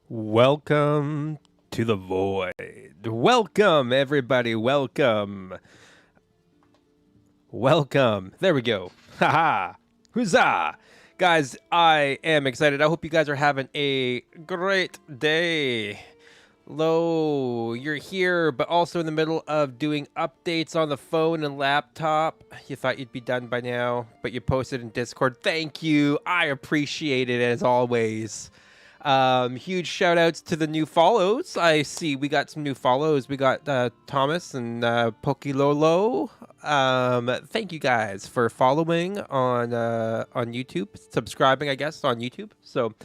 Welcome to the void. Welcome, everybody. Welcome. Welcome. There we go. Haha. Huzzah. Guys, I am excited. I hope you guys are having a great day. Lo, you're here, but also in the middle of doing updates on the phone and laptop. You thought you'd be done by now, but you posted in Discord. Thank you. I appreciate it as always. Huge shout outs to the new follows. I see we got some new follows. We got Thomas and Pokilolo. Thank you guys for following on YouTube, subscribing, I guess, on YouTube. So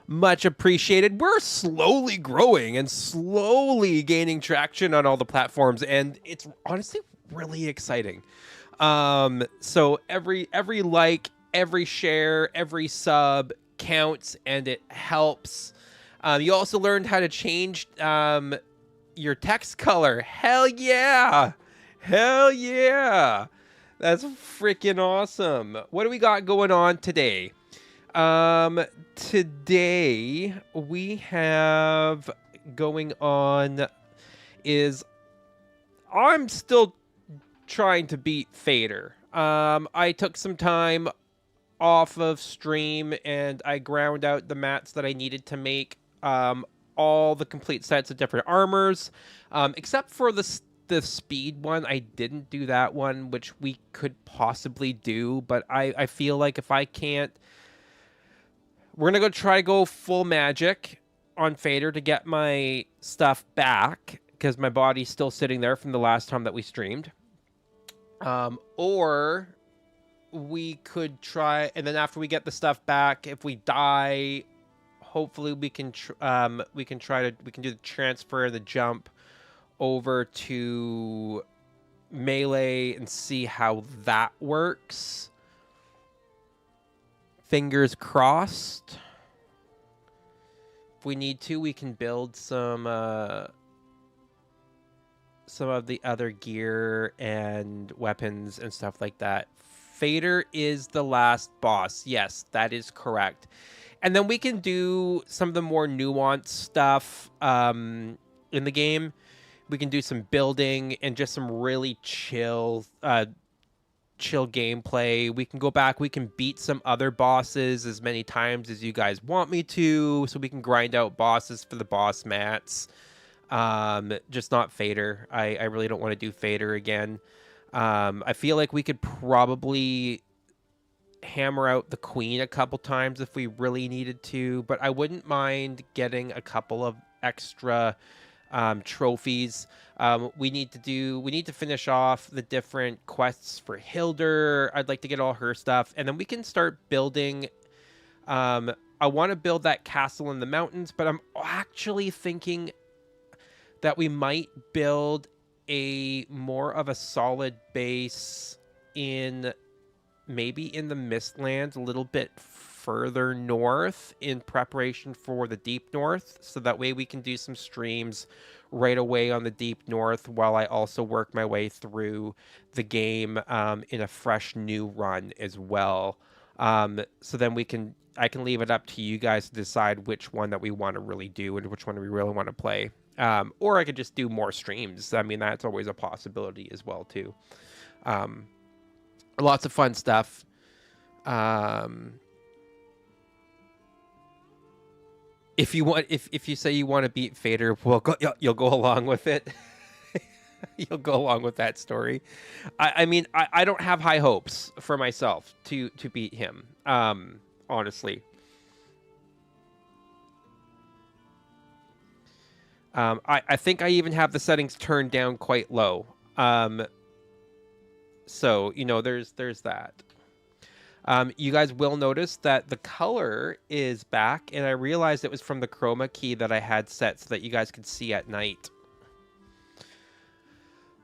much appreciated. We're slowly growing and slowly gaining traction on all the platforms, and it's honestly really exciting. So every like, every share, every sub counts, and it helps. You also learned how to change your text color. Hell yeah! Hell yeah! That's freaking awesome. What do we got going on today? Today we have going on is I'm still trying to beat Fader. I took some time off of stream and I ground out the mats that I needed to make all the complete sets of different armors, except for the speed one. I didn't do that one, which we could possibly do, but I feel like if I can't, we're gonna go full magic on Fader to get my stuff back, because my body's still sitting there from the last time that we streamed. Or we could try, and then after we get the stuff back, if we die, hopefully we can do the transfer, the jump over to melee and see how that works. Fingers crossed. If we need to, we can build some of the other gear and weapons and stuff like that. Fader is the last boss. Yes, that is correct. And then we can do some of the more nuanced stuff in the game. We can do some building and just some really chill gameplay. We can go back. We can beat some other bosses as many times as you guys want me to, so we can grind out bosses for the boss mats. Just not Fader. I really don't want to do Fader again. I feel like we could probably hammer out the queen a couple times if we really needed to, but I wouldn't mind getting a couple of extra trophies. We need to finish off the different quests for Hildur. I'd like to get all her stuff, and then we can start building. I want to build that castle in the mountains, but I'm actually thinking that we might build a more of a solid base maybe in the Mistlands, a little bit further north, in preparation for the Deep North, so that way we can do some streams right away on the Deep North while I also work my way through the game in a fresh new run as well. So then I can leave it up to you guys to decide which one that we want to really do and which one we really want to play. Or I could just do more streams. I mean, that's always a possibility as well too. Lots of fun stuff. If you say you want to beat Fader, you'll go along with it. You'll go along with that story. I mean, I don't have high hopes for myself to beat him. Honestly. I think I even have the settings turned down quite low. So, there's that. You guys will notice that the color is back, and I realized it was from the chroma key that I had set so that you guys could see at night.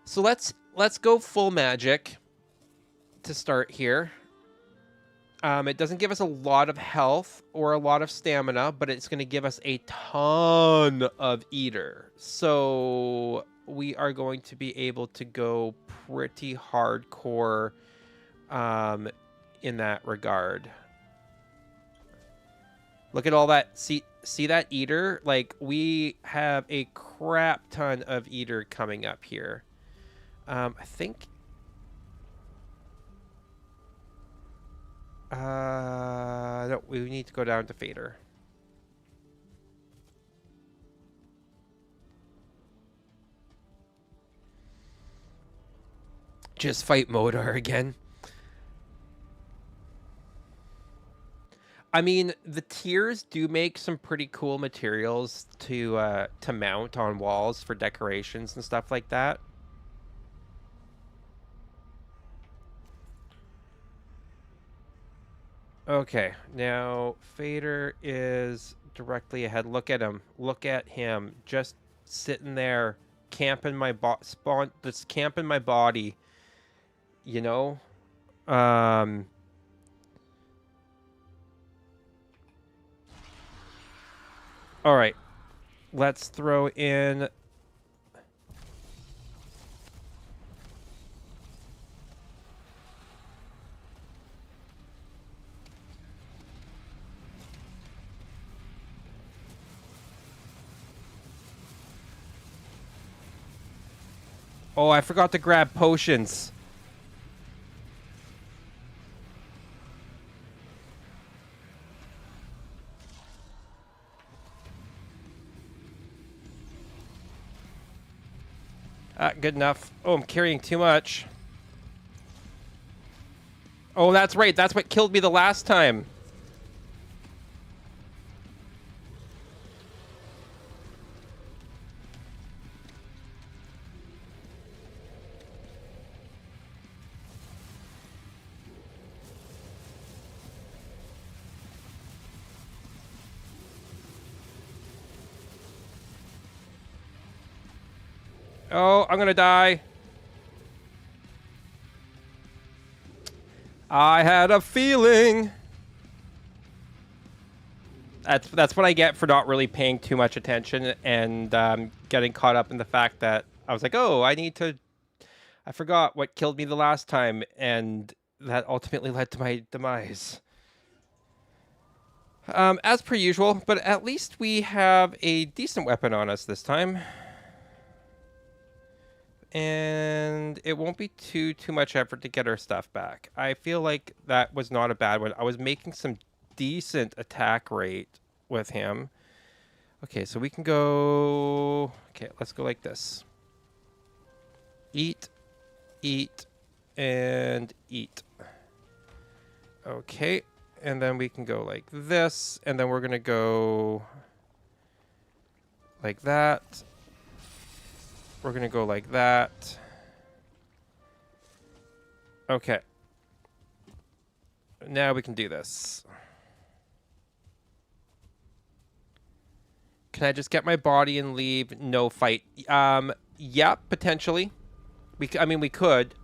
So let's go full magic to start here. It doesn't give us a lot of health or a lot of stamina, but it's going to give us a ton of eater. So we are going to be able to go pretty hardcore in that regard. Look at all that. See, see that eater? Like, we have a crap ton of eater coming up here. I think... no, we need to go down to Fader. Just fight Modar again. I mean, the tiers do make some pretty cool materials to mount on walls for decorations and stuff like that. Okay, now Fader is directly ahead. Look at him. Look at him. Just sitting there, camping my just camping my body. You know? Um All right. Let's throw in... Oh, I forgot to grab potions. Good enough. Oh, I'm carrying too much. Oh, that's right. That's what killed me the last time. Oh, I'm gonna die. I had a feeling. That's what I get for not really paying too much attention and getting caught up in the fact that I was like, oh, I forgot what killed me the last time, and that ultimately led to my demise. As per usual, but at least we have a decent weapon on us this time. And it won't be too much effort to get our stuff back. I feel like that was not a bad one. I was making some decent attack rate with him. Okay, so we can go... Okay, let's go like this. Eat, eat, and eat. Okay, and then we can go like this, and then we're going to go like that. We're going to go like that. Okay. Now we can do this. Can I just get my body and leave? No fight. Yeah, potentially. I mean, we could.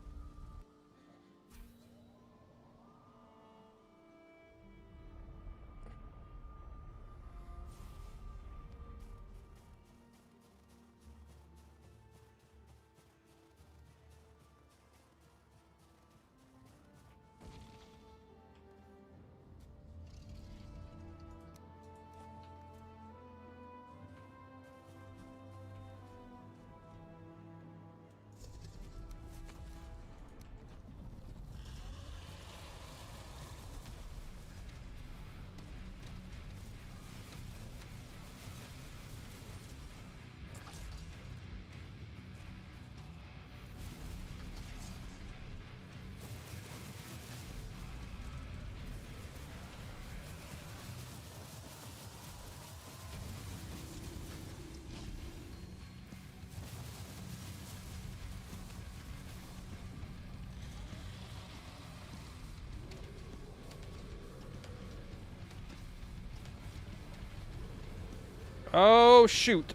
Oh, shoot.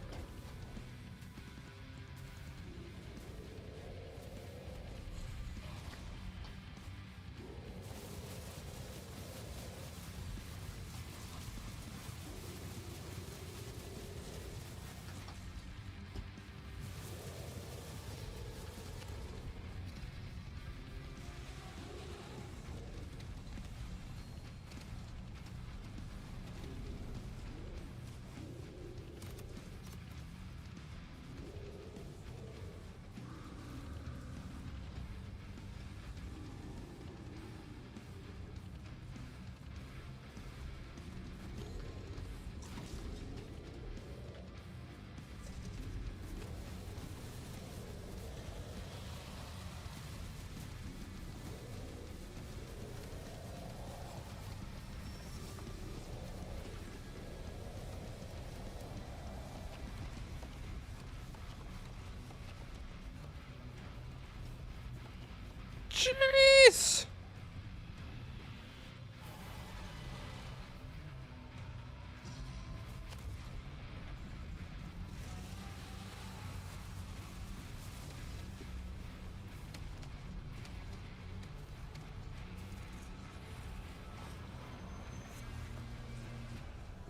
Jeez!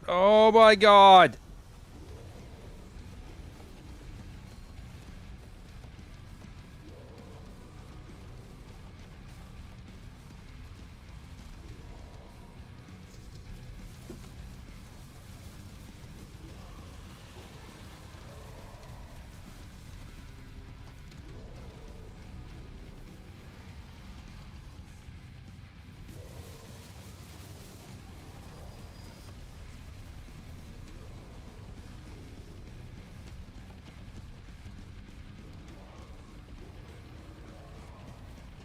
Oh my god!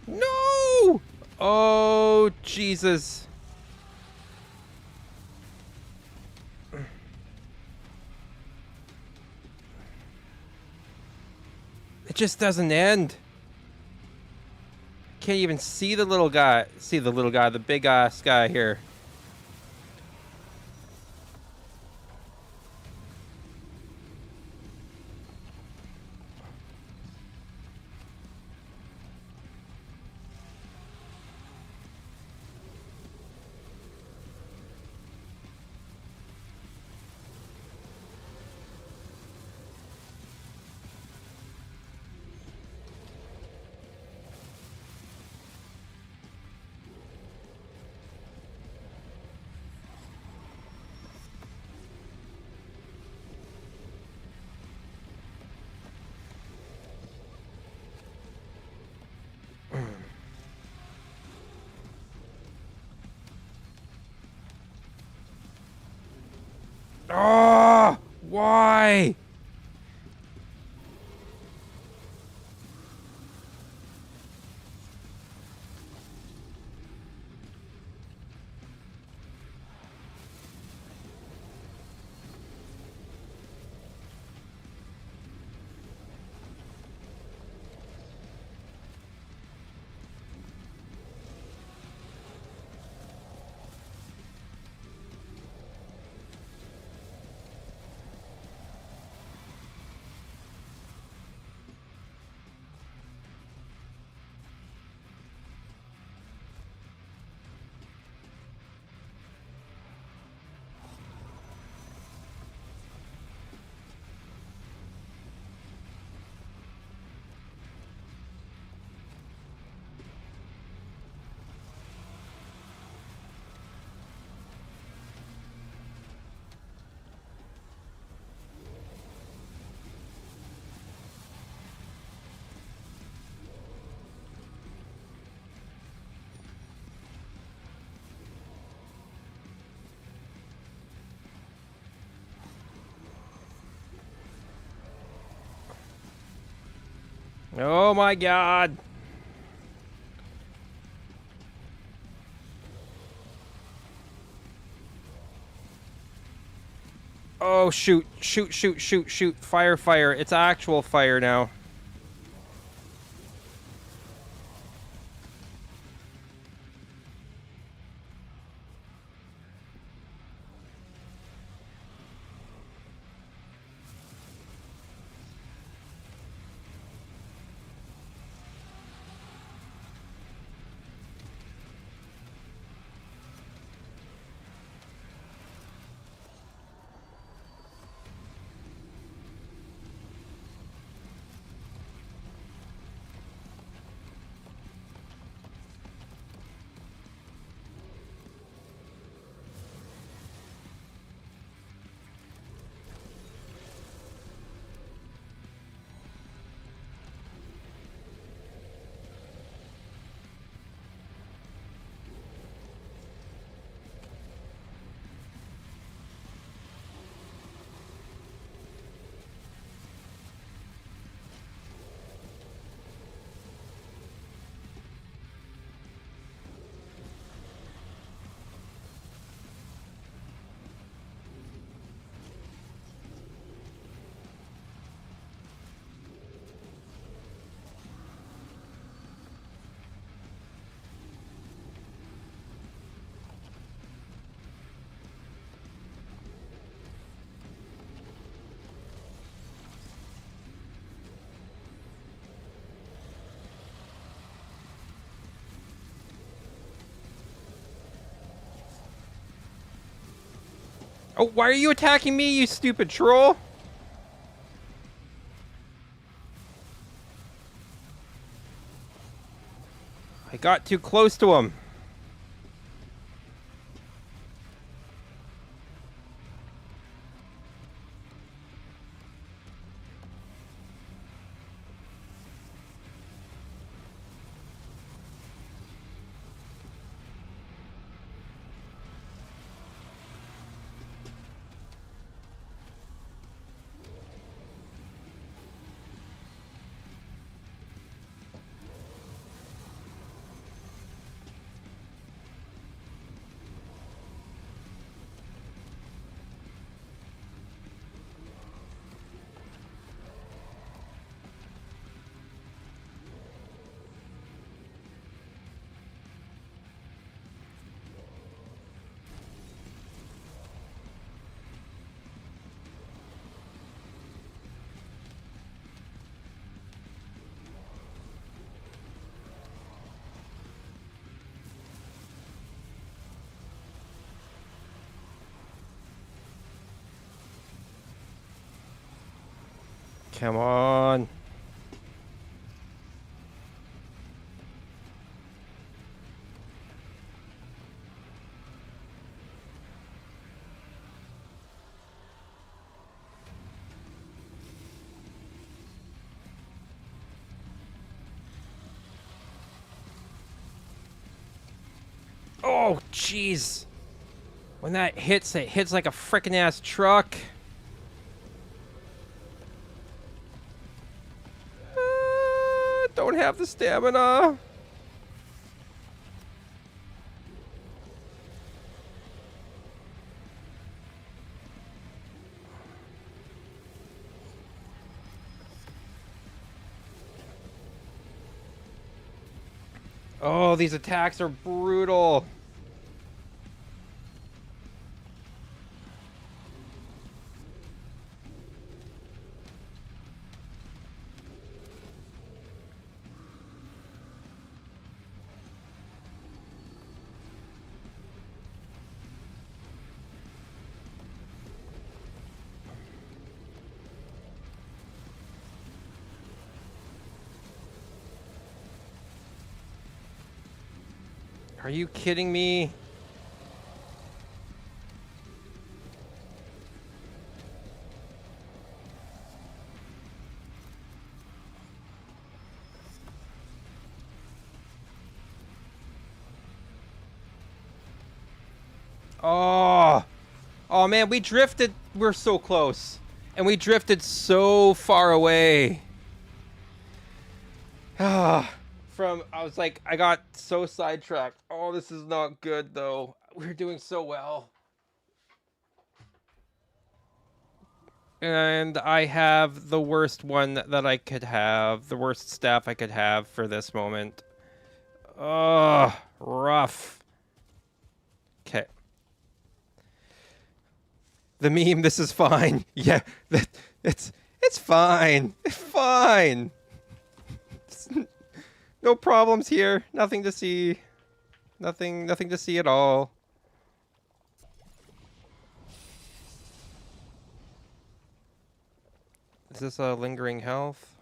No! Oh, Jesus. It just doesn't end. Can't even see the little guy. See the little guy, the big ass guy here. Oh, why? Oh my god. Oh shoot, shoot, shoot, shoot, shoot. Fire, fire. It's actual fire now. Oh, why are you attacking me, you stupid troll? I got too close to him. Come on. Oh, jeez. When that hits, it hits like a frickin' ass truck. Don't have the stamina. Oh, these attacks are brutal. Are you kidding me? Oh. Oh man, we drifted. We're so close. And we drifted so far away. Ah. I was like, I got so sidetracked. Oh, this is not good though. We're doing so well. And I have the worst one that I could have. The worst staff I could have for this moment. Ugh, rough. Okay. The meme, this is fine. Yeah, it's fine. It's fine. No problems here. Nothing to see. Nothing to see at all. Is this a lingering health?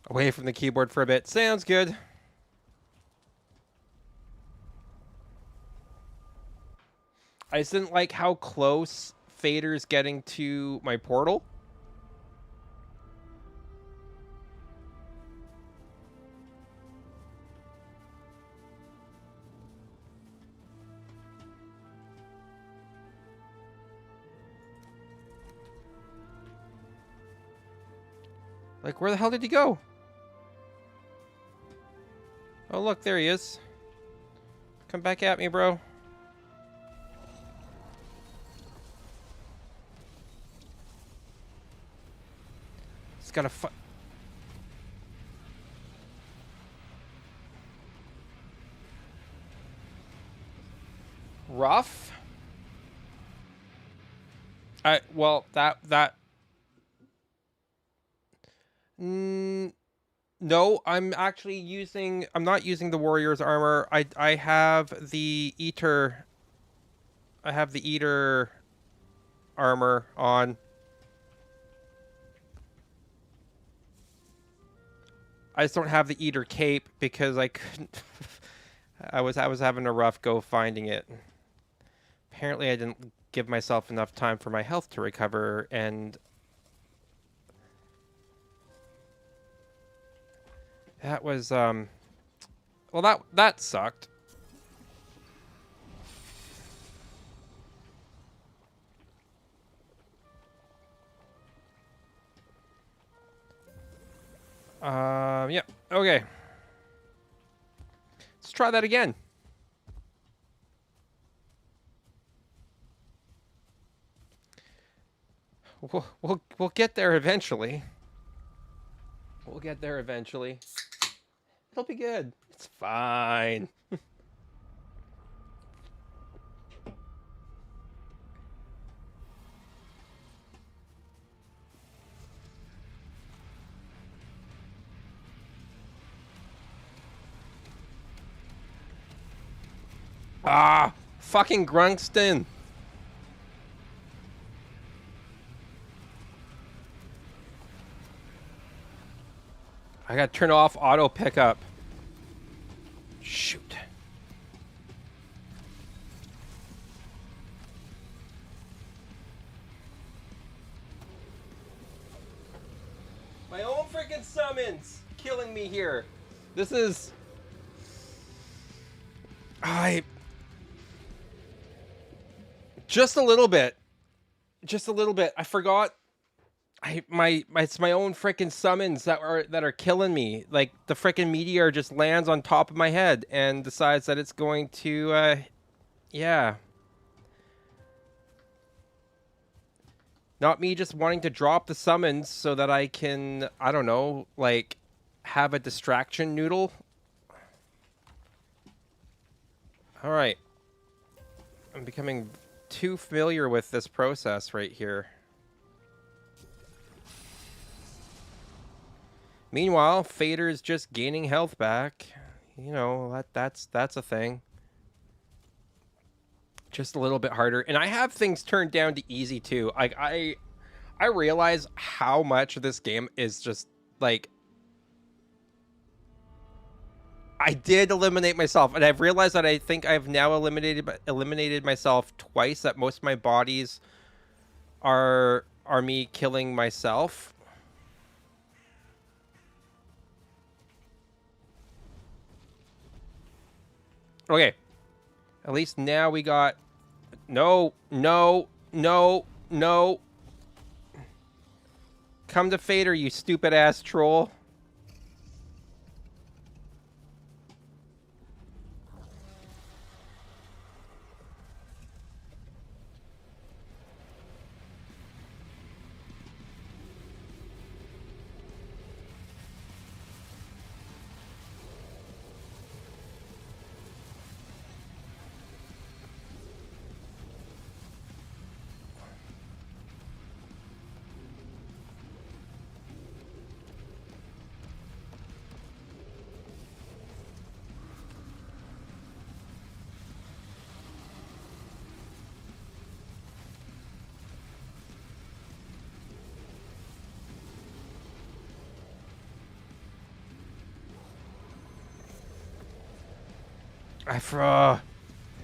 Away from the keyboard for a bit. Sounds good. I just didn't like how close Fader's getting to my portal. Like, where the hell did he go? Oh, look, there he is. Come back at me, bro. He's got a rough? Well, that... No, I'm actually using. I'm not using the warrior's armor. I have the eater. I have the eater armor on. I just don't have the eater cape because I couldn't. I was having a rough go finding it. Apparently, I didn't give myself enough time for my health to recover, and that was well, that sucked. Yeah. Okay. Let's try that again. We'll get there eventually. We'll get there eventually. It'll be good. It's fine. Ah, fucking Grunkston. I gotta turn off auto pickup. Shoot. My own freaking summons killing me here. This is. I. Just a little bit. Just a little bit. I forgot. It's my own freaking summons that are killing me. Like the freaking meteor just lands on top of my head and decides that it's going to yeah. Not me just wanting to drop the summons so that I can, I don't know, like have a distraction noodle. All right. I'm becoming too familiar with this process right here. Meanwhile, Fader's just gaining health back. You know, that's a thing. Just a little bit harder. And I have things turned down to easy too. Like I realize how much this game is just like I did eliminate myself, and I've realized that I think I've now eliminated myself twice. That most of my bodies are me killing myself. Okay, at least now we got no, no, no, no. Come to Fader, you stupid ass troll.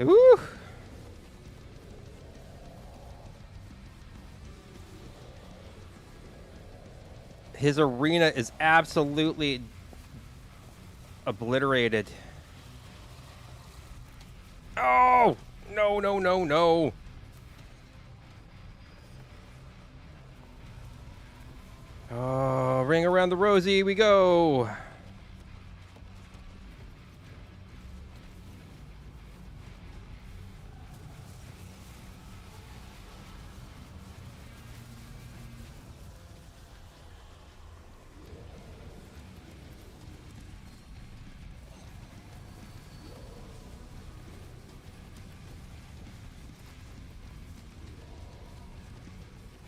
Ooh. His arena is absolutely obliterated. Oh! No, no, no, no. Oh, ring around the rosy we go.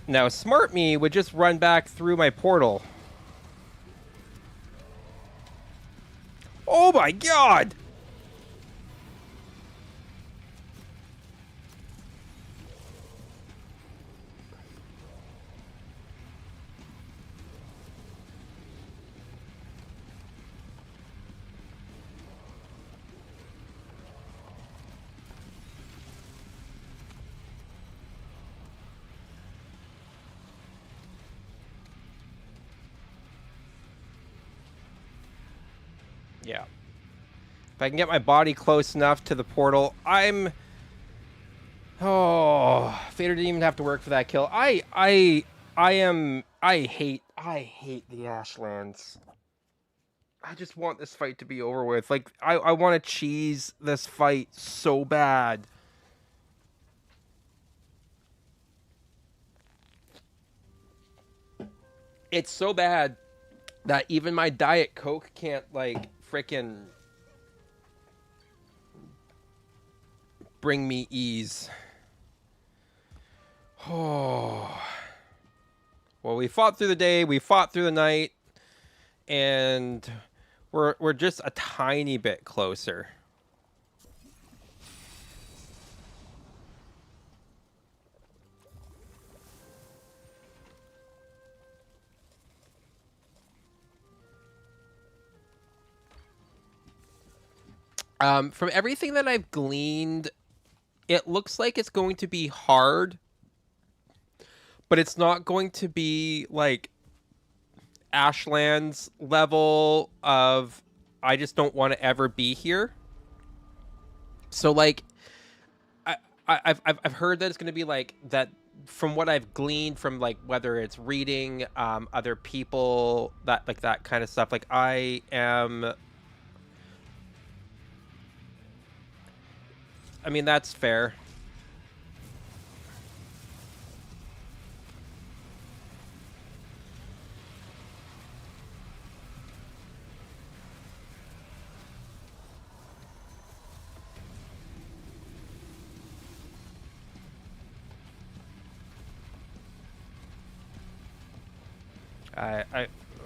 Now, smart me would just run back through my portal. my god! Yeah. If I can get my body close enough to the portal, I'm... Oh, Vader didn't even have to work for that kill. I hate the Ashlands. I just want this fight to be over with. Like, I want to cheese this fight so bad. It's so bad that even my Diet Coke can't, like, frickin' bring me ease. Oh. Well, we fought through the day, we fought through the night, and we're just a tiny bit closer. From everything that I've gleaned, it looks like it's going to be hard, but it's not going to be like Ashlands level of I just don't want to ever be here. So like I've heard that it's going to be like that from what I've gleaned from like whether it's reading other people that like that kind of stuff. Like I mean that's fair.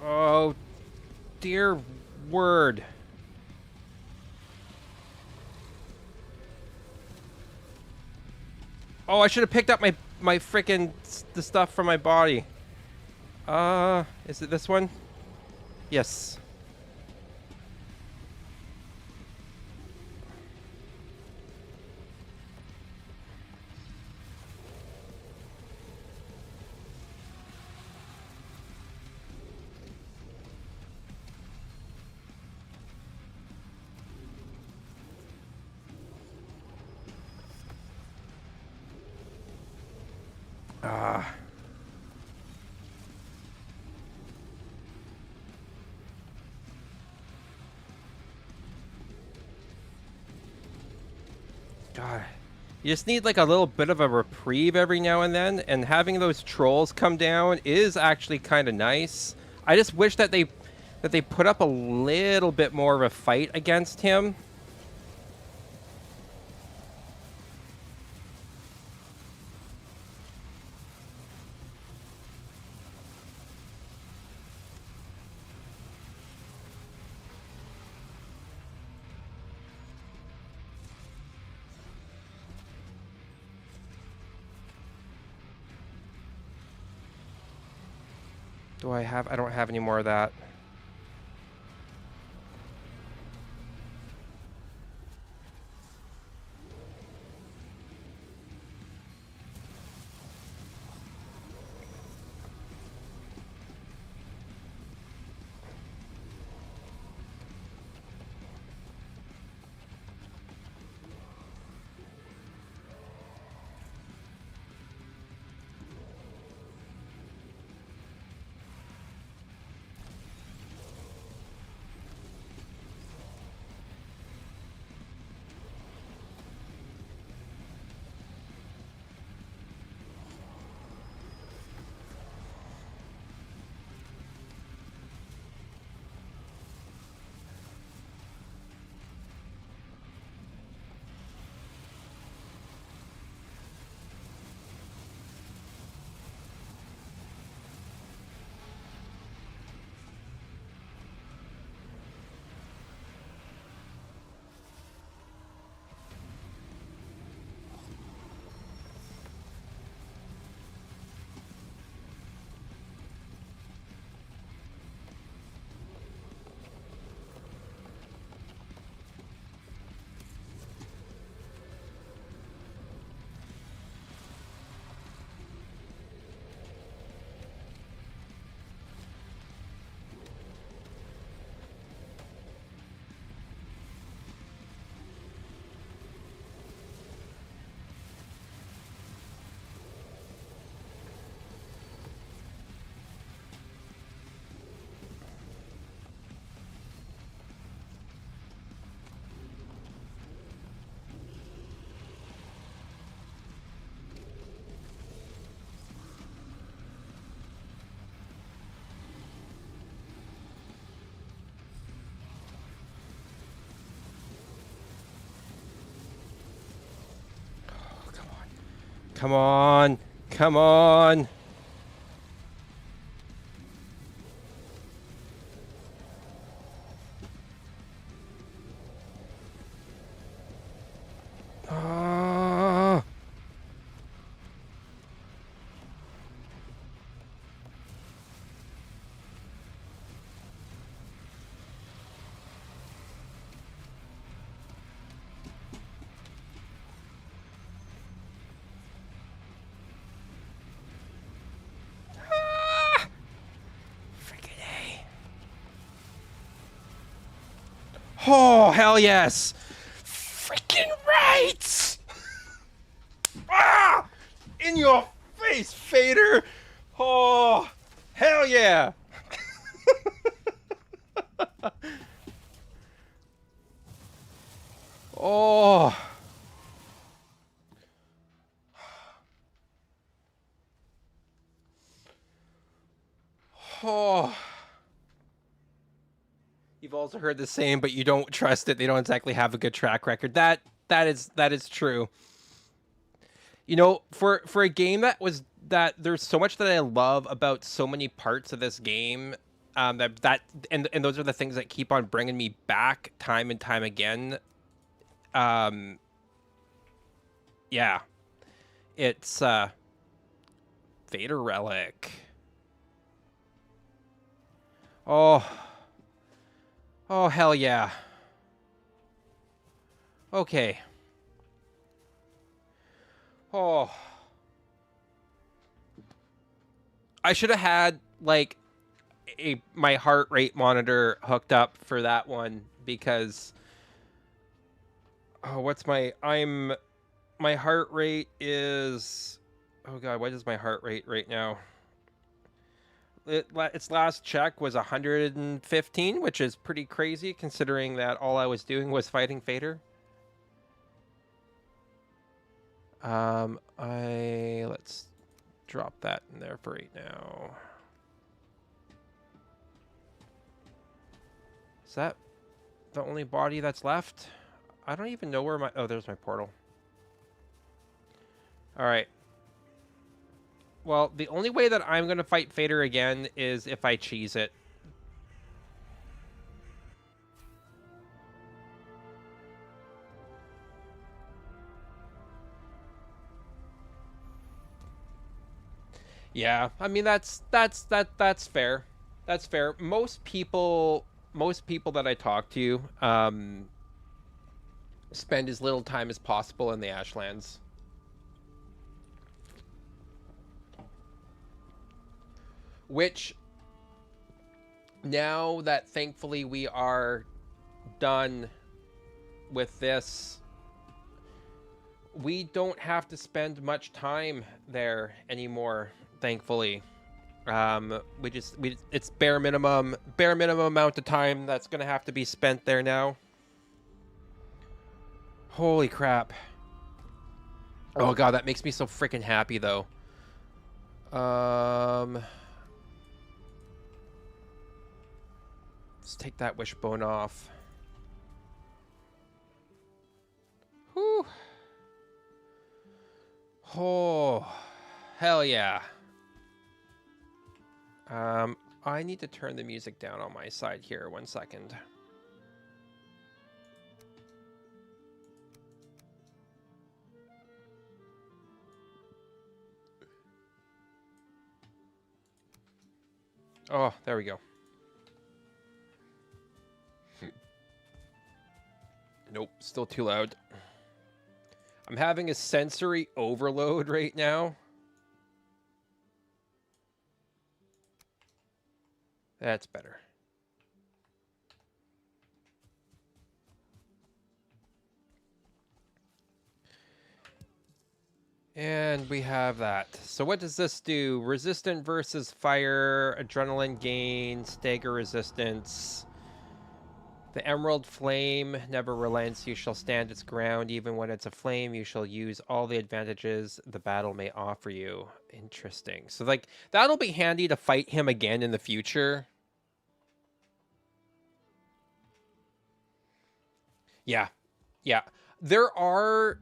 Oh, dear word. Oh, I should have picked up my frickin' the stuff from my body. Is it this one? Yes. Ah. God. You just need like a little bit of a reprieve every now and then, and having those trolls come down is actually kind of nice. I just wish that they put up a little bit more of a fight against him. I don't have any more of that. Come on. Come on. Ah. Freaking A. Oh, hell yes. Freaking right. Ah! In your face, Fader. Oh, hell yeah. Oh. Oh. You've also heard the same, but you don't trust it. They don't exactly have a good track record. That is true. You know, for a game that there's so much that I love about so many parts of this game, and those are the things that keep on bringing me back time and time again. Um, yeah, it's Vader Relic. Oh, oh hell yeah. Okay. Oh, I should have had like my heart rate monitor hooked up for that one because oh, what's my heart rate is oh god, what is my heart rate right now? Its last check was 115, which is pretty crazy considering that all I was doing was fighting Fader. Let's drop that in there for right now. Is that the only body that's left? I don't even know where oh, there's my portal. All right. Well, the only way that I'm going to fight Fader again is if I cheese it. Yeah, I mean that's fair. That's fair. Most people that I talk to spend as little time as possible in the Ashlands. Which now that thankfully we are done with this, we don't have to spend much time there anymore, thankfully. It's bare minimum amount of time that's gonna have to be spent there now. Holy crap. Oh god, that makes me so freaking happy though. Let's take that wishbone off. Whew. Oh, hell yeah. I need to turn the music down on my side here. 1 second. Oh, there we go. Nope, still too loud. I'm having a sensory overload right now. That's better. And we have that. So what does this do? Resistant versus fire, adrenaline gain, stagger resistance. The emerald flame never relents. You shall stand its ground even when it's a flame. You shall use all the advantages the battle may offer you. Interesting. So like that'll be handy to fight him again in the future. Yeah. Yeah. There are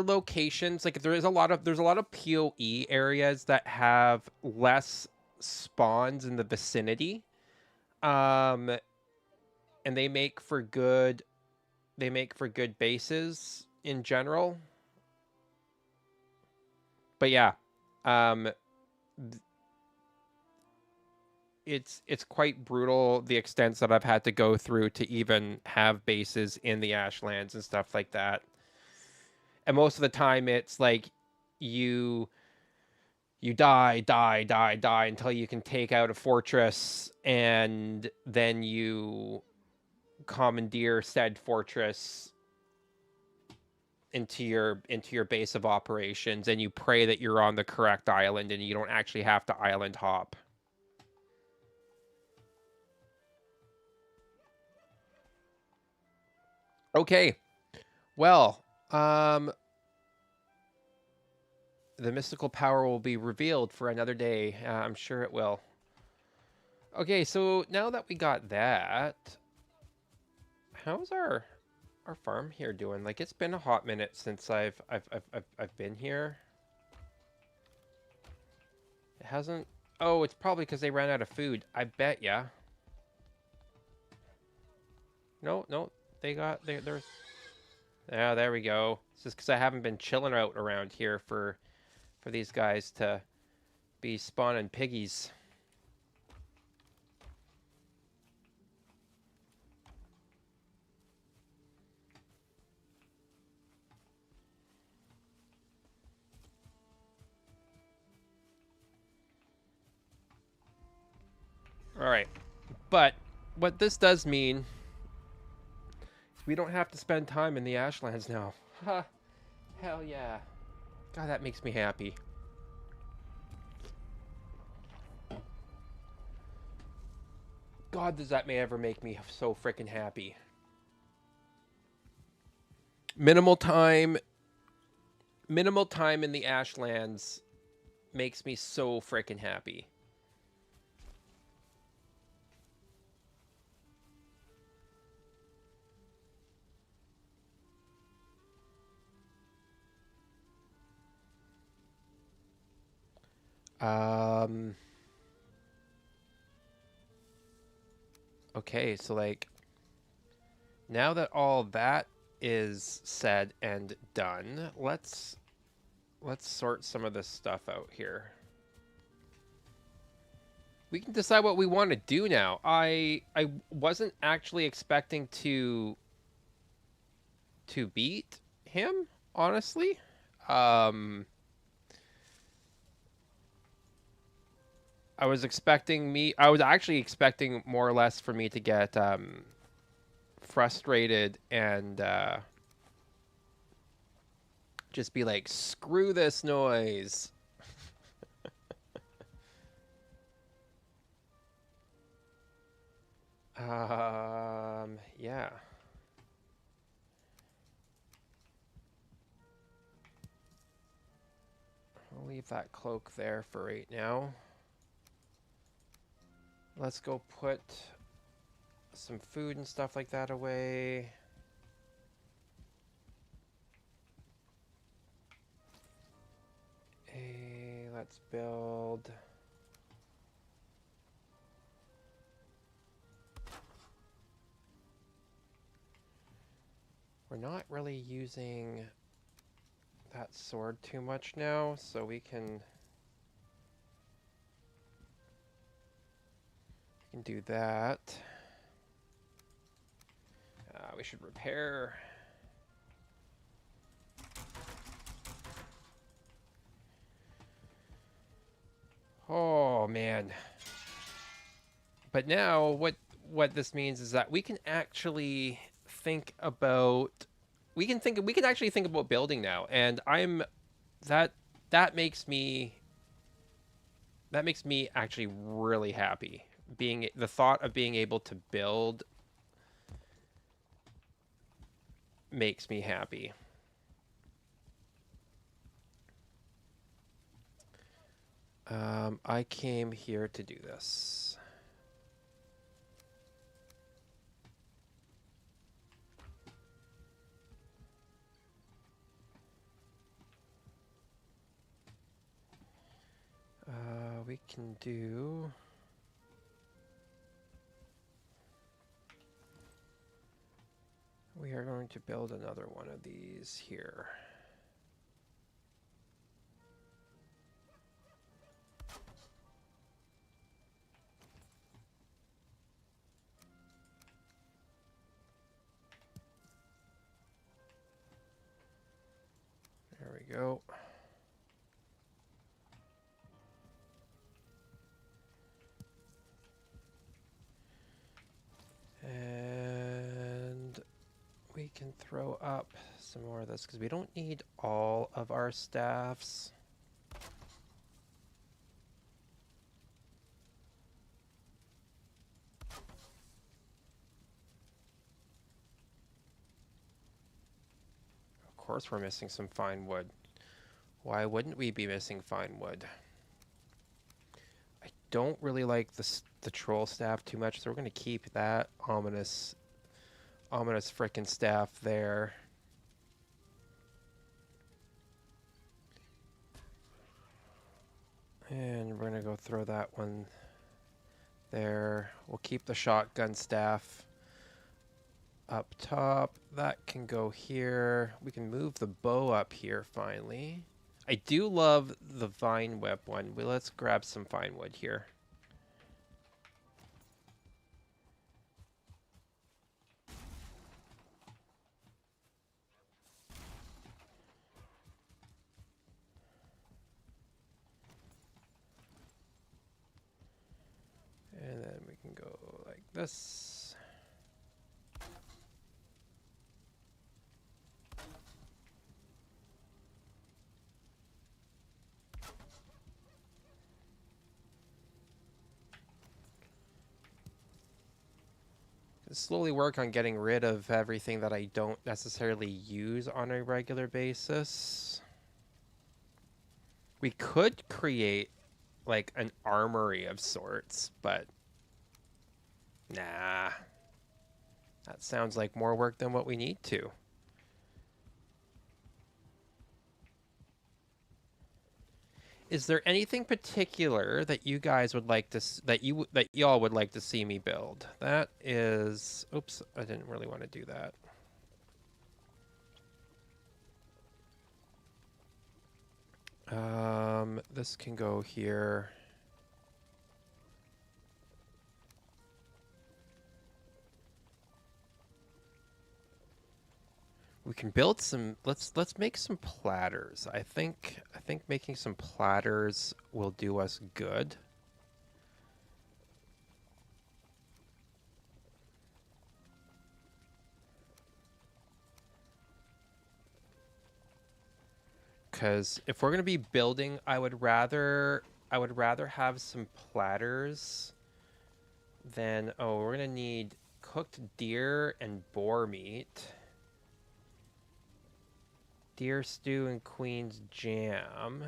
locations, like there's a lot of PoE areas that have less spawns in the vicinity. Um and they make for good bases in general. But yeah, um it's quite brutal the extents that I've had to go through to even have bases in the Ashlands and stuff like that. And most of the time it's like you you die until you can take out a fortress, and then you commandeer said fortress into your base of operations, and you pray that you're on the correct island and you don't actually have to island hop. Okay. Well, the mystical power will be revealed for another day. I'm sure it will. Okay, so now that we got that, how's our farm here doing? Like, it's been a hot minute since I've been here. It hasn't. Oh, it's probably because they ran out of food. I bet ya. No, no, there's. Yeah, there we go. It's just because I haven't been chilling out around here for these guys to be spawning piggies. All right, but what this does mean is we don't have to spend time in the Ashlands now. Ha! Hell yeah! God, that makes me happy. God, does that may ever make me so freaking happy. Minimal time, minimal time in the Ashlands makes me so freaking happy. Um. Okay, so like now that all that is said and done, let's sort some of this stuff out here. We can decide what we want to do now. I wasn't actually expecting to beat him, honestly. Um I was actually expecting more or less for me to get frustrated and just be like, screw this noise. Yeah. I'll leave that cloak there for right now. Let's go put some food and stuff like that away. Hey, let's build. We're not really using that sword too much now, so we can do that. We should repair. Oh man. But now what this means is that we can actually think about we can actually think about building now, and I'm that that makes me actually really happy. Being the thought of being able to build makes me happy. I came here to do this. we can do... We are going to build another one of these here. There we go. And we can throw up some more of this because we don't need all of our staffs. Of course we're missing some fine wood. Why wouldn't we be missing fine wood? I don't really like the troll staff too much, so we're going to keep that ominous frickin' staff there. And we're going to go throw that one there. We'll keep the shotgun staff up top. That can go here. We can move the bow up here finally. I do love the vine whip one. Well, let's grab some fine wood here. And then we can go like this. Slowly work on getting rid of everything that I don't necessarily use on a regular basis. We could create like an armory of sorts, but nah. That sounds like more work than what we need to. Is there anything particular that you guys would like to that y'all would like to see me build? That is, oops, I didn't really want to do that. This can go here. We can build some, let's make some platters. I think making some platters will do us good. Because if we're going to be building, I would rather have some platters than, oh, we're going to need cooked deer and boar meat. Deer stew and queen's jam.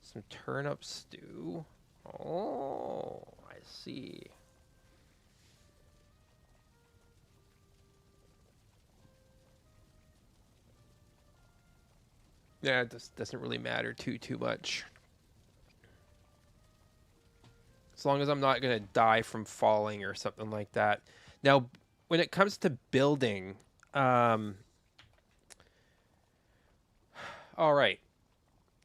Some turnip stew. Oh, I see. Yeah, it just doesn't really matter too much. As long as I'm not going to die from falling or something like that. Now, when it comes to building, all right.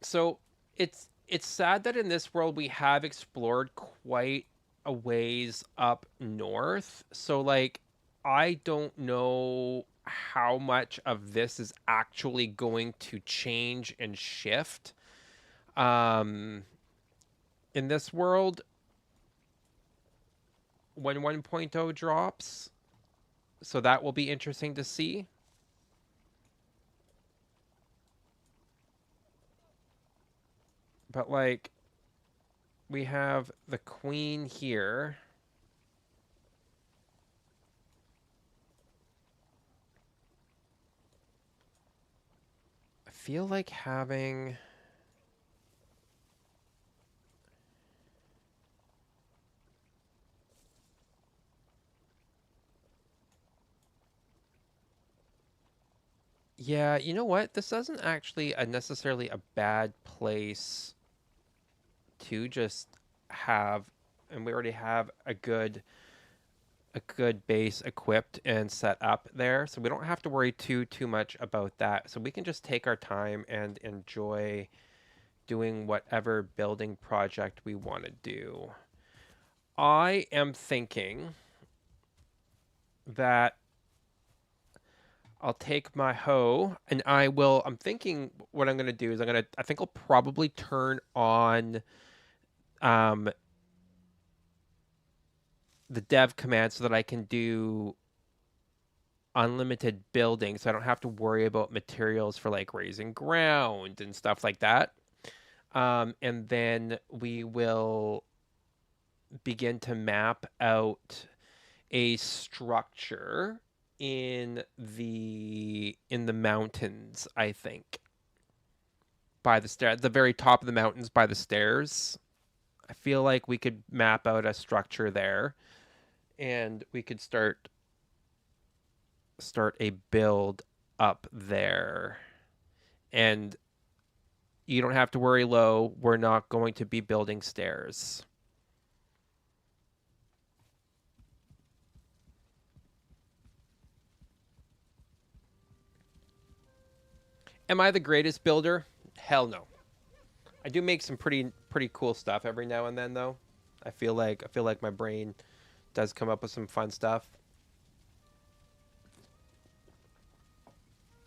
So it's sad that in this world we have explored quite a ways up north. So like, I don't know how much of this is actually going to change and shift. In this world, when 1.0 drops, so that will be interesting to see. But like, we have the queen here. I feel like having... Yeah, you know what? This isn't actually necessarily a bad place to just have, and we already have a good base equipped and set up there, so we don't have to worry too much about that. So we can just take our time and enjoy doing whatever building project we want to do. I am thinking that I'll take my hoe and I'm thinking what I'm going to do is I think I'll probably turn on um, the dev command so that I can do unlimited building so I don't have to worry about materials for like raising ground and stuff like that. And then we will begin to map out a structure in the mountains, I think. By the stair at the very top of the mountains by the stairs. I feel like we could map out a structure there and we could start a build up there. And you don't have to worry, Low. We're not going to be building stairs. Am I the greatest builder? Hell no. I do make some pretty cool stuff every now and then though. I feel like my brain does come up with some fun stuff.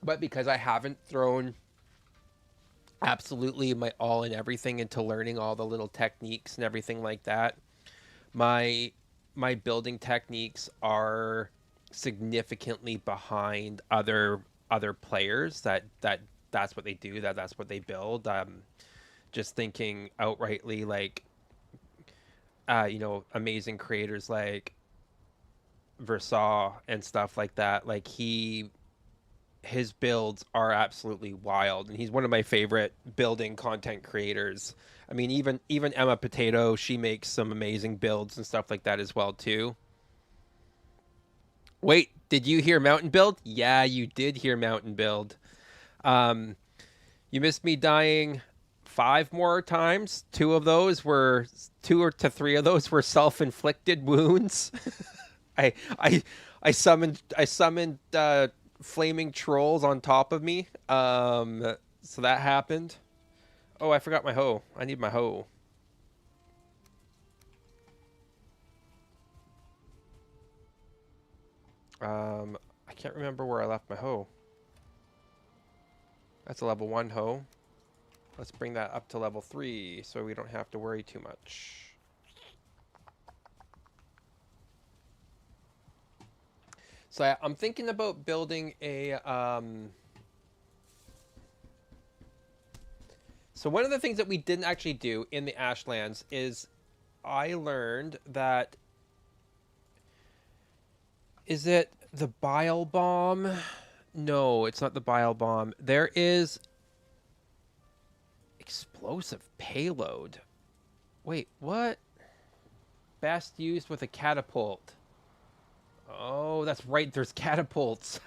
But because I haven't thrown absolutely my all in everything into learning all the little techniques and everything like that, my my building techniques are significantly behind other players that's what they do, that's what they build. Just thinking outrightly like amazing creators like Versaw and stuff like that. Like his builds are absolutely wild, and he's one of my favorite building content creators. I mean, even Emma Potato, she makes some amazing builds and stuff like that as well too. Wait, did you hear Mountain Build? Yeah, you did hear Mountain Build. Um, you missed me dying 5 more times. Two or to three of those were self-inflicted wounds. I I I summoned flaming trolls on top of me. So that happened. Oh, I forgot my hoe. I need my hoe. I can't remember where I left my hoe. That's a level 1 hoe. Let's bring that up to level 3 so we don't have to worry too much. So I'm thinking about building a So one of the things that we didn't actually do in the Ashlands is I learned that is it the bile bomb? No, it's not the bile bomb. There is explosive payload. Wait, what? Best used with a catapult. Oh, that's right. There's catapults.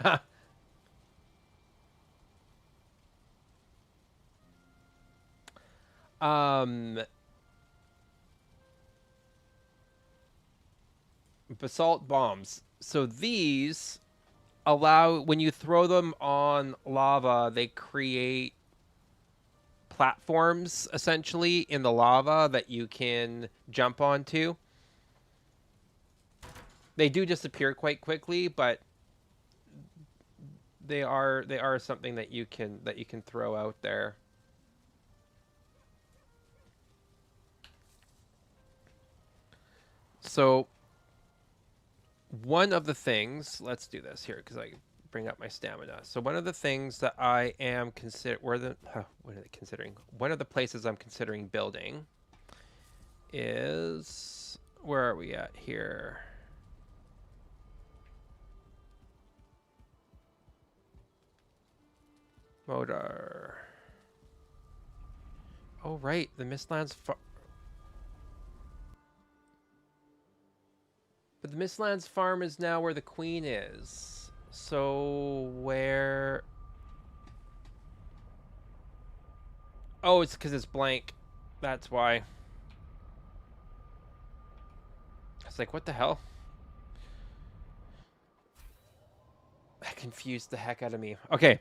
um, basalt bombs. So these allow when you throw them on lava, they create platforms essentially in the lava that you can jump onto. They do disappear quite quickly, but they are something that you can throw out there. So one of the things, let's do this here because I bring up my stamina. So one of the things that I am considering? One of the places I'm considering building is where are we at here? Motor. Oh right, the Mistlands. But the Mistlands farm is now where the queen is. So where? Oh, it's because it's blank. That's why. It's like, what the hell? That confused the heck out of me. Okay.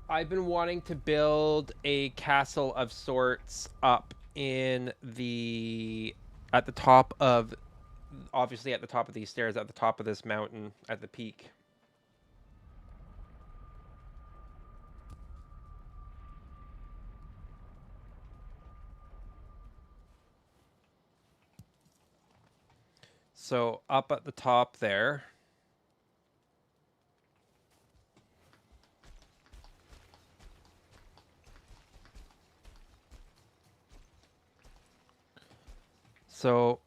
I've been wanting to build a castle of sorts up in the at the top of obviously at the top of these stairs at the top of this mountain at the peak. So up at the top there. So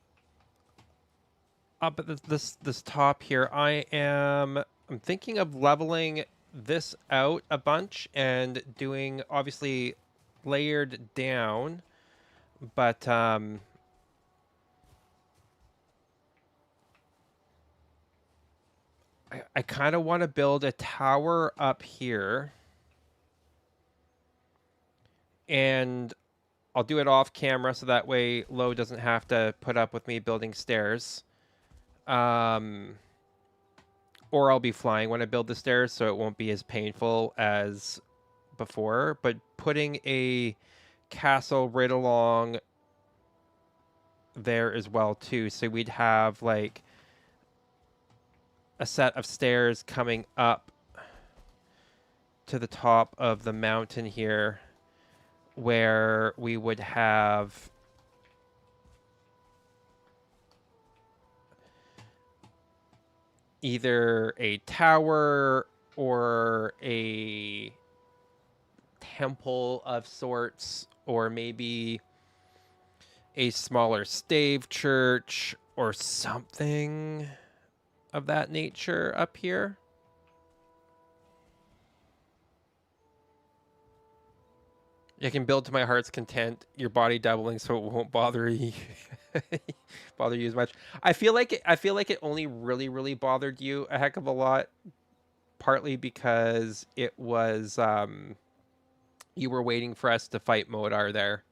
up at this top here, I'm thinking of leveling this out a bunch and doing obviously layered down, but I kind of want to build a tower up here, and I'll do it off camera so that way Lo doesn't have to put up with me building stairs. Um, or I'll be flying when I build the stairs, so it won't be as painful as before. But putting a castle right along there as well too, so we'd have like a set of stairs coming up to the top of the mountain here, where we would have either a tower or a temple of sorts, or maybe a smaller stave church or something of that nature up here. You can build to my heart's content, your body doubling so it won't bother you bother you as much. I feel like it only really bothered you a heck of a lot, partly because it was you were waiting for us to fight Modar there.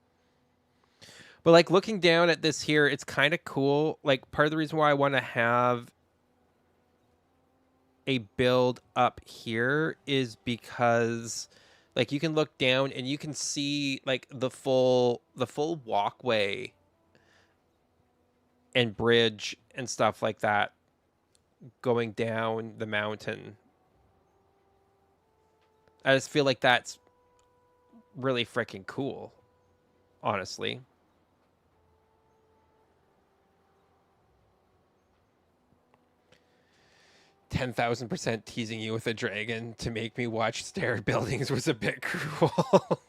But like looking down at this here, it's kind of cool. Like part of the reason why I want to have a build up here is because like you can look down and you can see like the full walkway and bridge and stuff like that going down the mountain. I just feel like that's really freaking cool, honestly. 10,000% teasing you with a dragon to make me watch stair buildings was a bit cruel.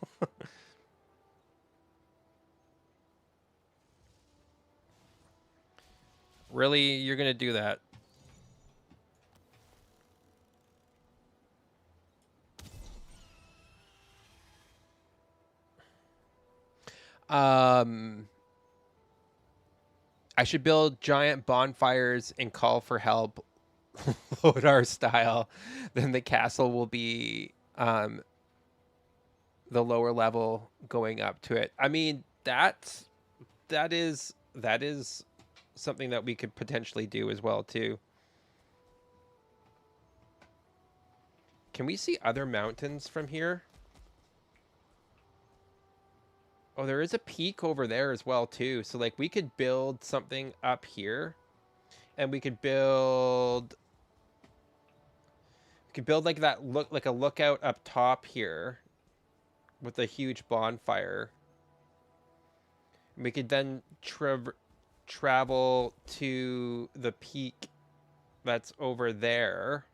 Really, you're gonna do that? Um, I should build giant bonfires and call for help, Lodar style. Then the castle will be the lower level going up to it. I mean, that is something that we could potentially do as well too. Can we see other mountains from here? Oh, there is a peak over there as well too. So like we could build something up here, and we could build like that look like a lookout up top here with a huge bonfire. We could then travel to the peak that's over there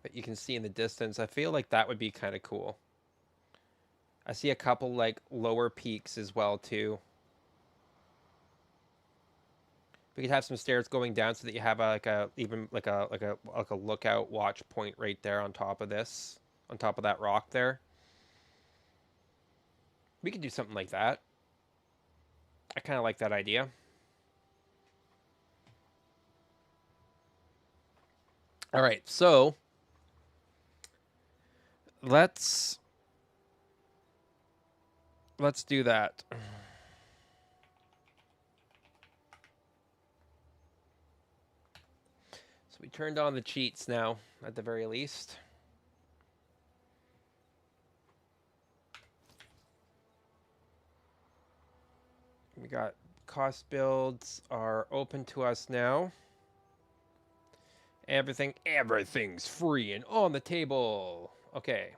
that you can see in the distance. I feel like that would be kind of cool. I see a couple like lower peaks as well too. We could have some stairs going down so that you have like a even like a lookout watch point right there on top of this, on top of that rock there. We could do something like that. I kind of like that idea. All right, so let's do that. So we turned on the cheats now, at the very least. We got cost builds are open to us now. Everything's free and on the table. Okay.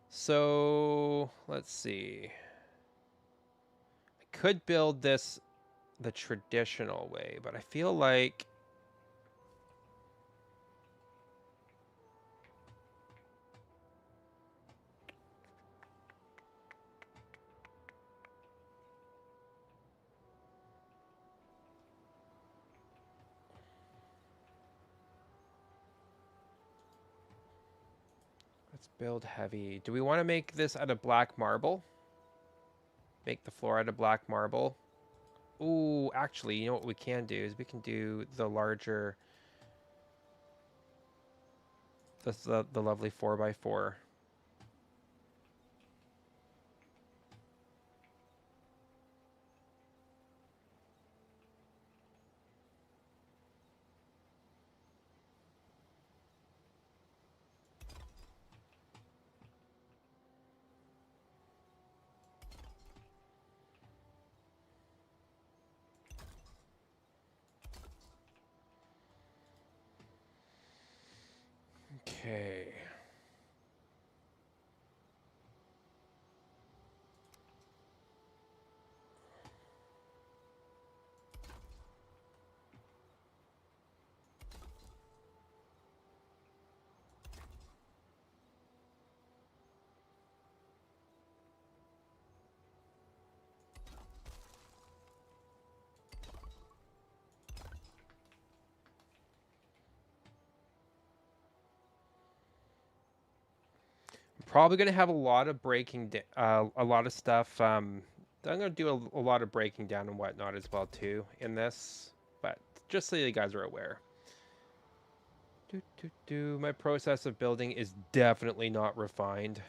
So let's see. I could build this the traditional way, but I feel like let's build heavy. Do we want to make this out of black marble? Make the floor out of black marble? Ooh, actually, you know what we can do is we can do the larger, the lovely 4x4. Okay. Probably gonna have a lot of a lot of stuff. I'm gonna do a lot of breaking down and whatnot as well too in this, but just so you guys are aware. My process of building is definitely not refined.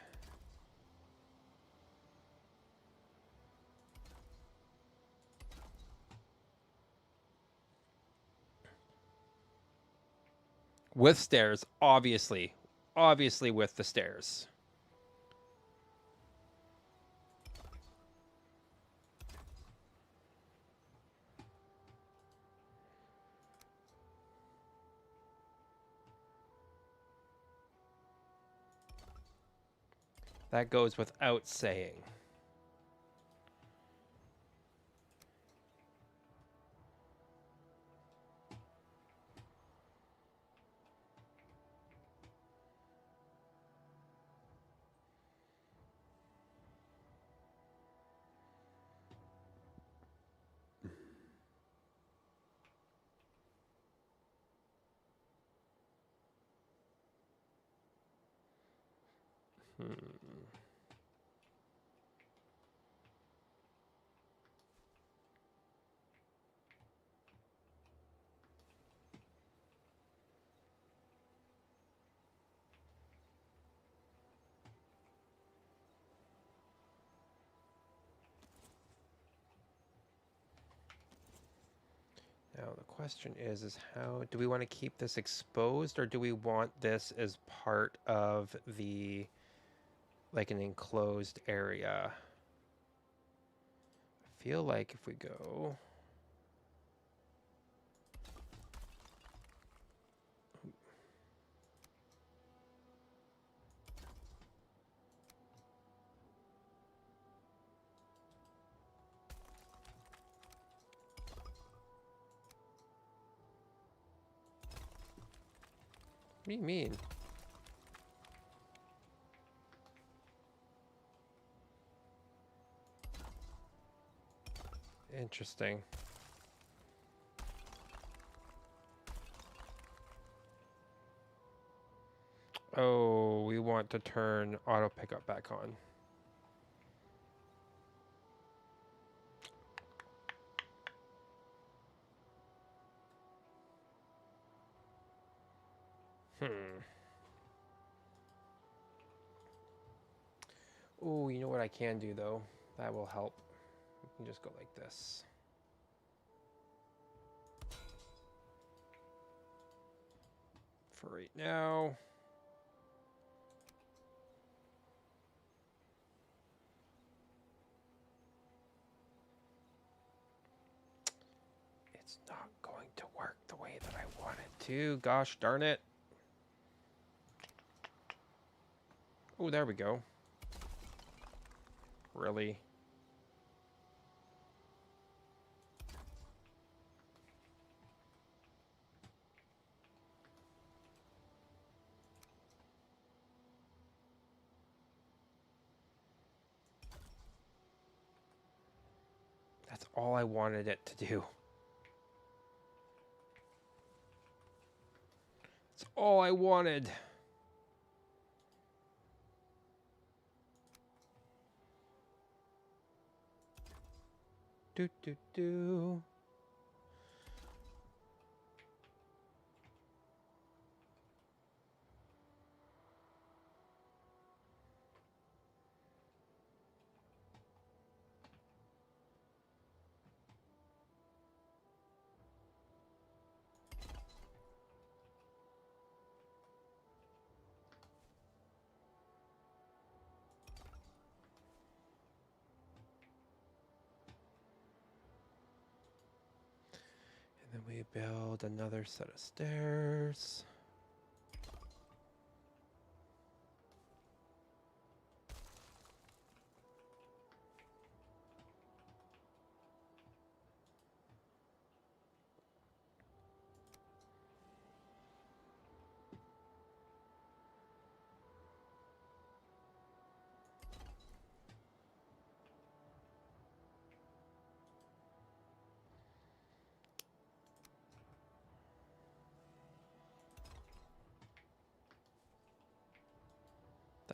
With stairs, obviously, with the stairs. That goes without saying. Hmm. Now the question is how do we want to keep this exposed, or do we want this as part of the, like, an enclosed area? I feel like if we go, what do you mean? Interesting. Oh, we want to turn auto pickup back on. Hmm. Oh, you know what I can do though? That will help. We can just go like this. For right now. It's not going to work the way that I want it to. Gosh darn it. Oh, there we go. Really? That's all I wanted it to do. That's all I wanted. Do do do. And then we build another set of stairs.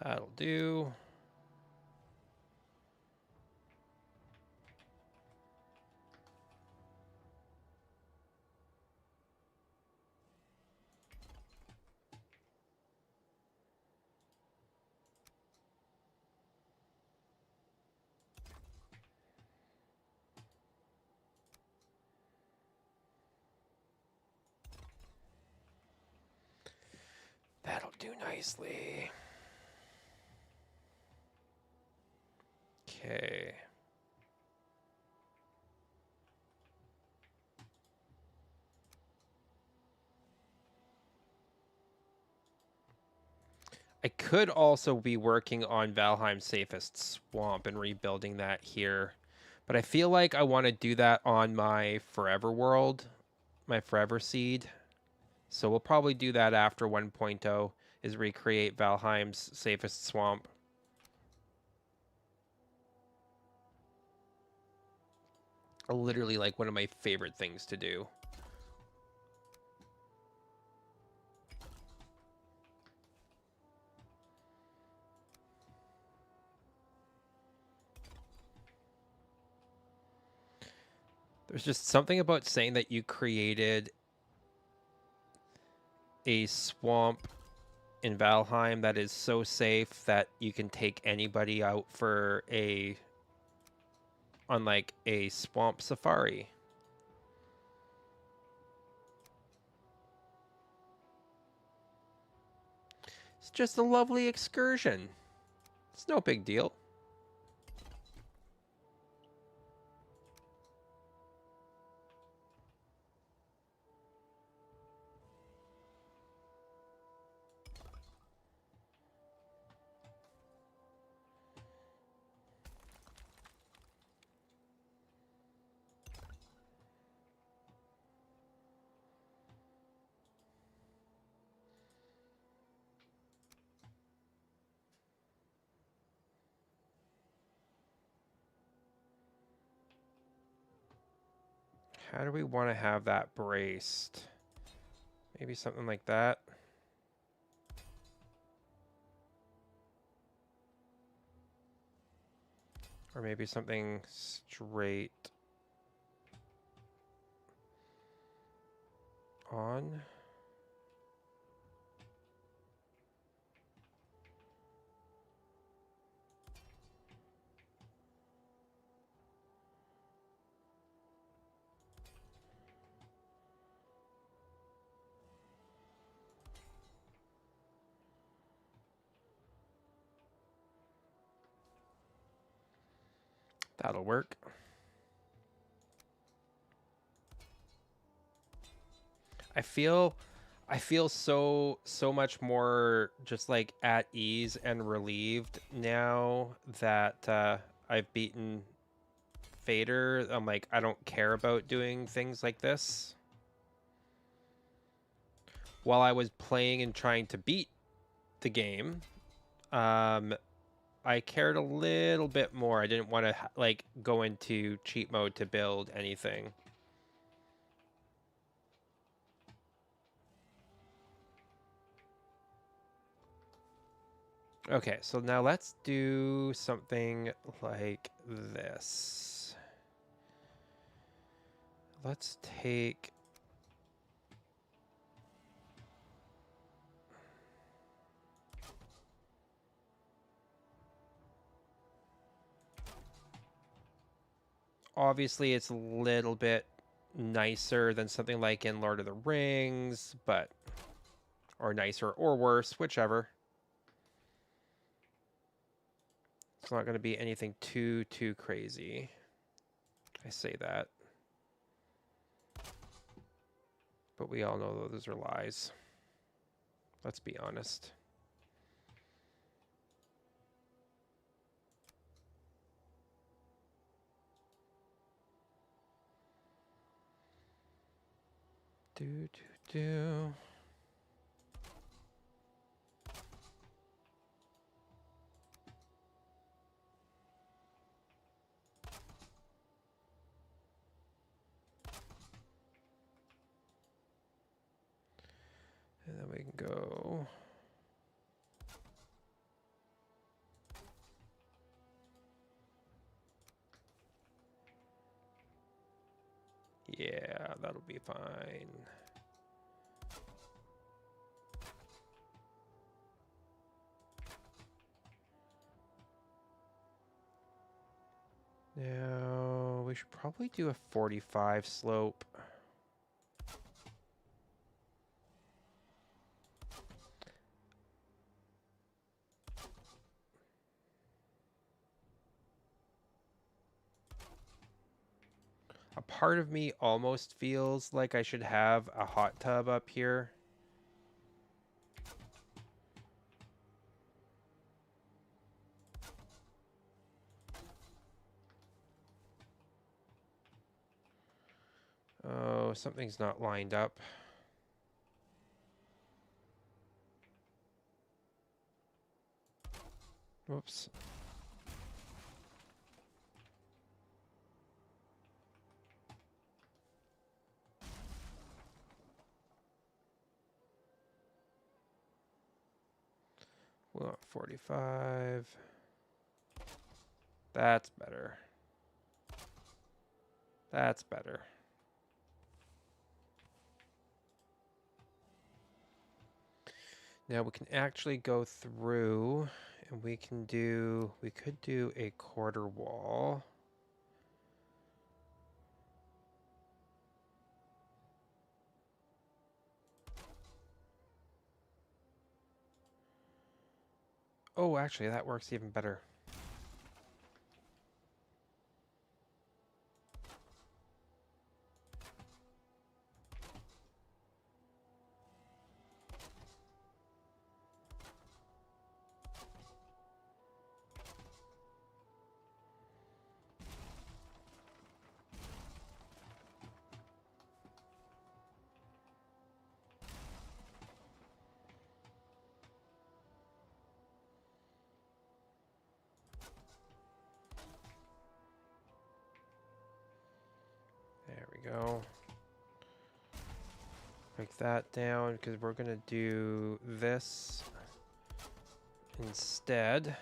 That'll do. That'll do nicely. Okay. I could also be working on Valheim's safest swamp and rebuilding that here. But I feel like I want to do that on my forever world, my forever seed. So we'll probably do that after 1.0 is recreate Valheim's safest swamp. Literally like one of my favorite things to do. There's just something about saying that you created a swamp in Valheim that is so safe that you can take anybody out for on like a swamp safari. It's just a lovely excursion. It's no big deal. How do we want to have that braced? Maybe something like that. Or maybe something straight on. That'll work. I feel so much more just like at ease and relieved now that I've beaten Fader. I'm like, I don't care about doing things like this. While I was playing and trying to beat the game, I cared a little bit more. I didn't want to like go into cheat mode to build anything. Okay, so now let's do something like this. Let's take... Obviously, it's a little bit nicer than something like in Lord of the Rings, but... Or nicer or worse, whichever. It's not going to be anything too crazy. I say that. But we all know those are lies. Let's be honest. Do. And then we can go... Yeah, that'll be fine. Now, we should probably do a 45 slope. A part of me almost feels like I should have a hot tub up here. Oh, something's not lined up. Whoops. We want 45. That's better. That's better. Now we can actually go through and we could do a quarter wall. Oh, actually that works even better. There we go. Break that down because we're going to do this instead.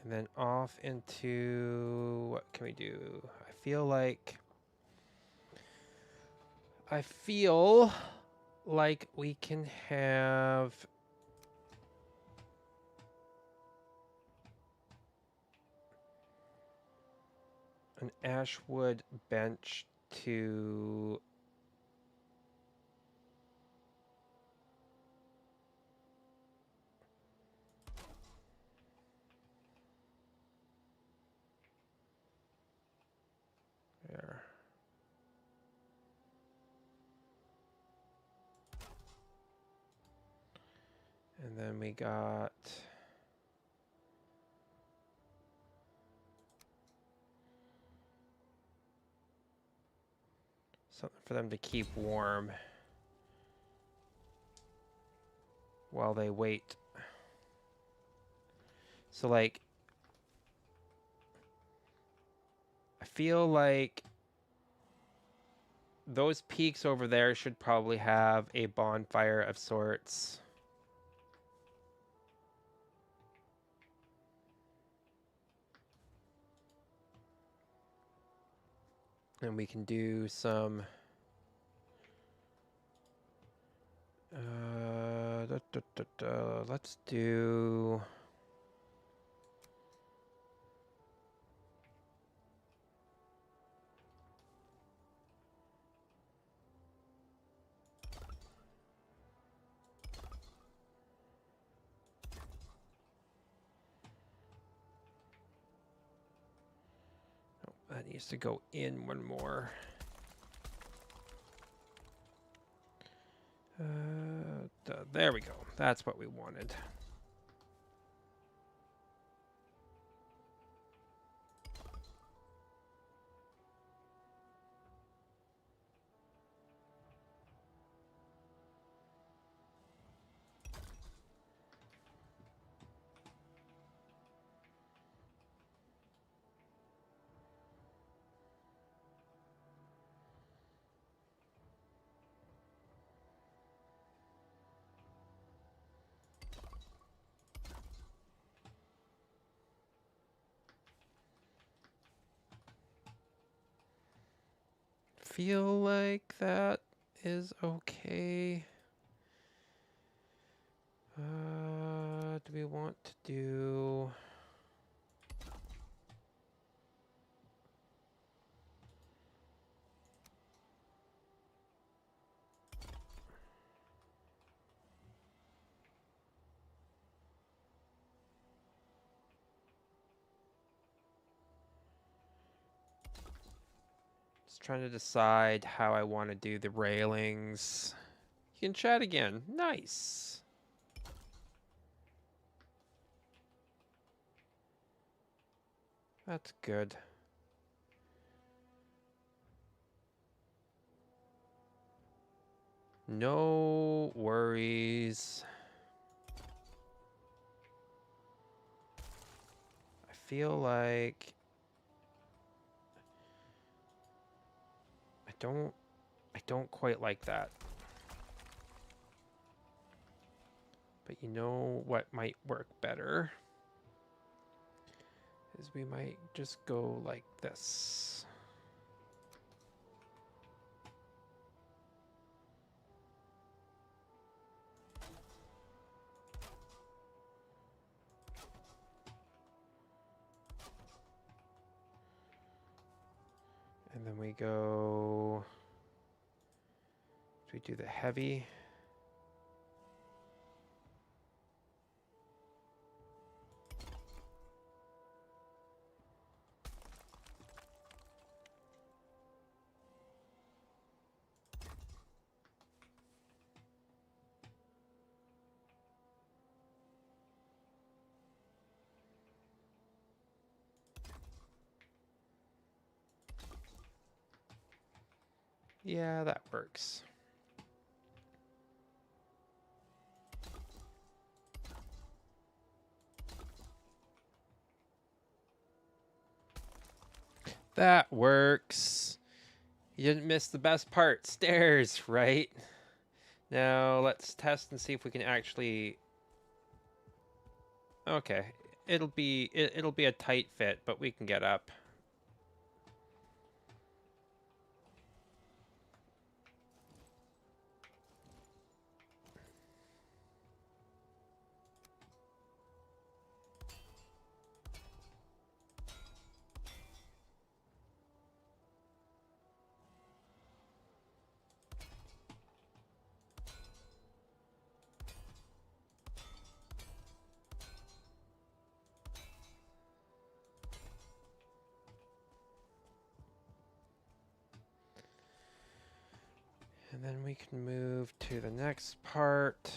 And then off into, what can we do? I feel like we can have an ashwood bench to And then we got something for them to keep warm while they wait. So, like, I feel like those peaks over there should probably have a bonfire of sorts. And we can do some let's do that needs to go in one more. There we go. That's what we wanted. Feel like that is okay. Do we want to do... Just trying to decide how I want to do the railings. You can chat again. Nice. That's good. No worries. I feel like I don't quite like that. But you know what might work better? Is we might just go like this. And then we go, we do the heavy. Yeah, that works. That works. You didn't miss the best part, stairs, right? Now let's test and see if we can actually... Okay, it'll be a tight fit, but we can get up. And then we can move to the next part.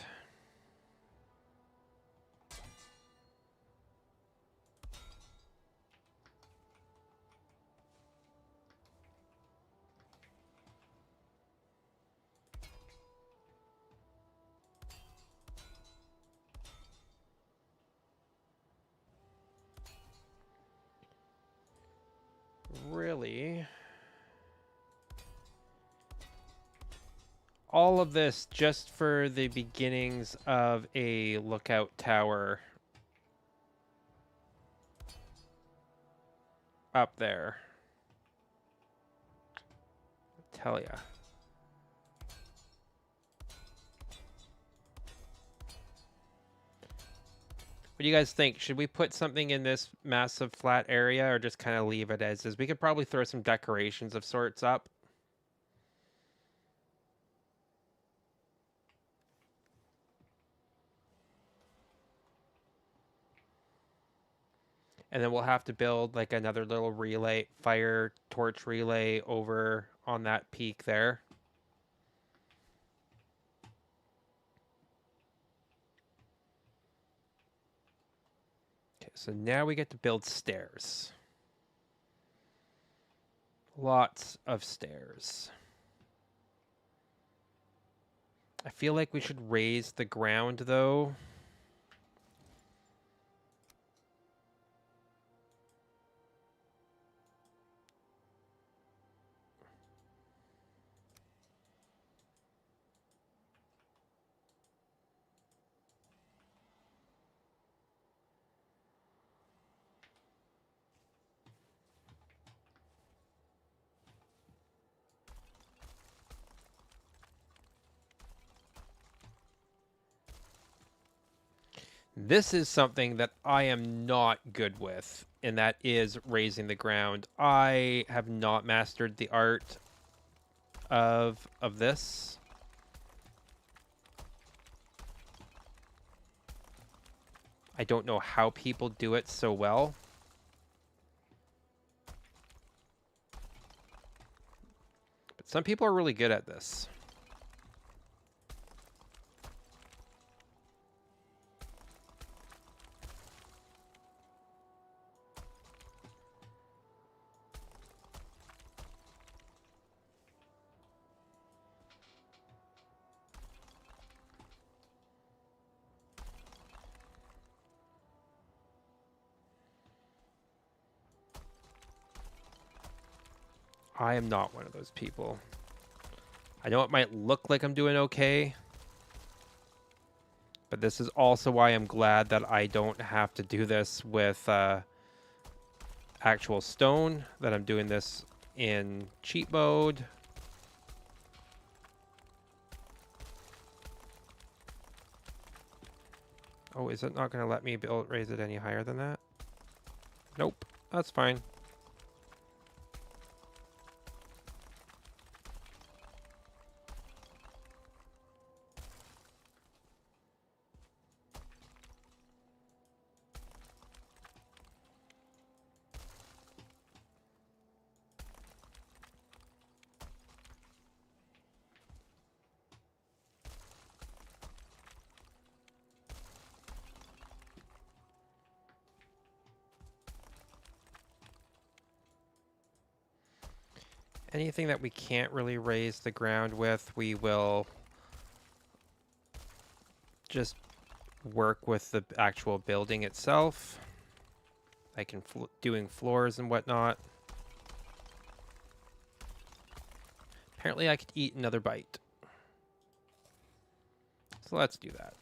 really, all of this just for the beginnings of a lookout tower up there. I tell ya. What do you guys think? Should we put something in this massive flat area or just kind of leave it as is? We could probably throw some decorations of sorts up. And then we'll have to build like another little relay, fire torch relay over on that peak there. Okay, so now we get to build stairs. Lots of stairs. I feel like we should raise the ground though. This is something that I am not good with, and that is raising the ground. I have not mastered the art of this. I don't know how people do it so well. But some people are really good at this. I am not one of those people. I know it might look like I'm doing okay, but this is also why I'm glad that I don't have to do this with actual stone, that I'm doing this in cheat mode. Oh, is it not going to let me raise it any higher than that? Nope, that's fine. Anything that we can't really raise the ground with, we will just work with the actual building itself. Like in doing floors and whatnot. Apparently I could eat another bite. So let's do that.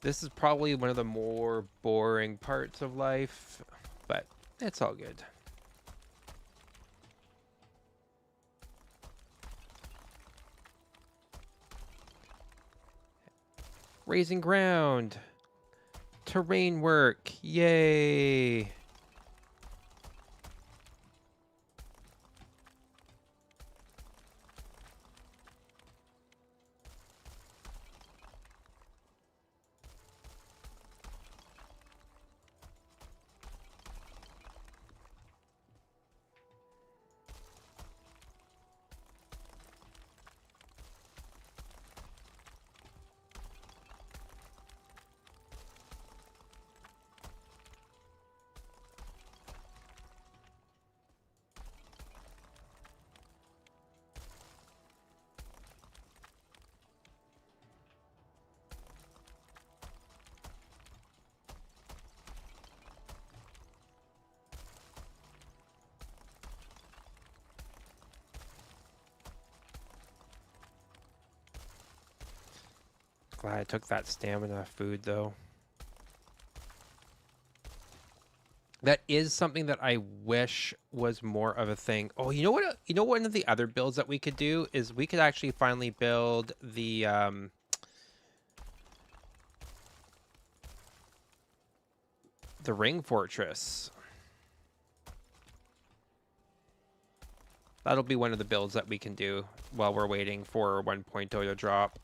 This is probably one of the more boring parts of life, but it's all good. Raising ground. Terrain work. Yay. Glad I took that stamina food, though. That is something that I wish was more of a thing. Oh, you know what? You know, one of the other builds that we could do is we could actually finally build the ring fortress. That'll be one of the builds that we can do while we're waiting for 1.0 to drop.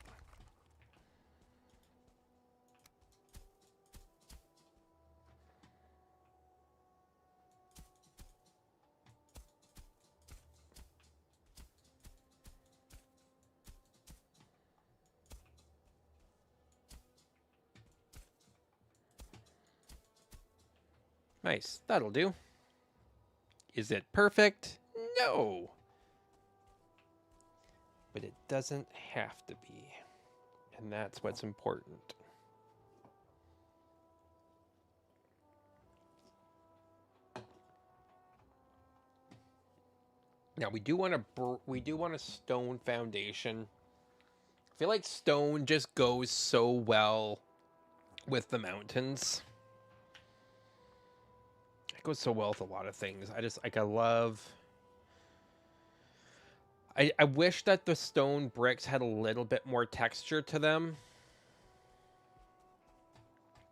Nice. That'll do. Is it perfect? No. But it doesn't have to be. And that's what's important. Now we do want a stone foundation. I feel like stone just goes so well with the mountains. It goes so well with a lot of things. I love. I wish that the stone bricks had a little bit more texture to them.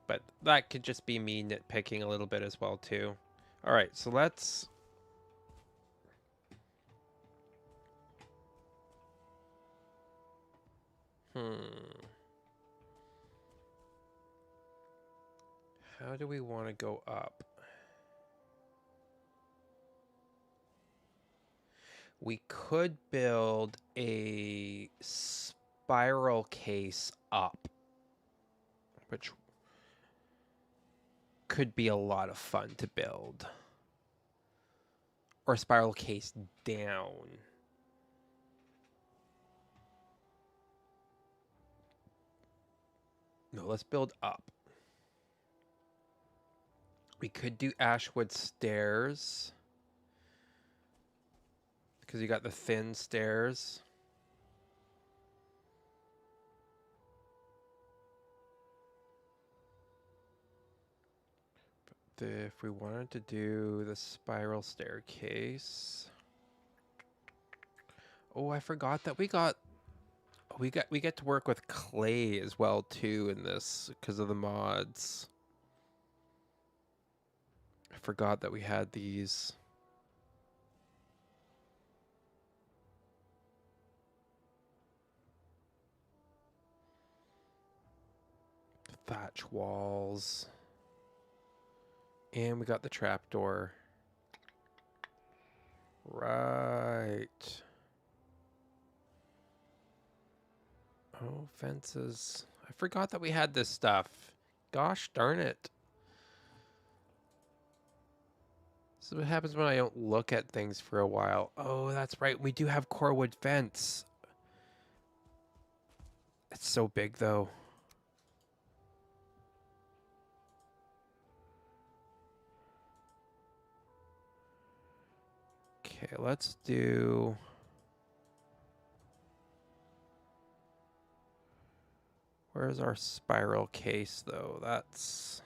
But that could just be me nitpicking a little bit as well too. All right, so let's. How do we want to go up? We could build a spiral case up, which could be a lot of fun to build. Or spiral case down. No, let's build up. We could do Ashwood stairs. Because you got the thin stairs. But if we wanted to do the spiral staircase. Oh, I forgot that we get to work with clay as well too in this because of the mods. I forgot that we had these. Thatch walls. And we got the trapdoor. Right. Oh, fences. I forgot that we had this stuff. Gosh darn it. This is what happens when I don't look at things for a while. Oh, that's right. We do have corewood fence. It's so big, though. Okay, let's do... Where's our spiral case, though? That's...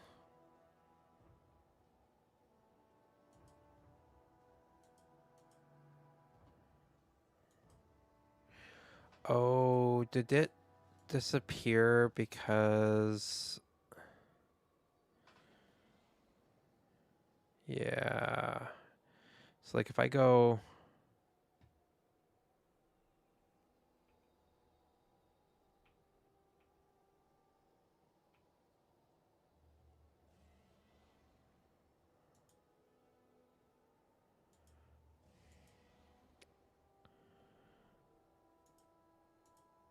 Oh, did it disappear because... Yeah. So, like, if I go...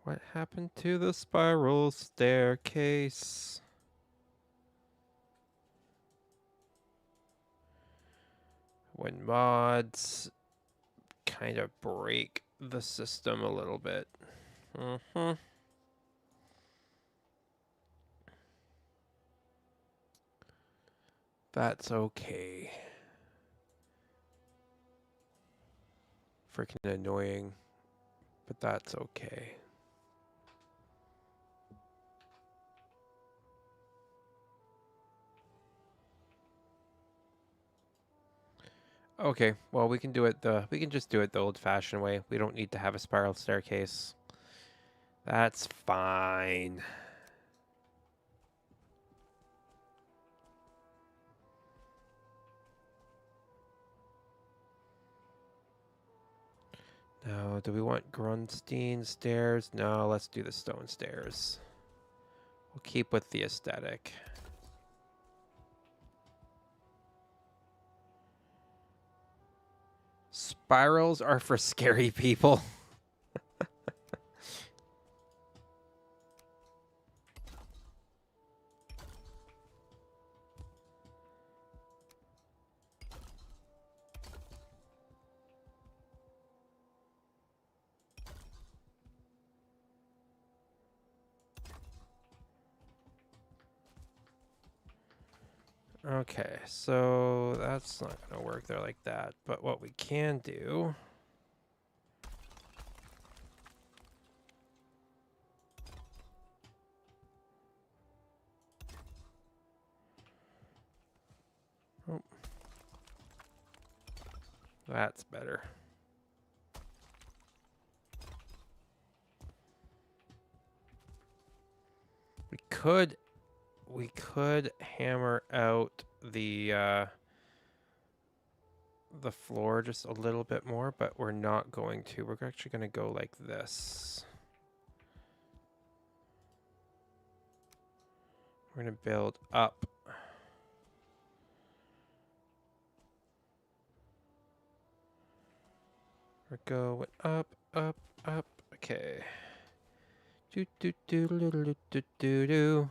What happened to the spiral staircase? When mods kind of break the system a little bit. That's okay. Freaking annoying, but that's okay. Okay, well we can do it we can just do it the old-fashioned way. We don't need to have a spiral staircase. That's fine. Now, do we want Grunstein stairs? No, let's do the stone stairs. We'll keep with the aesthetic. Spirals are for scary people. Okay, so that's not going to work there like that. But what we can do... Oh, that's better. We could hammer out the floor just a little bit more, but we're not going to. We're actually going to go like this. We're going to build up. We're going up, up, up. Okay. Do do do do do do do do.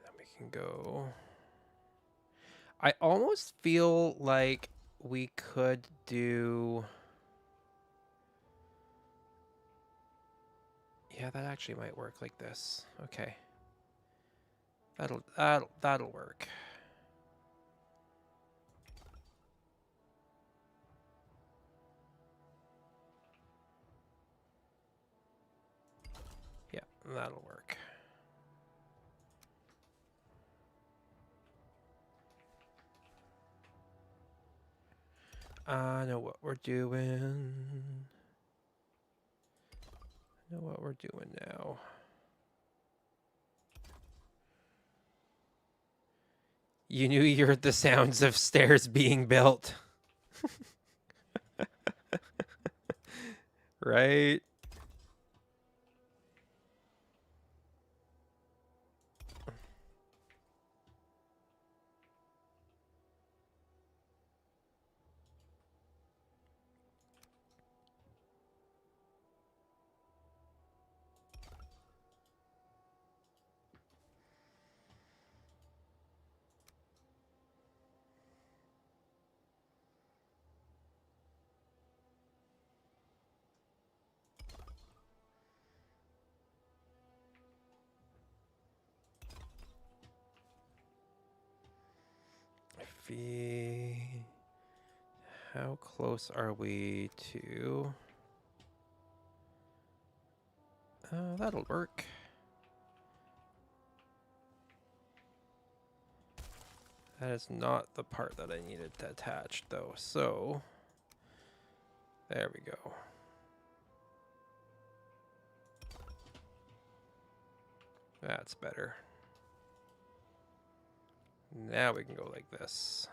Then we can go. I almost feel like we could do. Yeah, that actually might work like this. Okay. That'll work. Yeah, that'll work. I know what we're doing. I know what we're doing now. You knew you heard the sounds of stairs being built. Right? How close are we to? That'll work. That is not the part that I needed to attach, though. So, there we go. That's better. Now we can go like this.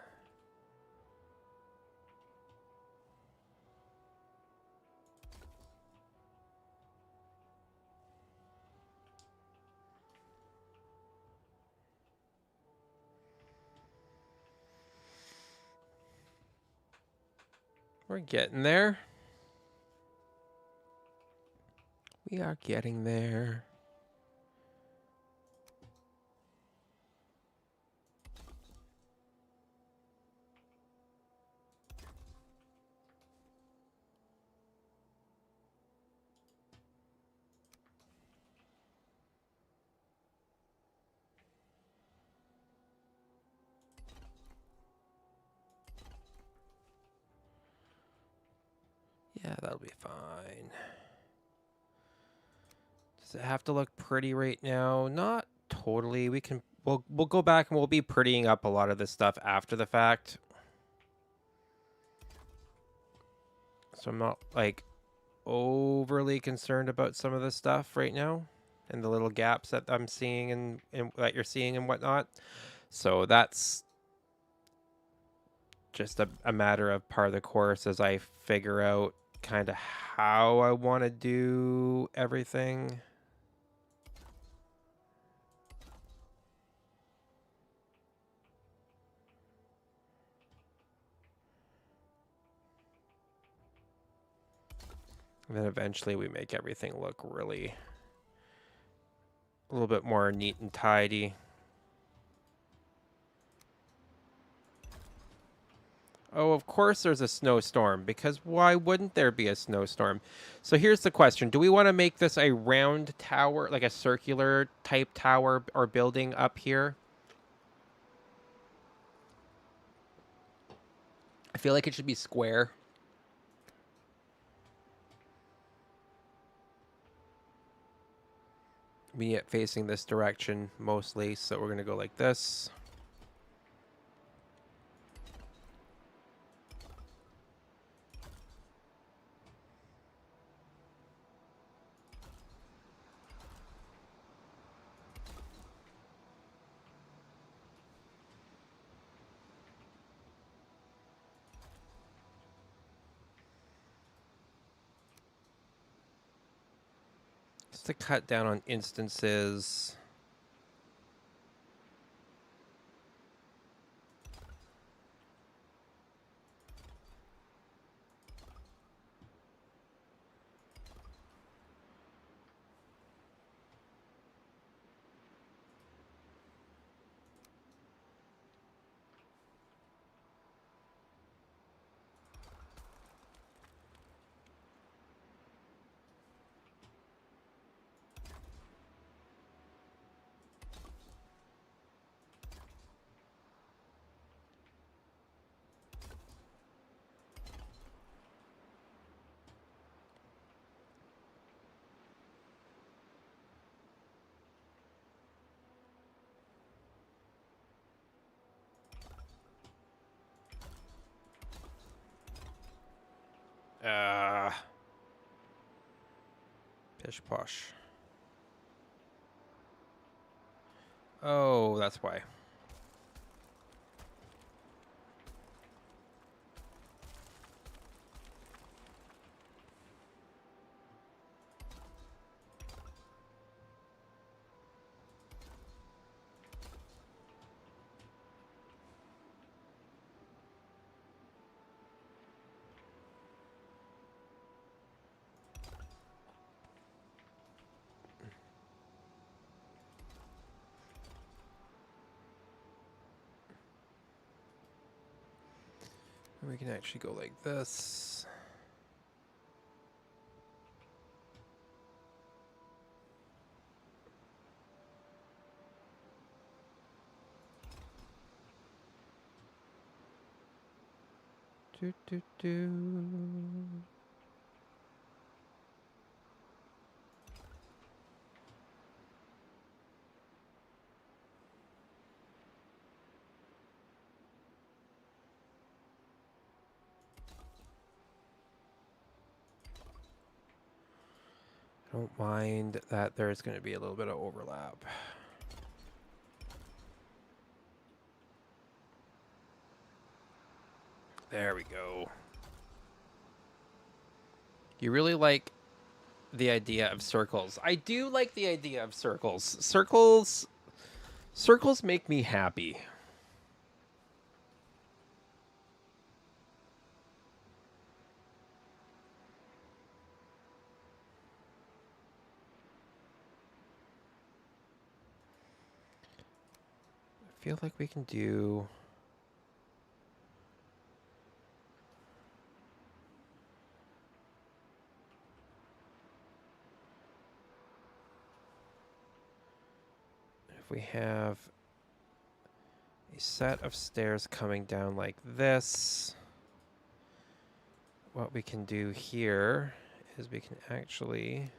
We're getting there. We are getting there. Yeah, that'll be fine. Does it have to look pretty right now? Not totally. We'll go back and we'll be prettying up a lot of this stuff after the fact. So I'm not like overly concerned about some of this stuff right now and the little gaps that I'm seeing and that you're seeing and whatnot. So that's just a matter of part of the course as I figure out kind of how I want to do everything. And then eventually we make everything look really a little bit more neat and tidy. Oh, of course there's a snowstorm, because why wouldn't there be a snowstorm? So here's the question. Do we want to make this a round tower, like a circular type tower or building up here? I feel like it should be square. We need it facing this direction mostly, so we're going to go like this. Just to cut down on instances. Pish posh. Oh, that's why. We can actually go like this. Do, do, do. I don't mind that there's going to be a little bit of overlap. There we go. You really like the idea of circles. I do like the idea of circles. Circles make me happy. I feel like we can do... If we have a set of stairs coming down like this, what we can do here is we can actually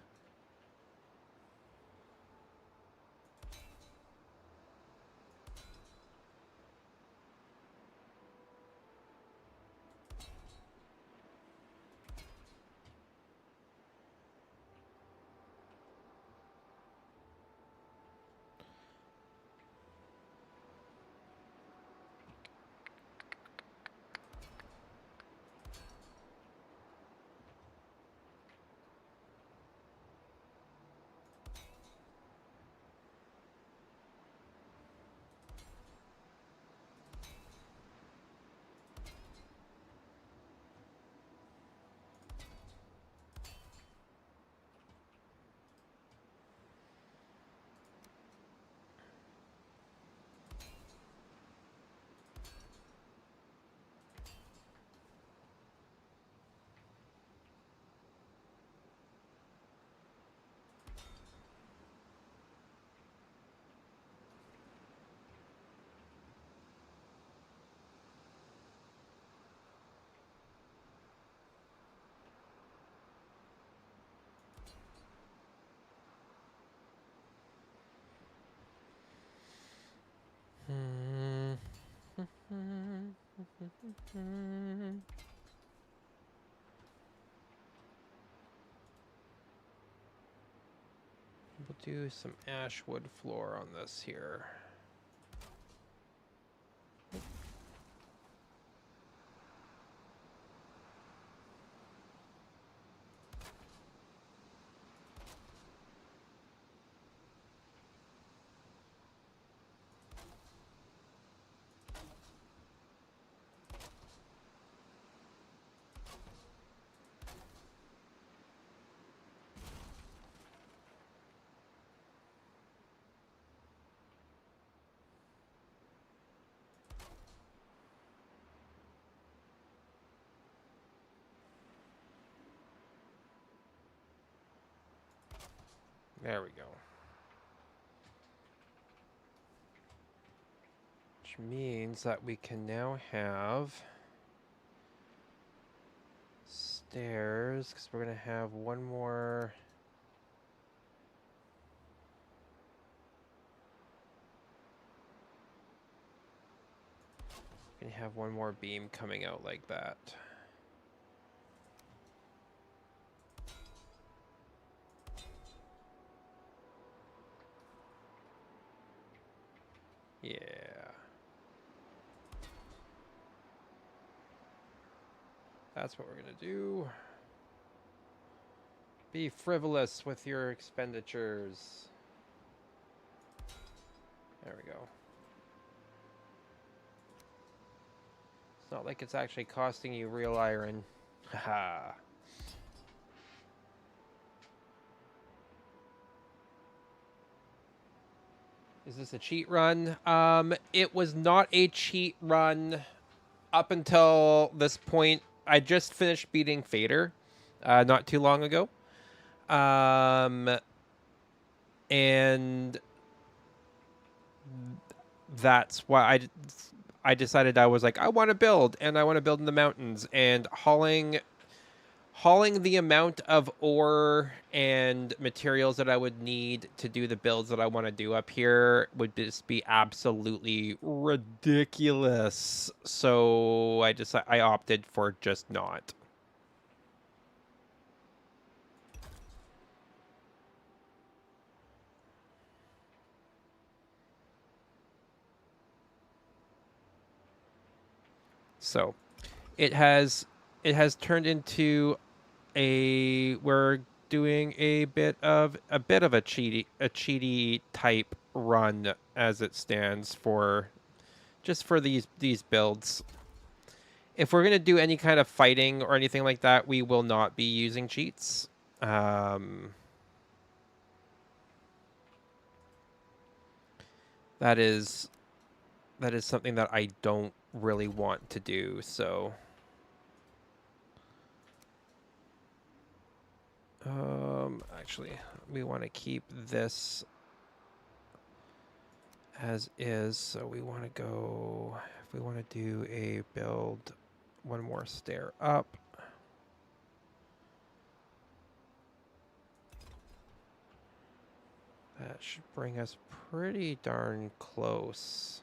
we'll do some ash wood floor on this here. There we go. Which means that we can now have stairs, because we're going to have one more. Going to have one more beam coming out like that. Yeah. That's what we're going to do. Be frivolous with your expenditures. There we go. It's not like it's actually costing you real iron. Haha. Is this a cheat run? It was not a cheat run up until this point. I just finished beating Fader not too long ago. And that's why I decided, I was like, I want to build, and I want to build in the mountains, and hauling the amount of ore and materials that I would need to do the builds that I want to do up here would just be absolutely ridiculous. So I opted for just not. So it has turned into we're doing a bit of a cheaty type run as it stands, for just for these builds. If we're gonna do any kind of fighting or anything like that, we will not be using cheats. That is something that I don't really want to do. So, actually, we want to keep this as is. So we want to go, if we want to do a build, one more stair up. That should bring us pretty darn close.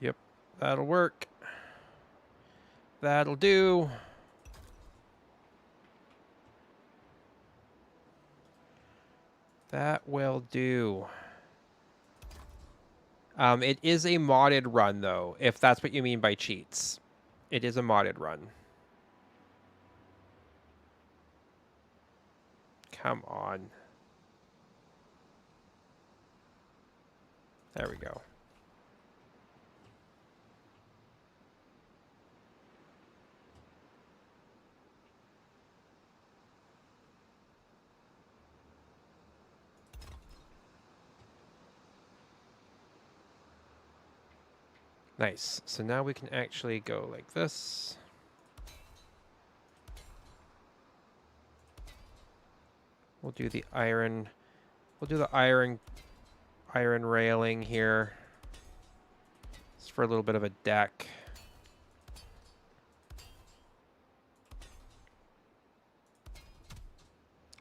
Yep, that'll work. That'll do. That will do. It is a modded run, though, if that's what you mean by cheats. It is a modded run. Come on. There we go. Nice. So now we can actually go like this. We'll do the iron. We'll do the iron railing here. It's for a little bit of a deck.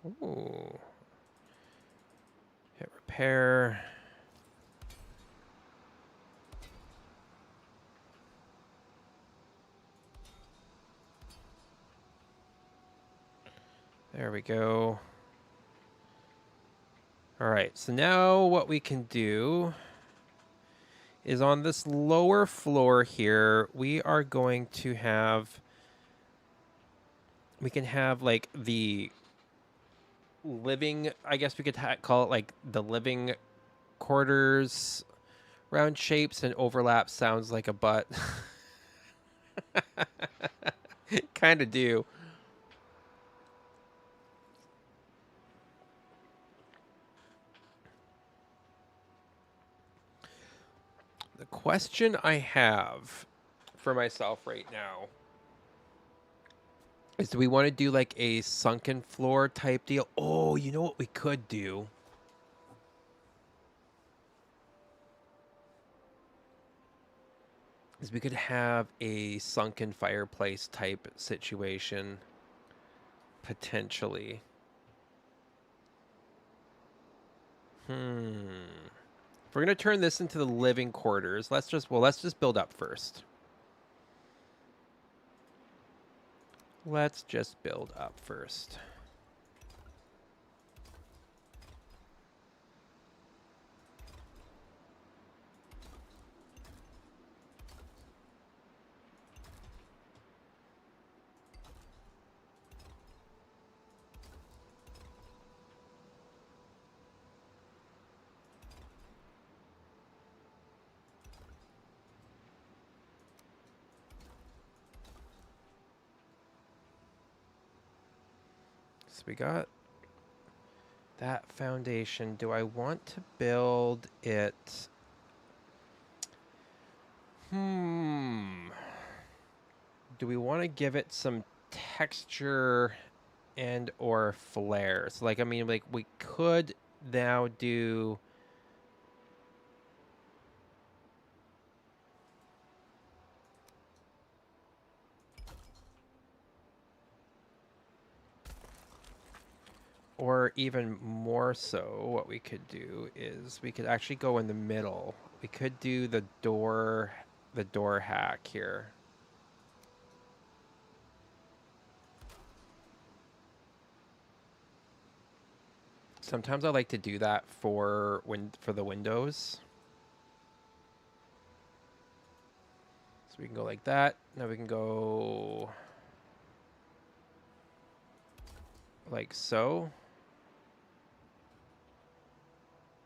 Ooh. Hit repair. There we go. All right, so now what we can do is on this lower floor here, we are going to have, we can have like the living, I guess we could call it like the living quarters. Round shapes and overlap sounds like a butt. Kind of do. The question I have for myself right now is, do we want to do like a sunken floor type deal? Oh, you know what we could do? Is we could have a sunken fireplace type situation, potentially. If we're gonna turn this into the living quarters, let's just build up first. Let's just build up first. So we got that foundation. Do I want to build it? Do we want to give it some texture and or flair? So like, I mean, like we could now do, or even more so, what we could do is we could actually go in the middle. We could do the door hack here. Sometimes I like to do that for the windows. So we can go like that. Now we can go like so.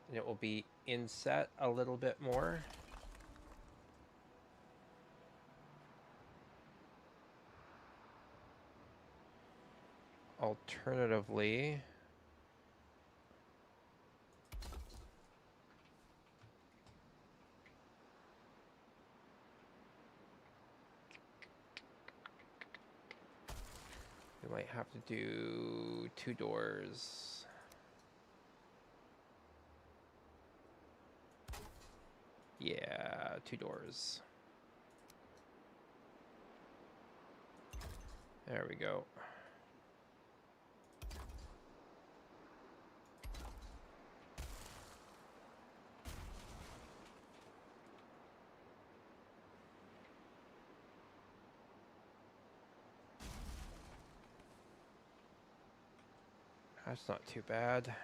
And it will be inset a little bit more. Alternatively, We might have to do 2 doors. Yeah, 2 doors. There we go. That's not too bad.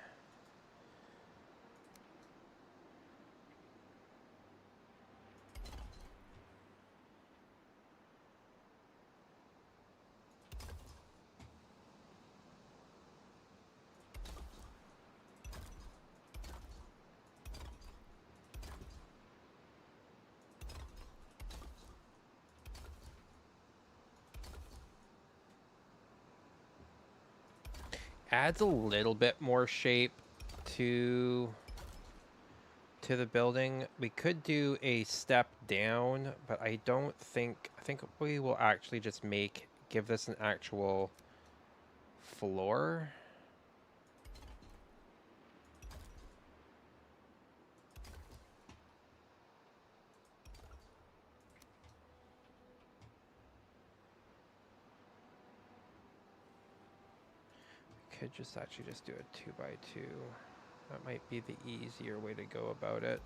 Adds a little bit more shape to the building. We could do a step down, but I think we will actually just give this an actual floor. We could just actually just do a 2x2. That might be the easier way to go about it.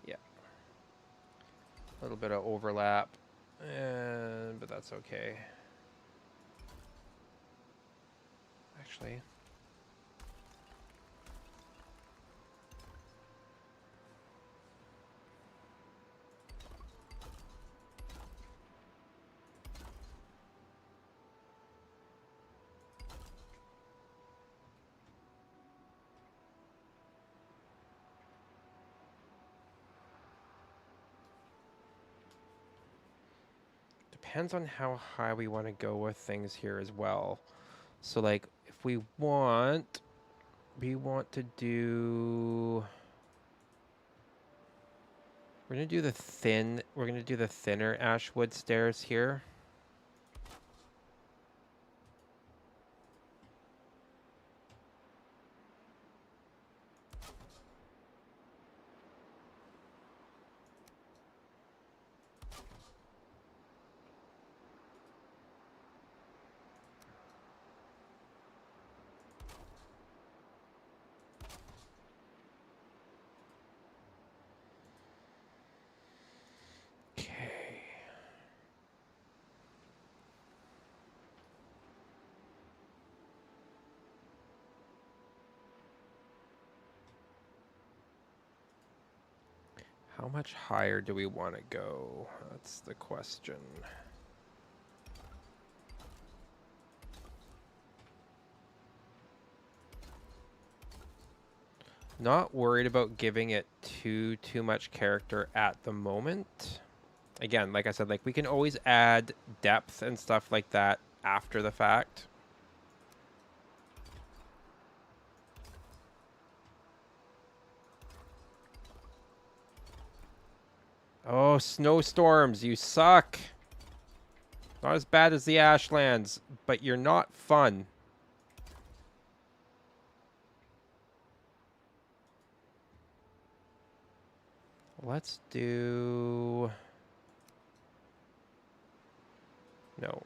Yeah. A little bit of overlap, but that's okay. Actually, depends on how high we want to go with things here as well. So like if we want to do, we're going to do the thinner ashwood stairs here. Okay. How much higher do we want to go? That's the question. Not worried about giving it too much character at the moment. Again, like I said, like we can always add depth and stuff like that after the fact. Oh, snowstorms, you suck. Not as bad as the Ashlands, but you're not fun. Let's do... No.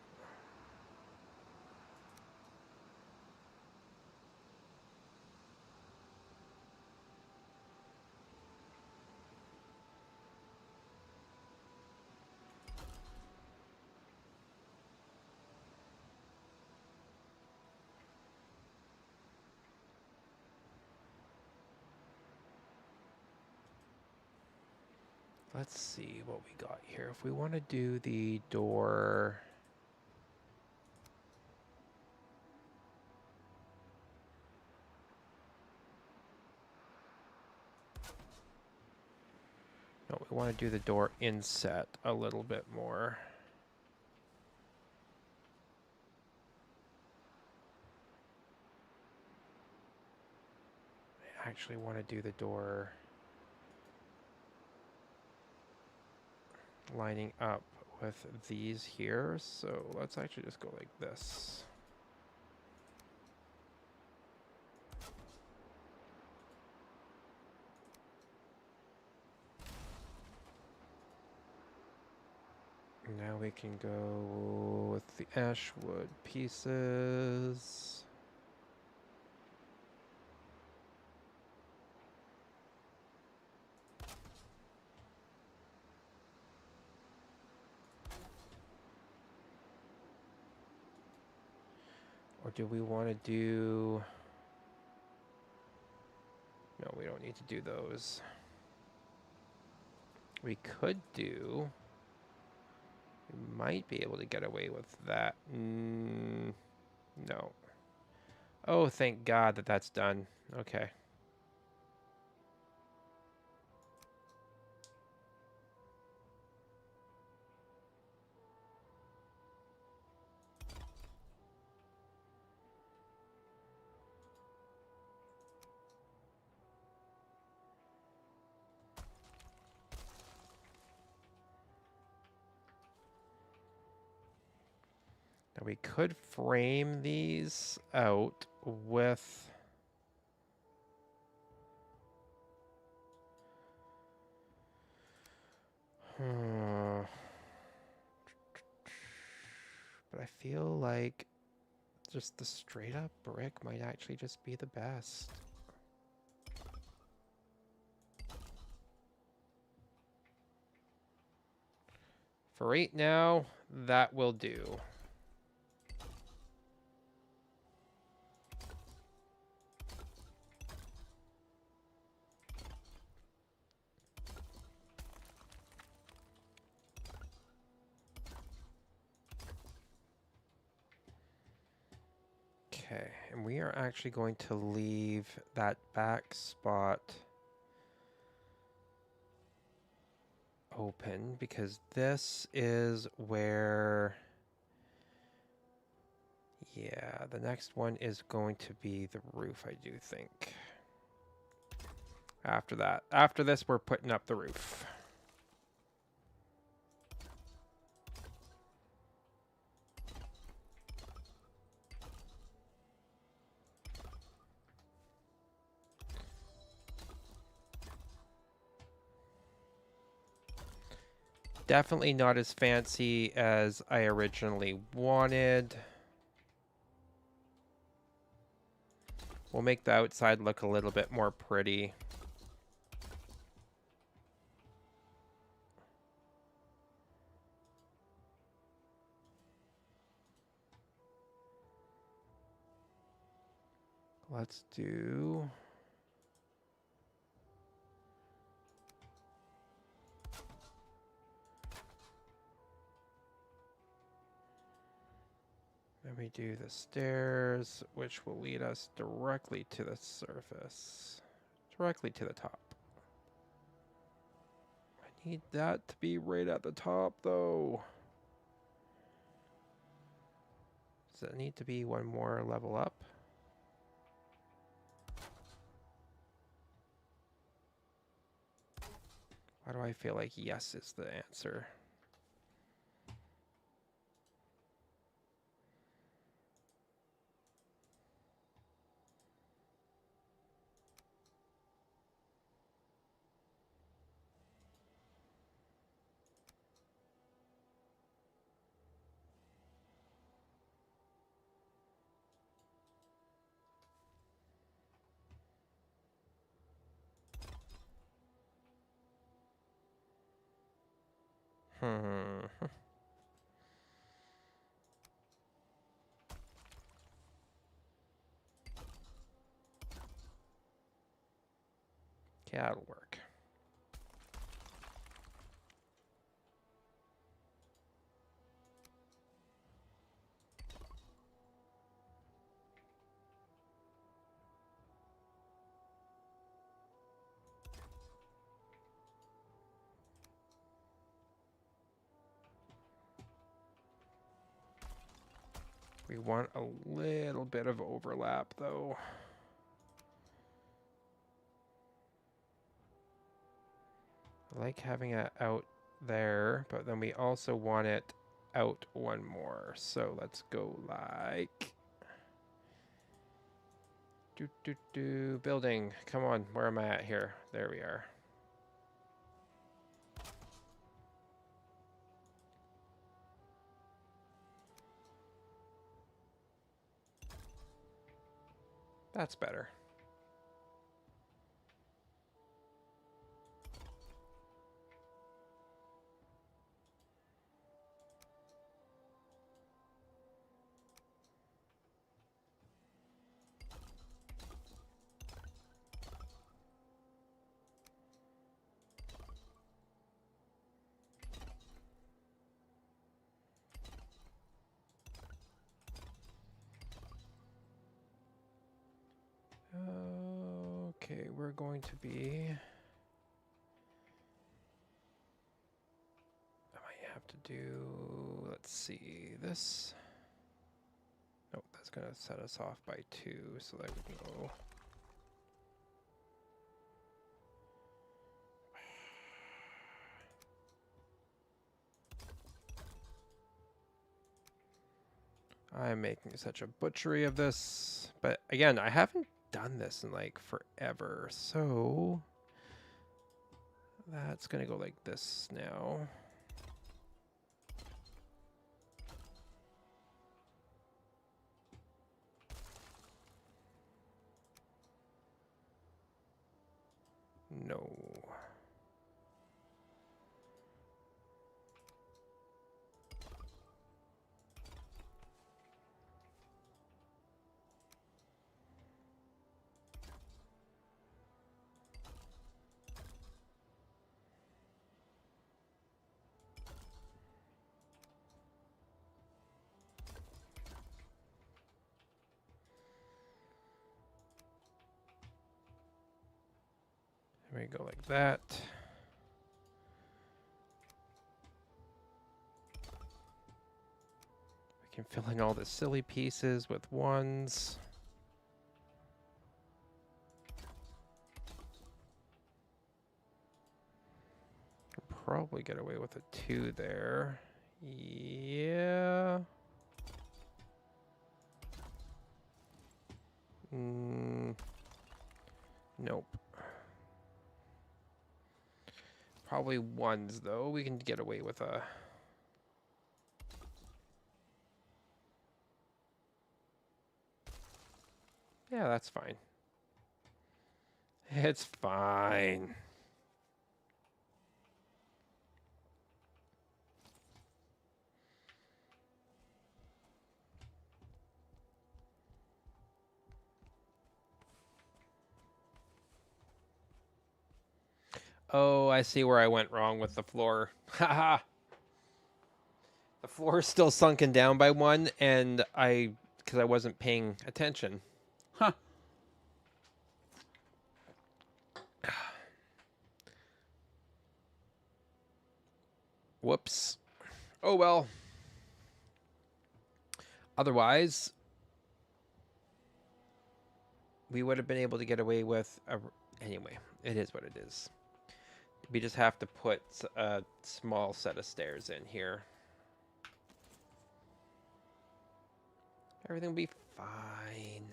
Let's see what we got here. If we want to do the door... No, we want to do the door inset a little bit more. I actually want to do the door lining up with these here. So let's actually just go like this. Now we can go with the ashwood pieces. Or do we want to do... No, we don't need to do those. We could do... We might be able to get away with that. No. Oh, thank God that that's done. Okay. Now we could frame these out with... But I feel like just the straight up brick might actually just be the best. For right now, that will do. Okay, and we are actually going to leave that back spot open because this is where, yeah, the next one is going to be the roof, I do think. After that, after this, we're putting up the roof. Definitely not as fancy as I originally wanted. We'll make the outside look a little bit more pretty. Let's do... Then we do the stairs, which will lead us directly to the surface. Directly to the top. I need that to be right at the top, though. Does it need to be one more level up? Why do I feel like yes is the answer? Hmm. Okay, that'll work. We want a little bit of overlap, though. I like having it out there, but then we also want it out one more. So let's go like building. Come on, where am I at here? There we are. That's better. Okay, we're going to be... I might have to do... Let's see, this... Nope, that's going to set us off by 2, so that we can go... I'm making such a butchery of this. But again, I haven't done this in like forever, so... That's going to go like this now. No. There we go like that. We can fill in all the silly pieces with 1s. Probably get away with a 2 there. Yeah. Nope. Probably 1s though. We can get away with a... Yeah, that's fine. It's fine. Oh, I see where I went wrong with the floor. Haha. The floor is still sunken down by 1, and because I wasn't paying attention. Huh. Whoops. Oh well. Otherwise, we would have been able to get away with a... Anyway, it is what it is. We just have to put a small set of stairs in here. Everything will be fine.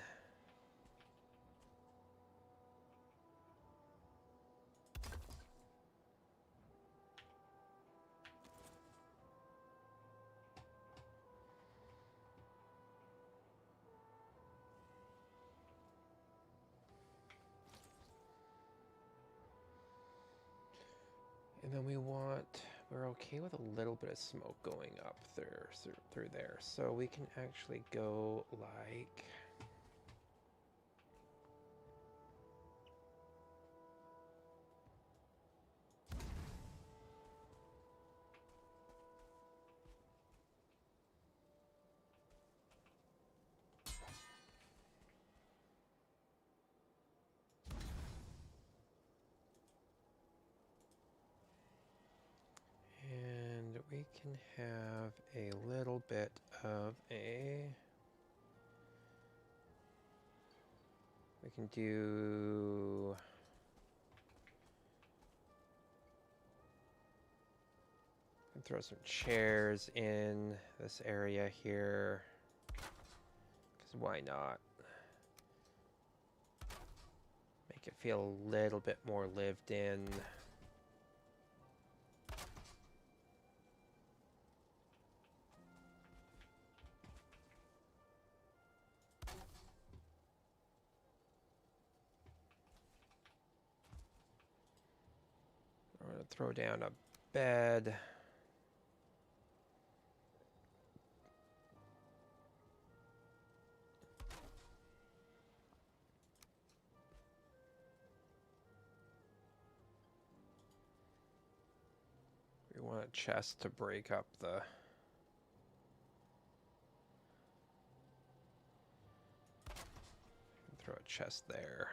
And then we're okay with a little bit of smoke going up through there. So we can actually go like... And we can have a little bit of a... We can do... Throw some chairs in this area here. Because why not? Make it feel a little bit more lived in. I'm going to throw down a bed. We want a chest to break up the... Throw a chest there.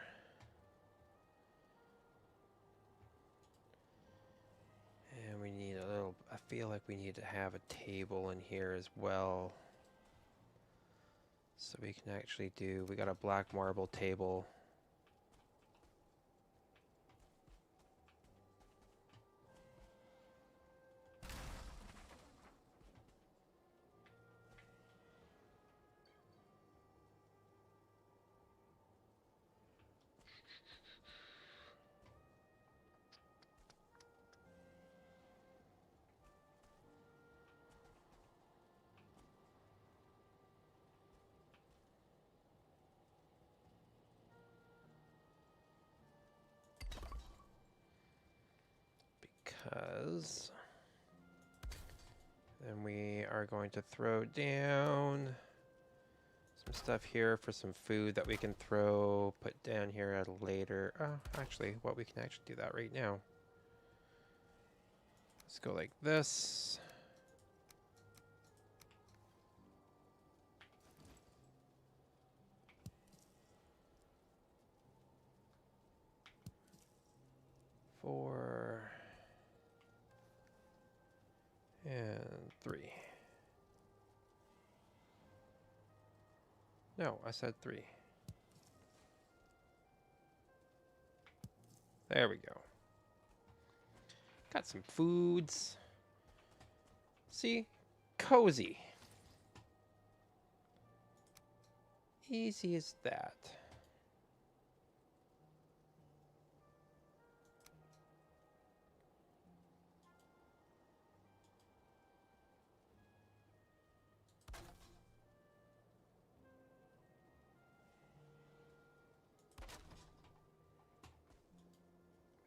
And we need a little... I feel like we need to have a table in here as well. So we can actually do... We got a black marble table. Because then we are going to throw down some stuff here for some food that we can put down here at a later. Actually, we can actually do that right now. Let's go like this. Four. And 3. No, I said 3. There we go. Got some foods. See? Cozy. Easy as that.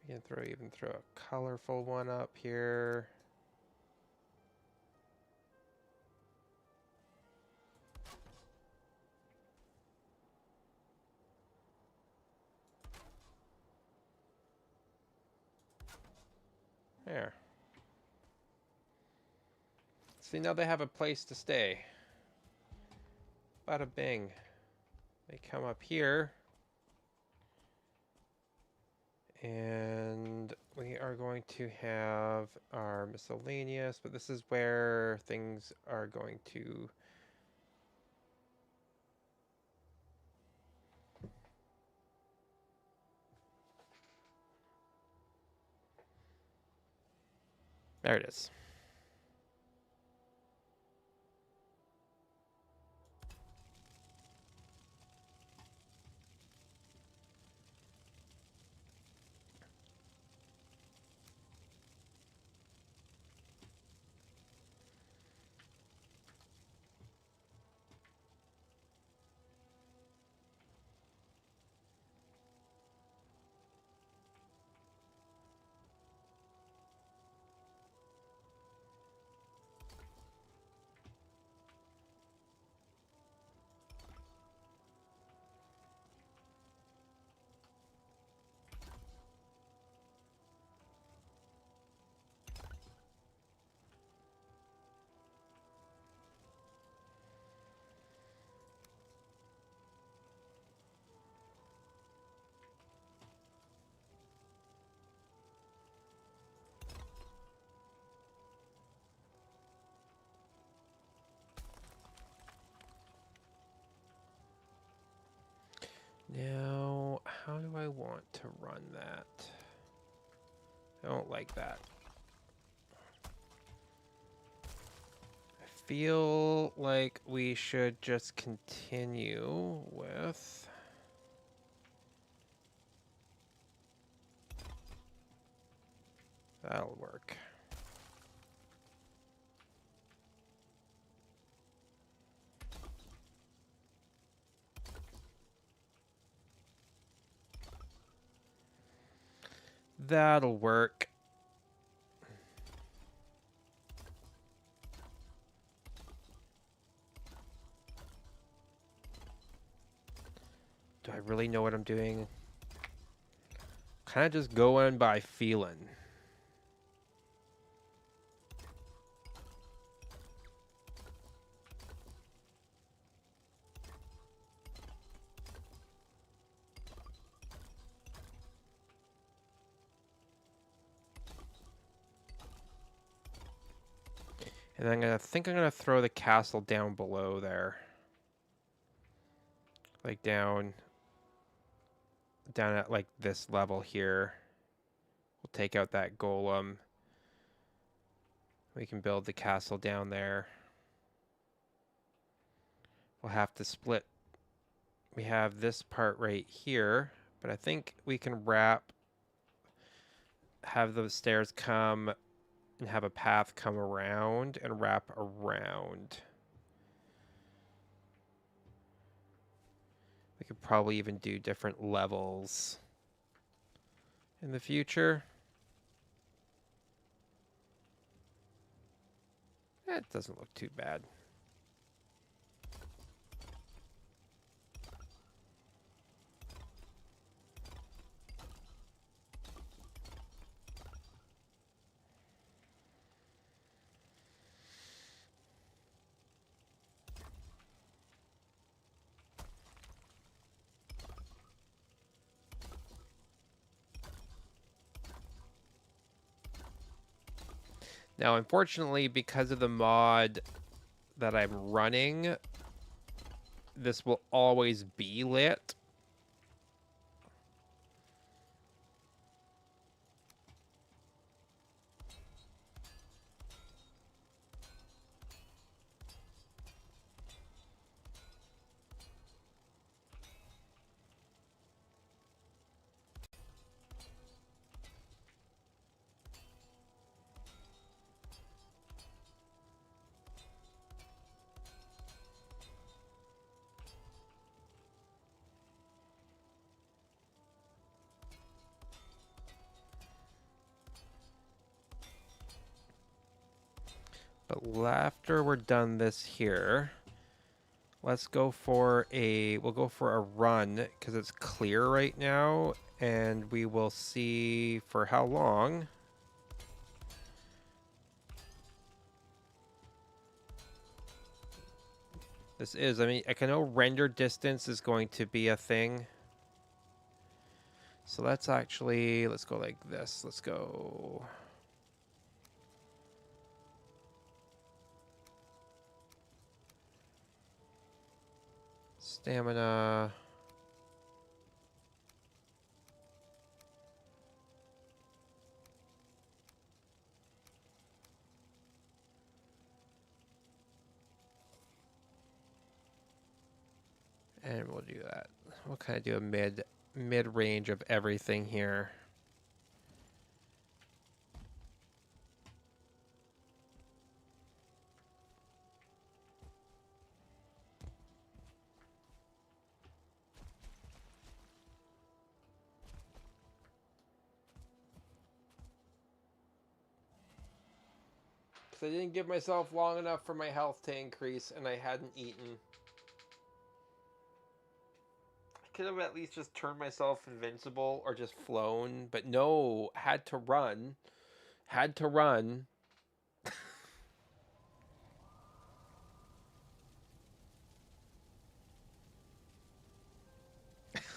We can even throw a colorful one up here. There. See, now they have a place to stay. Bada bing. They come up here. And we are going to have our miscellaneous, but this is where things are going to... There it is. Now, how do I want to run that? I don't like that. feel like we should just continue with... That'll work. That'll work. Do I really know what I'm doing? Kind of just going by feeling. And I think I'm gonna throw the castle down below there. Like down at like this level here. We'll take out that golem. We can build the castle down there. We'll have to split. We have this part right here, but I think we can have those stairs come and have a path come around and wrap around. We could probably even do different levels in the future. That doesn't look too bad. Now, unfortunately, because of the mod that I'm running, this will always be lit. But after we're done this here, let's go for we'll go for a run because it's clear right now, and we will see for how long. This is, I mean, I can know render distance is going to be a thing. So let's go like this. Let's go. Stamina. And we'll do that. We'll kind of do a mid range of everything here. Because I didn't give myself long enough for my health to increase, and I hadn't eaten. Could have at least just turned myself invincible or just flown, but no, had to run. Had to run.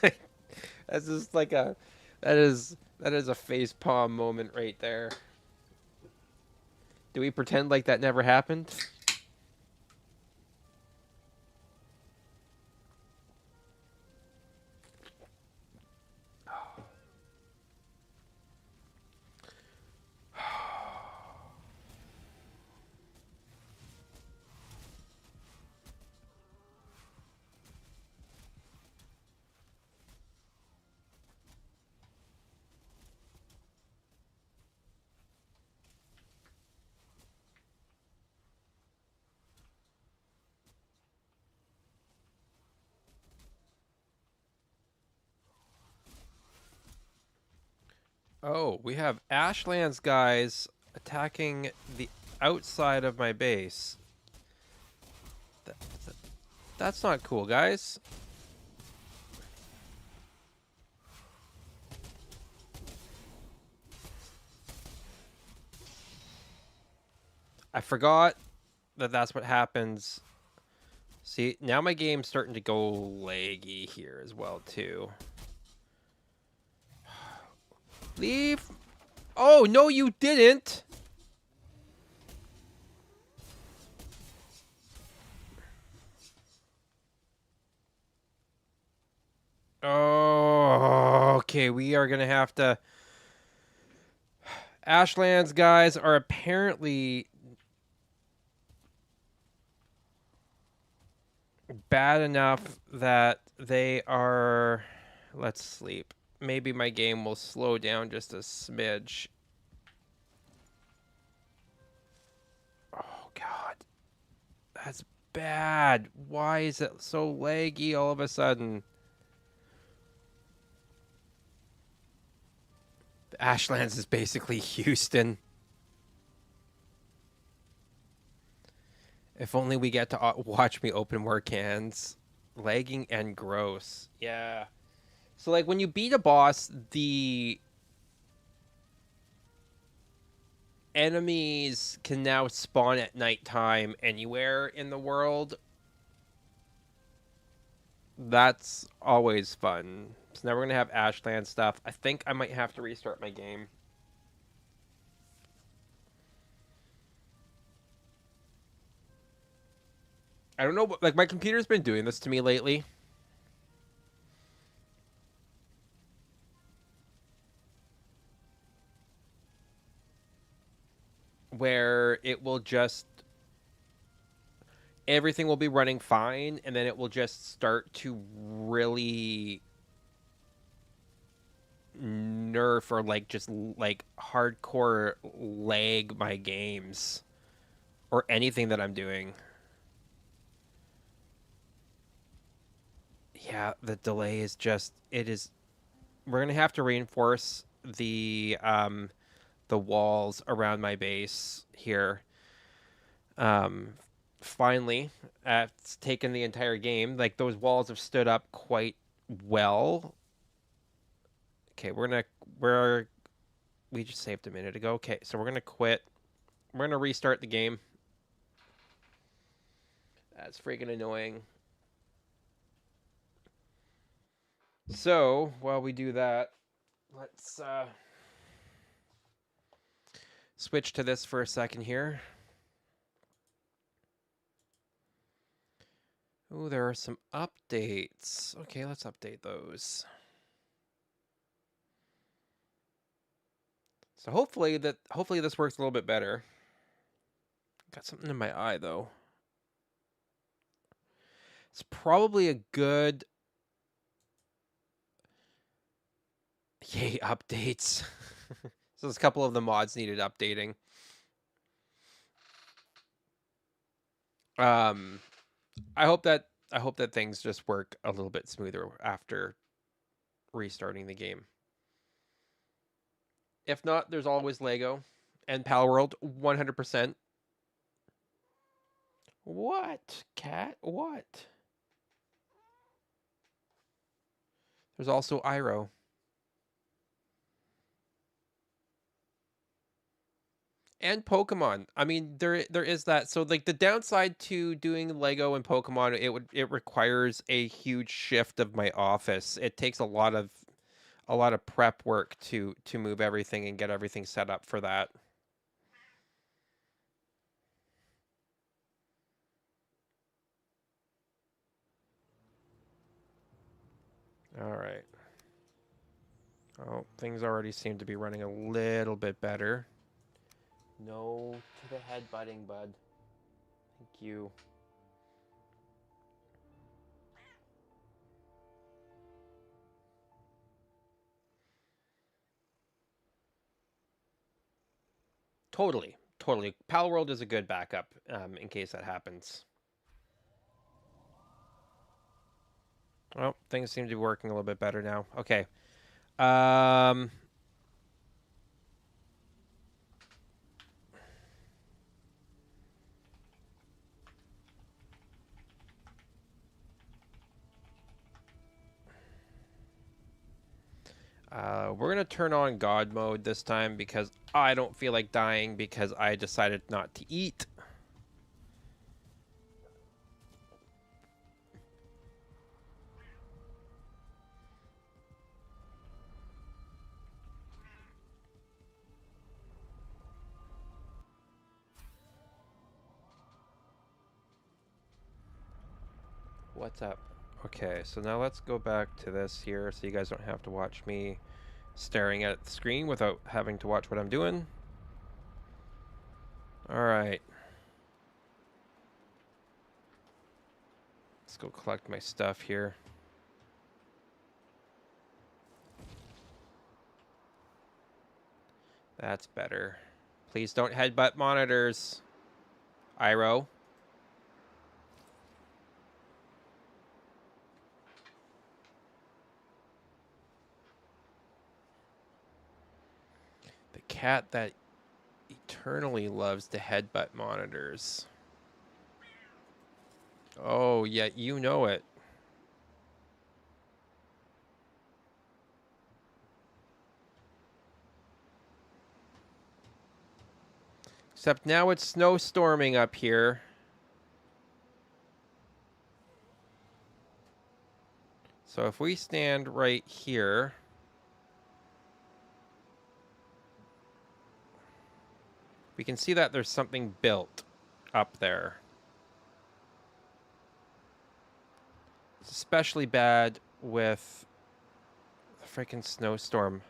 That's just like that is a face palm moment right there. Do we pretend like that never happened? Oh, we have Ashlands guys attacking the outside of my base. That, that, that's not cool, guys. I forgot that that's what happens. See, now my game's starting to go laggy here as well, too. Leave. Oh, no, you didn't. Oh, okay. We are going to have to. Ashlands guys are apparently bad enough that they are. Let's sleep. Maybe my game will slow down just a smidge. Oh, God. That's bad. Why is it so laggy all of a sudden? Ashlands is basically Houston. If only we get to watch me open more cans. Lagging and gross. Yeah. So, like, when you beat a boss, the enemies can now spawn at nighttime anywhere in the world. That's always fun. So now we're going to have Ashland stuff. I think I might have to restart my game. I don't know, like, my computer's been doing this to me lately. Where it will just everything will be running fine, and then it will just start to really nerf or like just like hardcore lag my games or anything that I'm doing. Yeah, the delay is just it is we're going to have to reinforce the walls around my base here. Um Finally, it's taken the entire game. Like those walls have stood up quite well. Okay, we just saved a minute ago. Okay, so we're gonna quit. We're gonna restart the game. That's freaking annoying. So while we do that, let's switch to this for a second here. Oh, there are some updates. Okay, let's update those. So hopefully this works a little bit better. Got something in my eye though. It's probably a good yay updates. So there's a couple of the mods needed updating. Um I hope that things just work a little bit smoother after restarting the game. If not, there's always Lego and Pal World 100%. What? Cat? What? There's also Iroh. And Pokemon. I mean, there is that. So like the downside to doing Lego and Pokemon, it requires a huge shift of my office. It takes a lot of prep work to move everything and get everything set up for that. All right. Oh, things already seem to be running a little bit better. No to the headbutting, bud. Thank you. Totally, totally. Pal World is a good backup in case that happens. Well, things seem to be working a little bit better now. Okay. Um, We're going to turn on God mode this time because I don't feel like dying because I decided not to eat. What's up? Okay, so now let's go back to this here so you guys don't have to watch me staring at the screen without having to watch what I'm doing. Alright. Let's go collect my stuff here. That's better. Please don't headbutt monitors. Iro. The cat that eternally loves to headbutt monitors. Oh, yeah, you know it. Except now it's snowstorming up here. So if we stand right here, we can see that there's something built up there. It's especially bad with the freaking snowstorm.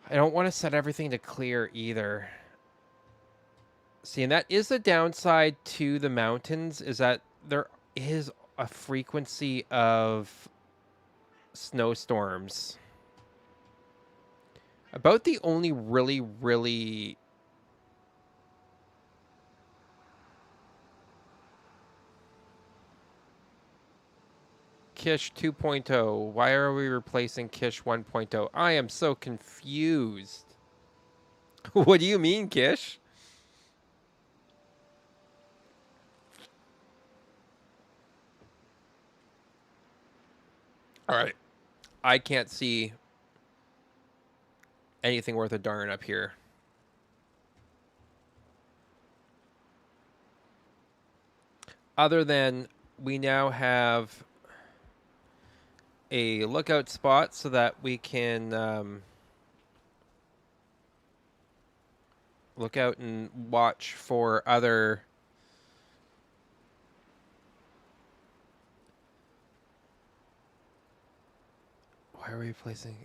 I don't want to set everything to clear either. See, and that is the downside to the mountains, is that there is a frequency of snowstorms. About the only really Kish 2.0. Why are we replacing Kish 1.0? I am so confused. What do you mean, Kish? All right. I can't see anything worth a darn up here. Other than we now have a lookout spot so that we can look out and watch for other why are we placing?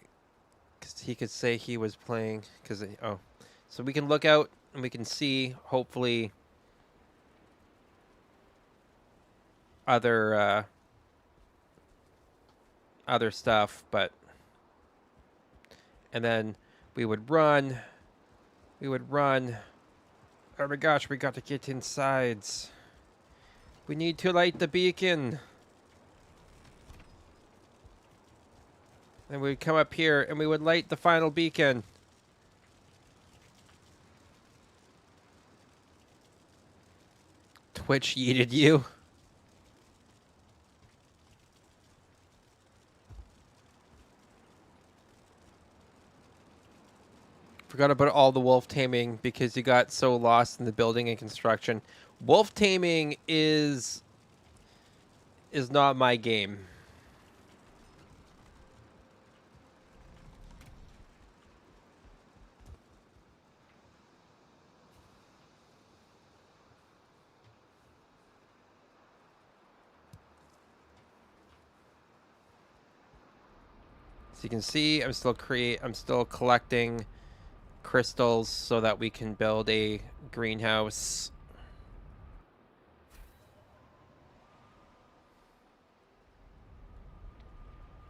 Because he could say he was playing. Because oh, so we can look out and we can see hopefully other other stuff, but and then we would run. We would run. Oh my gosh, we got to get inside. We need to light the beacon. And we'd come up here and we would light the final beacon. Twitch yeeted you. Forgot about all the wolf taming because you got so lost in the building and construction. Wolf taming is not my game. So you can see I'm still collecting crystals so that we can build a greenhouse.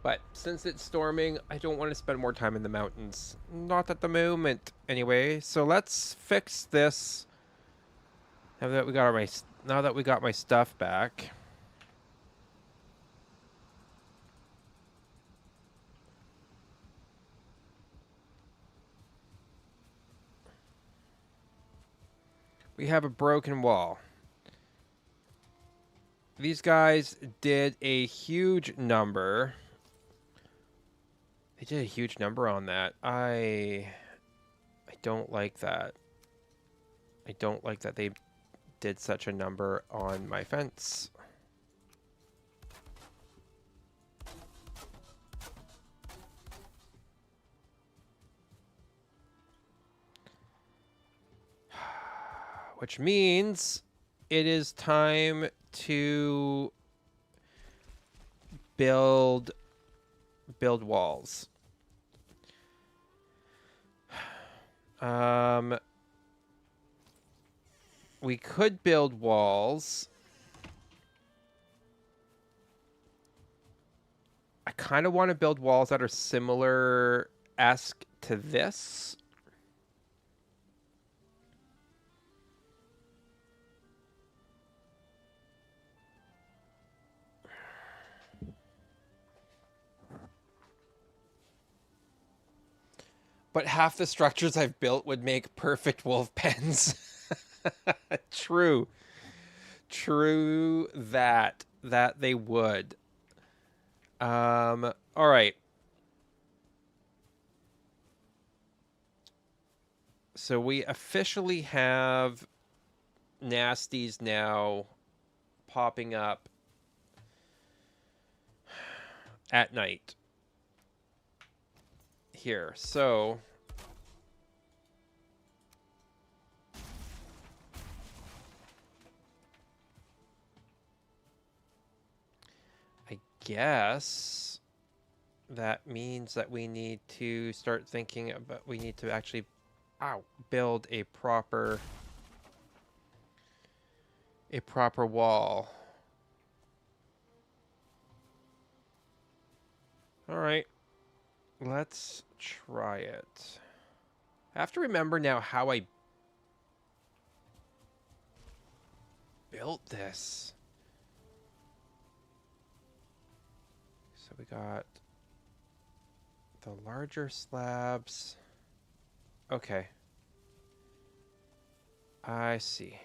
But since it's storming, I don't want to spend more time in the mountains. Not at the moment, anyway. So let's fix this. Now that we got my stuff back. We have a broken wall. These guys did a huge number They did a huge number on that. I don't like that. I don't like that they did such a number on my fence. Which means it is time to build walls. We could build walls. I kind of want to build walls that are similar-esque to this. But half the structures I've built would make perfect wolf pens. True. True that they would. All right. So we officially have nasties now popping up at night here. So I guess that means that we need to start thinking about, we need to actually build a proper wall. All right. Let's try it. I have to remember now how I built this. So we got the larger slabs. Okay. I see.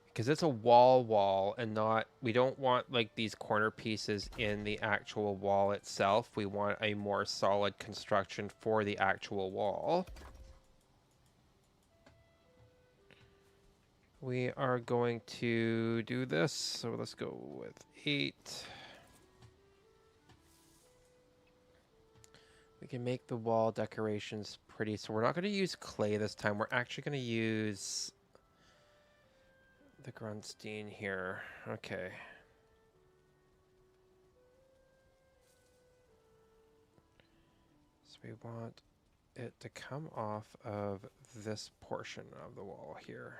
Because it's a wall and not, we don't want like these corner pieces in the actual wall itself. We want a more solid construction for the actual wall. We are going to do this. So let's go with 8. We can make the wall decorations pretty. So we're not going to use clay this time. We're actually going to use the Grunstein here. Okay. So we want it to come off of this portion of the wall here.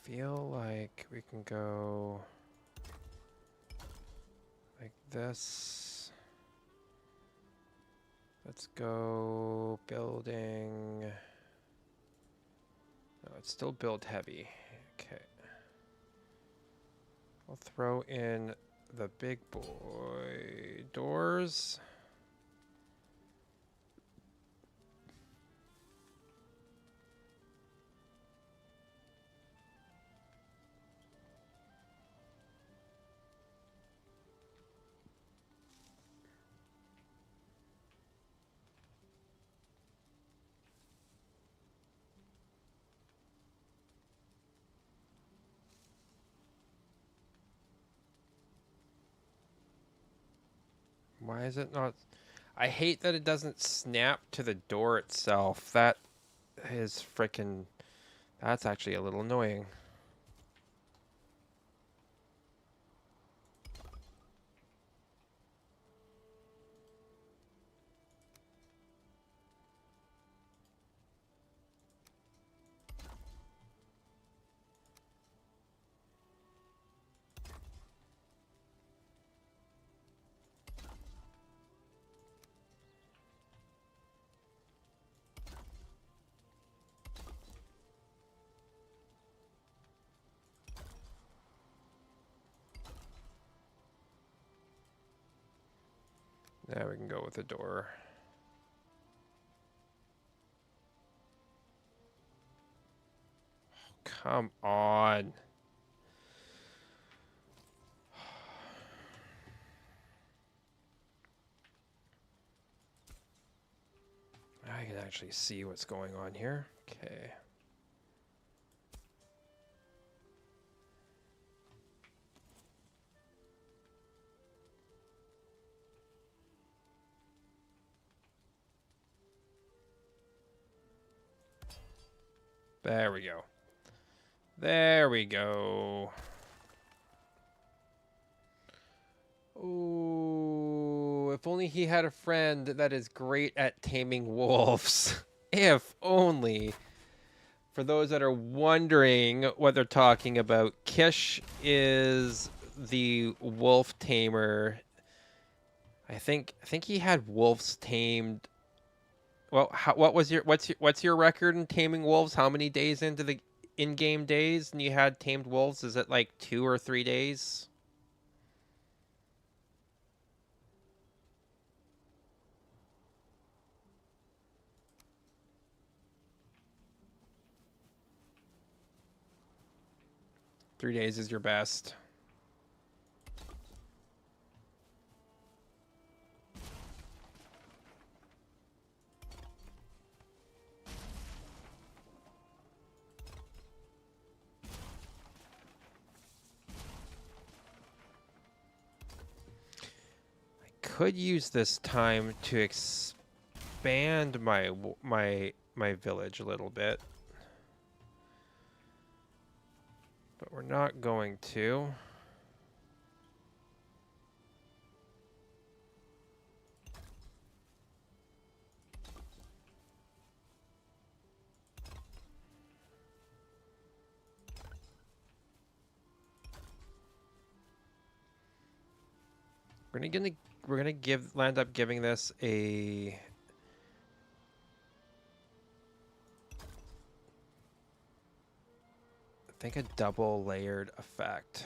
Feel like we can go like this. Let's go building. No, it's still build heavy. Okay. I'll throw in the big boy doors. Why is it not? I hate that it doesn't snap to the door itself. That is frickin'... That's actually a little annoying. Now we can go with the door. Come on. I can actually see what's going on here. Okay. There we go. There we go. Ooh, if only he had a friend that is great at taming wolves. If only. For those that are wondering what they're talking about, Kish is the wolf tamer. I think he had wolves tamed. Well, what's your record in taming wolves? How many days into the in-game days and you had tamed wolves? Is it like 2 or 3 days? Three days is your best. Could use this time to expand my village a little bit, but we're not going to. We're gonna land up giving this a I think a double layered effect.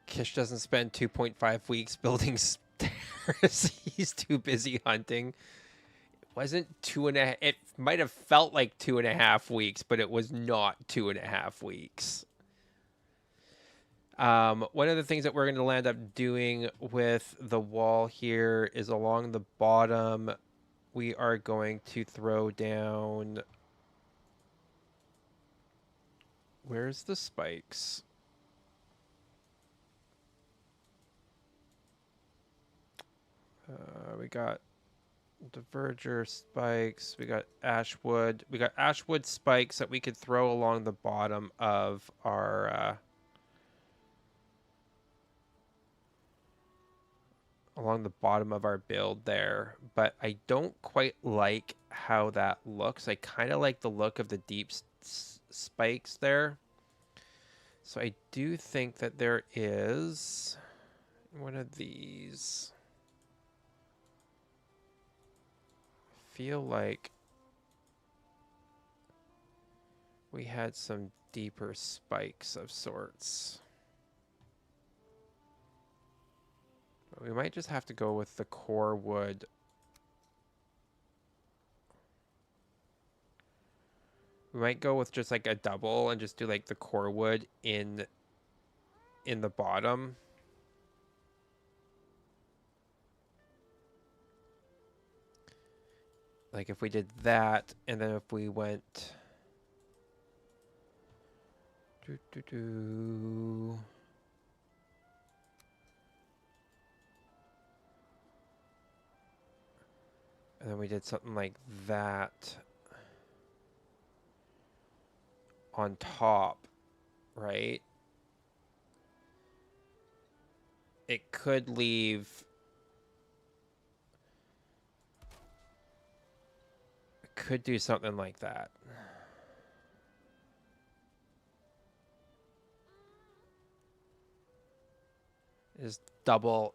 Kish doesn't spend 2.5 weeks building stairs. He's too busy hunting. It wasn't 2.5. It might have felt like 2.5 weeks, but it was not 2.5 weeks. One of the things that we're going to land up doing with the wall here is along the bottom, we are going to throw down... Where's the spikes? We got diverger spikes. We got ashwood. We got ashwood spikes that we could throw along the bottom of our... along the bottom of our build there, but I don't quite like how that looks. I kind of like the look of the deep spikes there. So I do think that there is one of these. I feel like we had some deeper spikes of sorts. We might just have to go with the core wood. We might go with just like a double and just do like the core wood in the bottom. Like if we did that, and then if we went Do, do, do. And then we did something like that on top, right? It could leave... Could do something like that. Just double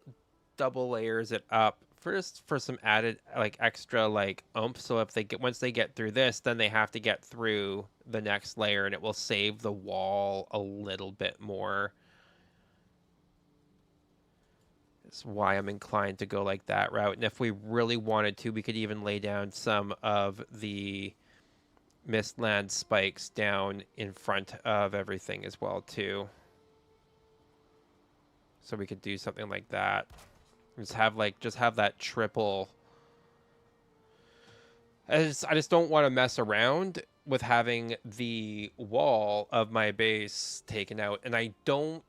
layers it up first for some added like extra like oomph. So if they get once they get through this, then they have to get through the next layer, and it will save the wall a little bit more. That's why I'm inclined to go like that route. And if we really wanted to, we could even lay down some of the Mistland spikes down in front of everything as well too. So we could do something like that. Just have that triple. I just don't want to mess around with having the wall of my base taken out, and I don't,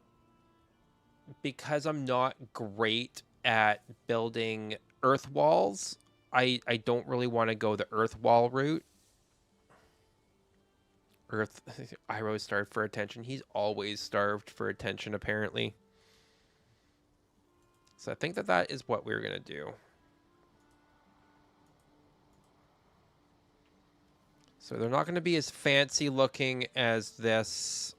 because I'm not great at building earth walls. I don't really want to go the earth wall route. Earth Iroh's starved for attention. He's always starved for attention apparently. So I think that is what we're gonna do. So they're not going to be as fancy looking as this.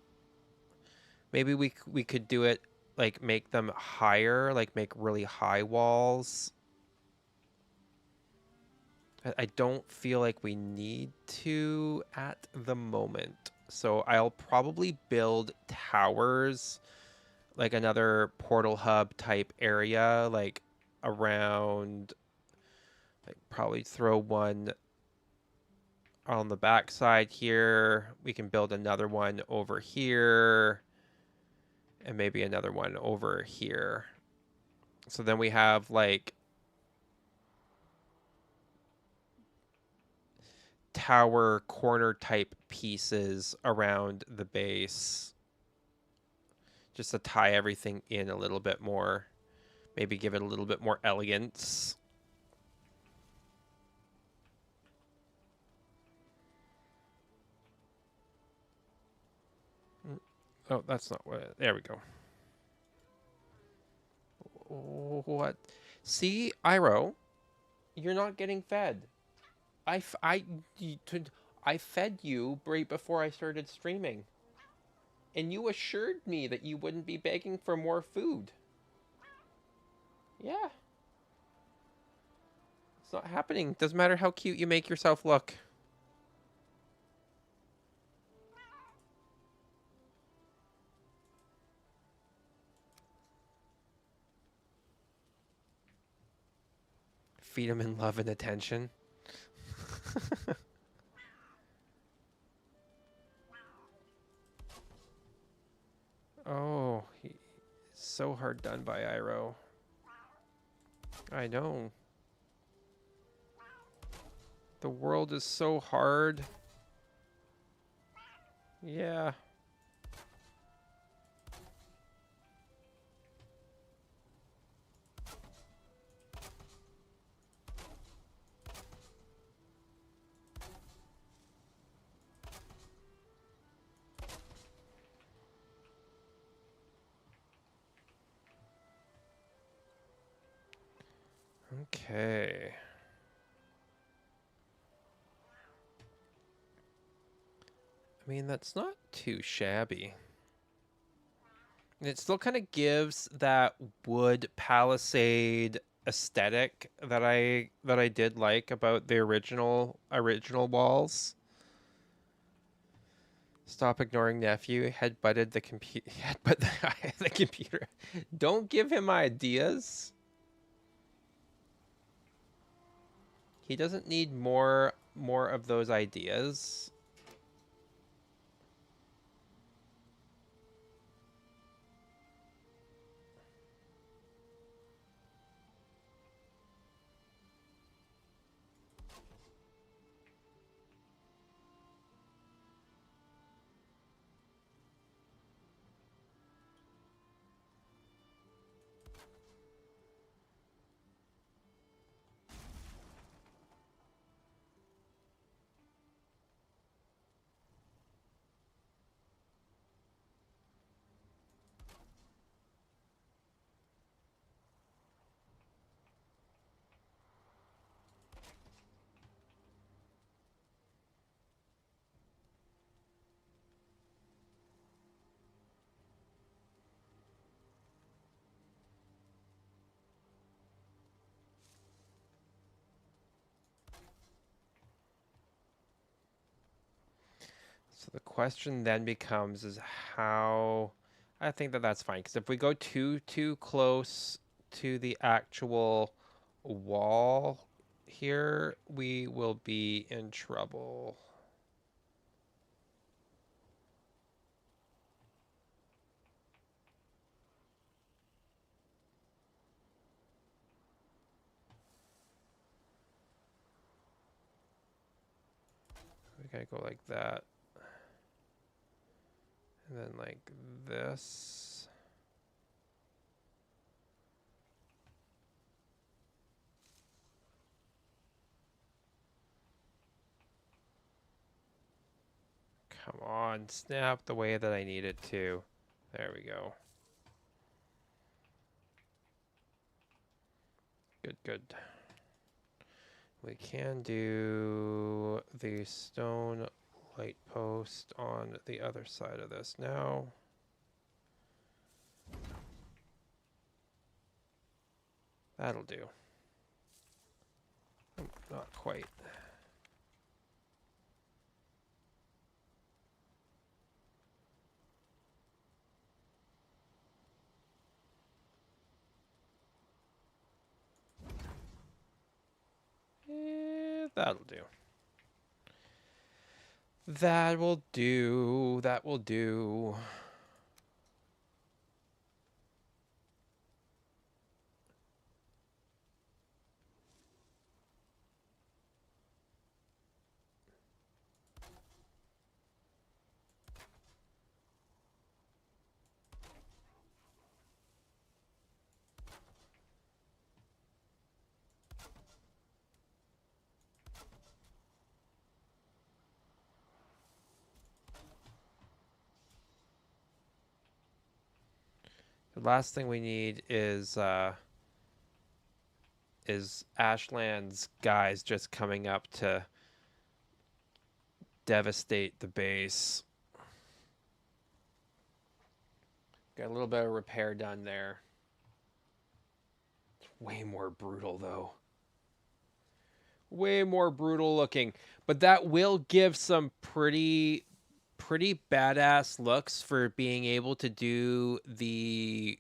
Maybe we could do it like make them higher, like make really high walls. I don't feel like we need to at the moment. So I'll probably build towers, like another portal hub type area, like around, like probably throw one on the back side here. We can build another one over here. And maybe another one over here. So then we have like tower corner type pieces around the base. Just to tie everything in a little bit more. Maybe give it a little bit more elegance. Oh, that's not what... There we go. What? See, Iroh, you're not getting fed. I fed you right before I started streaming. And you assured me that you wouldn't be begging for more food. Yeah. It's not happening. Doesn't matter how cute you make yourself look. Feed him in love and attention. Oh, he's so hard done by Iroh. I know. The world is so hard. Yeah. Okay. I mean, that's not too shabby. And it still kind of gives that wood palisade aesthetic that I did like about the original walls. Stop ignoring nephew. Headbutted the computer. Headbutt the computer. Don't give him ideas. He doesn't need more of those ideas. question then becomes is how. I think that that's fine because if we go too close to the actual wall here, we will be in trouble. We gotta go like that. And then like this. Come on, snap the way that I need it to. There we go. Good, good. We can do the stone light post on the other side of this now. That'll do. Oh, not quite. That'll do. That will do. That will do. The last thing we need is Ashlands guys just coming up to devastate the base. Got a little bit of repair done there. It's way more brutal though. Way more brutal looking, but that will give some pretty badass looks for being able to do the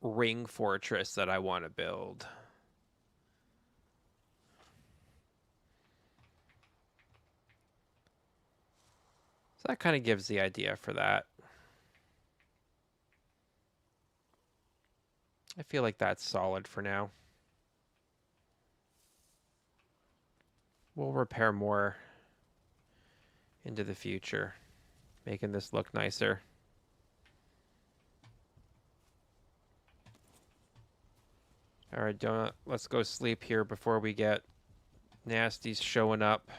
ring fortress that I want to build. So that kind of gives the idea for that. I feel like that's solid for now. We'll repair more into the future, making this look nicer. All right, Donut, let's go sleep here before we get nasties showing up.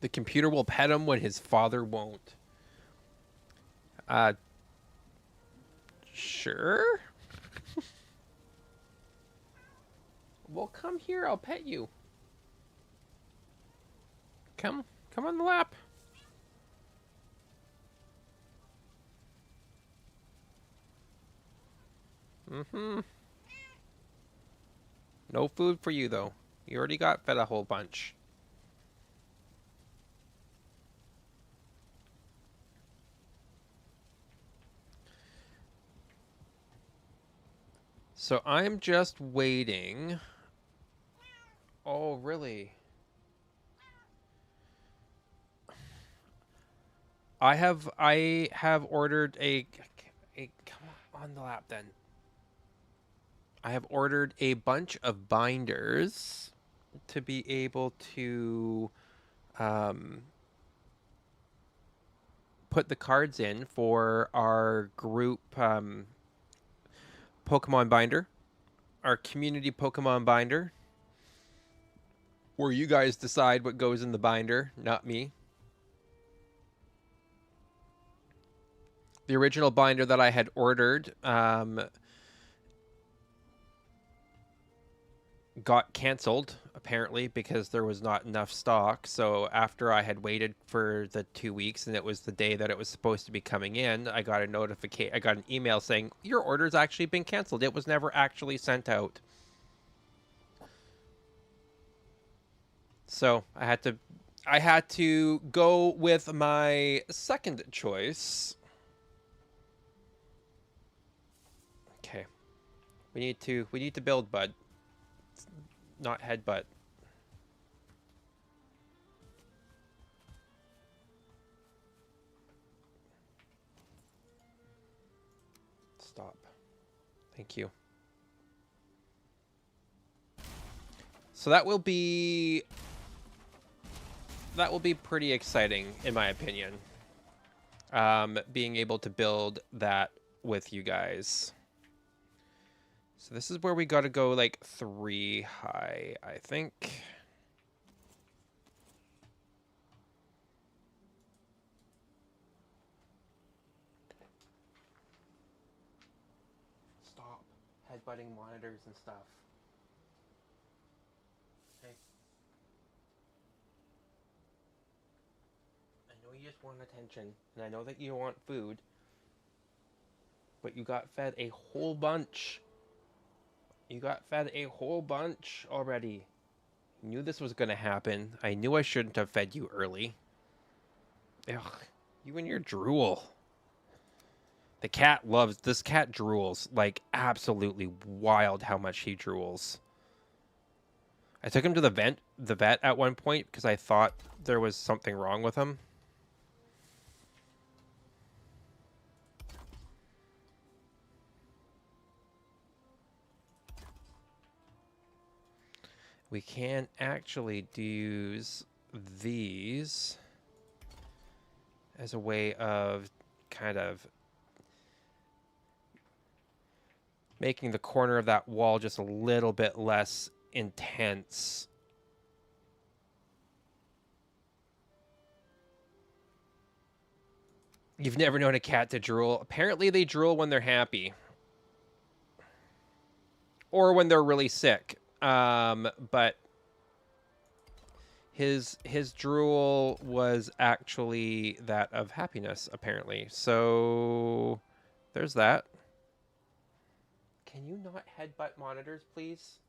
The computer will pet him when his father won't. Sure. Well, come here. I'll pet you. Come on the lap. Mm-hmm. No food for you, though. You already got fed a whole bunch. So I'm just waiting. Oh, really? I have ordered a come on the lap then. I have ordered a bunch of binders to be able to put the cards in for our group Pokemon binder, our community Pokemon binder, where you guys decide what goes in the binder, not me. The original binder that I had ordered got canceled apparently because there was not enough stock. So after I had waited for the 2 weeks and it was the day that it was supposed to be coming in, I got a notification. I got an email saying your order's actually been canceled. It was never actually sent out. So I had to go with my second choice. Okay. We need to build, bud. Not headbutt. Stop. Thank you. So that will be pretty exciting in my opinion. Being able to build that with you guys. So this is where we got to go like 3 high, I think. Stop headbutting monitors and stuff. Okay. I know you just want attention, and I know that you want food, but you got fed a whole bunch. You got fed a whole bunch already. I knew this was going to happen. I knew I shouldn't have fed you early. Ugh, you and your drool. The cat loves... This cat drools. Like, absolutely wild how much he drools. I took him to the vet at one point because I thought there was something wrong with him. We can actually use these as a way of kind of making the corner of that wall just a little bit less intense. You've never known a cat to drool. Apparently they drool when they're happy. Or when they're really sick. But his drool was actually that of happiness, apparently. So there's that. Can you not headbutt monitors, please?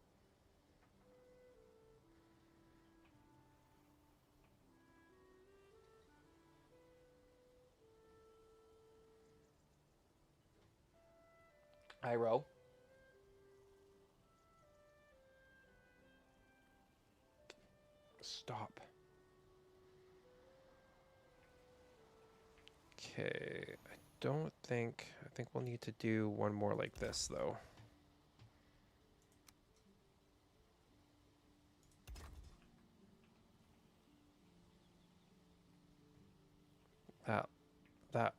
Iro. Stop. Okay, I think we'll need to do one more like this, though.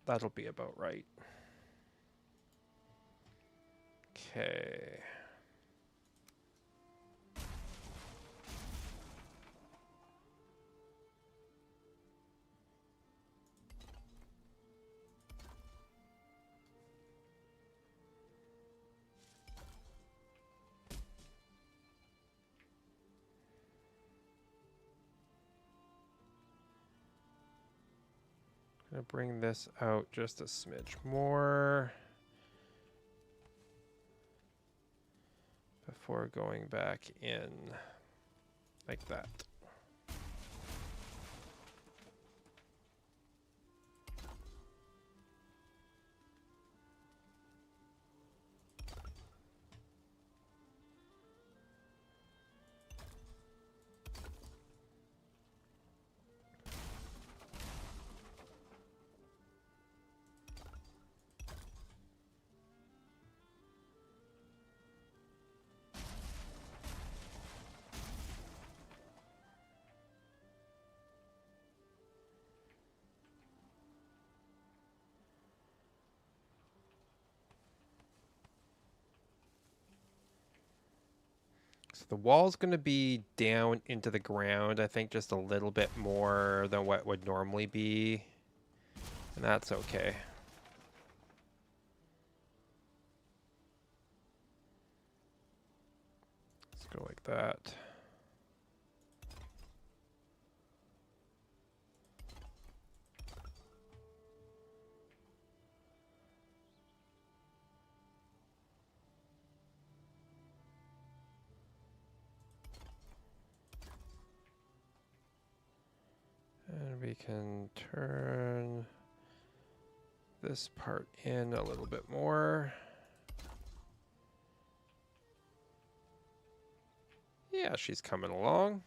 That'll be about right. Okay. Gonna bring this out just a smidge more before going back in like that. So the wall's going to be down into the ground, I think just a little bit more than what would normally be. And that's okay. Let's Go like that. And we can turn this part in a little bit more. Yeah, she's coming along.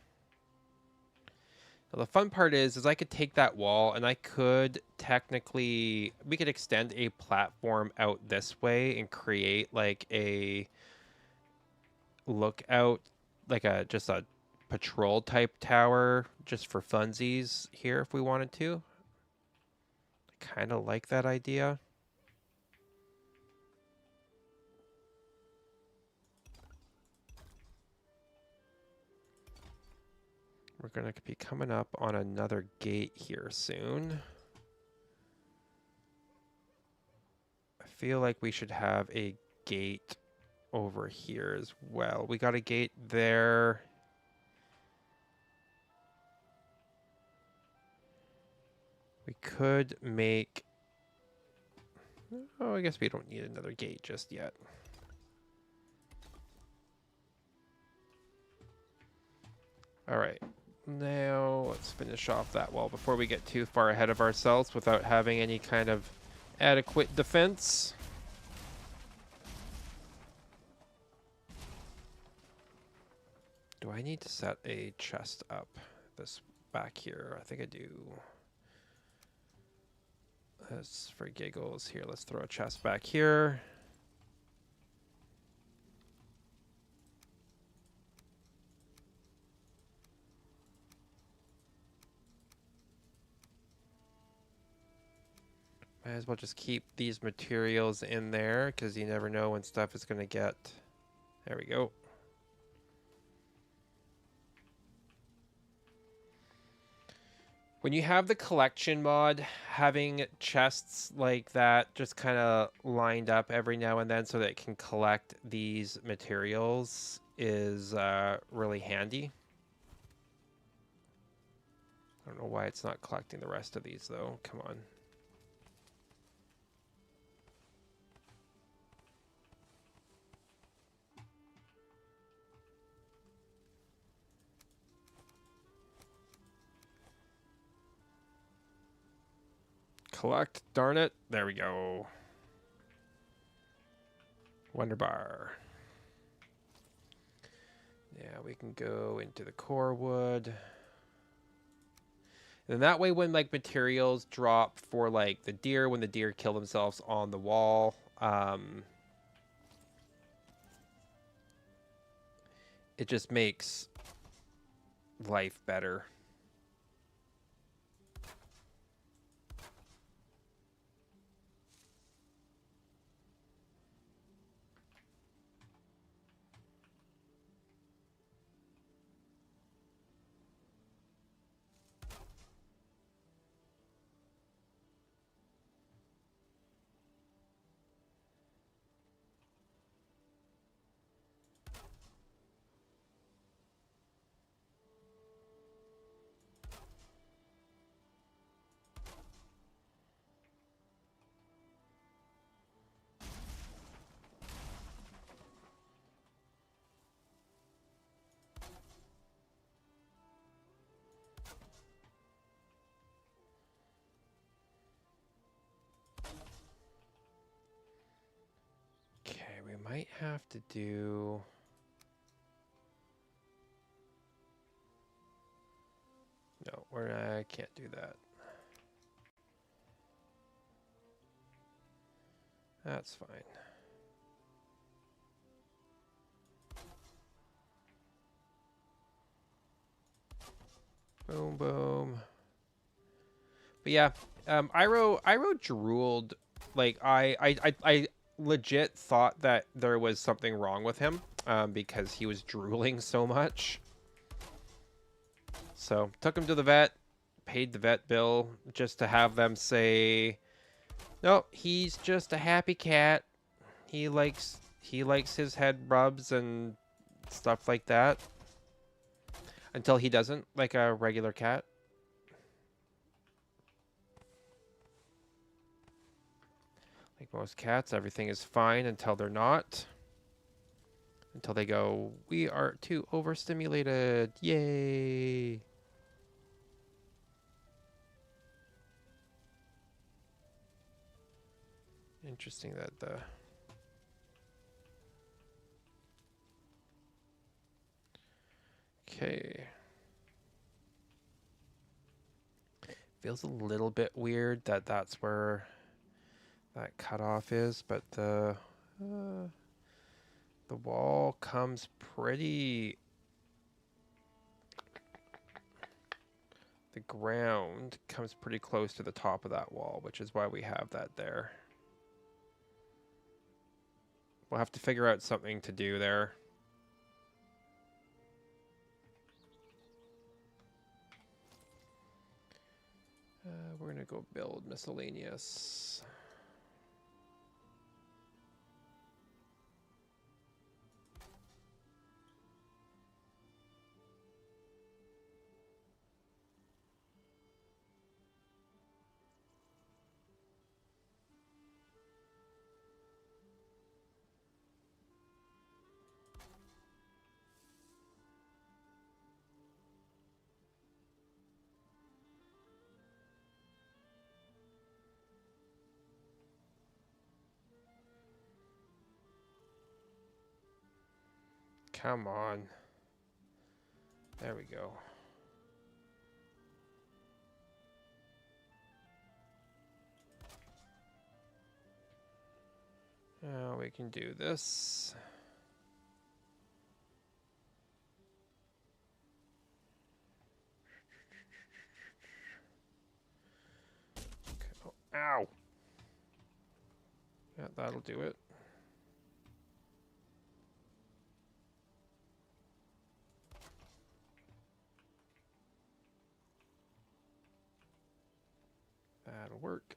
Now, the fun part is I could take that wall and I could technically, we could extend a platform out this way and create like a lookout, like just a patrol type tower just for funsies here if we wanted to. I kind of like that idea. We're going to be coming up on another gate here soon. I feel like we should have a gate over here as well. We got a gate there. We could make... Oh, I guess we don't need another gate just yet. All right. Now, let's finish off that wall before we get too far ahead of ourselves without having any kind of adequate defense. Do I need to set a chest up this back here? I think I do. Let's, for giggles here, let's throw a chest back here. Might as well just keep these materials in there because you never know when stuff is going to get... There we go. When you have the collection mod, having chests like that just kind of lined up every now and then so that it can collect these materials is really handy. I don't know why it's not collecting the rest of these though. Come on. Collect, darn it. There we go. Wonder bar. Yeah, we can go into the core wood. And that way when like materials drop for like the deer, when the deer kill themselves on the wall, it just makes life better. Might have to do... No, I can't do that. That's fine. Boom, boom. But yeah, Iroh drooled. Like I legit thought that there was something wrong with him because he was drooling so much. So took him to the vet, paid the vet bill just to have them say, no, he's just a happy cat. He likes his head rubs and stuff like that. Until he doesn't, like a regular cat. Like most cats, everything is fine until they're not. Until they go, we are too overstimulated. Yay. Interesting that the... Okay. Feels a little bit weird that that's where that cutoff is, but the wall comes pretty... The ground comes pretty close to the top of that wall, which is why we have that there. We'll have to figure out something to do there. We're going to go build miscellaneous. Come on. There we go. Now we can do this. Okay. Oh, ow! Yeah, that'll do it. That'll work.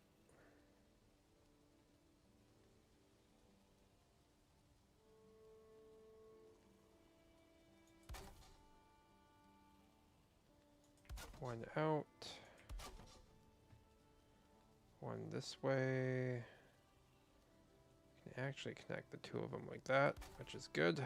One out. One this way. Can actually connect the two of them like that, which is good.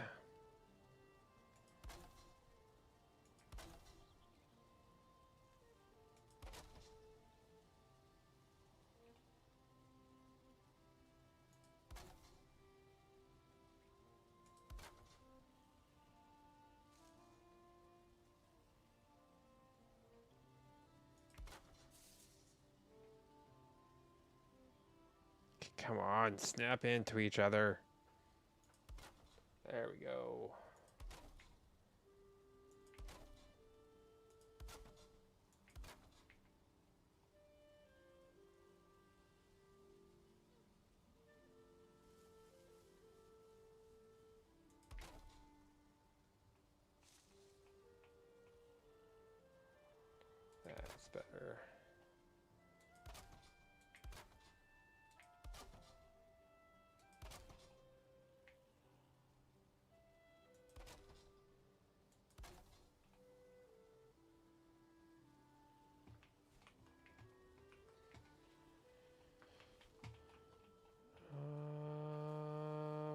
Come on, snap into each other. There we go. That's better.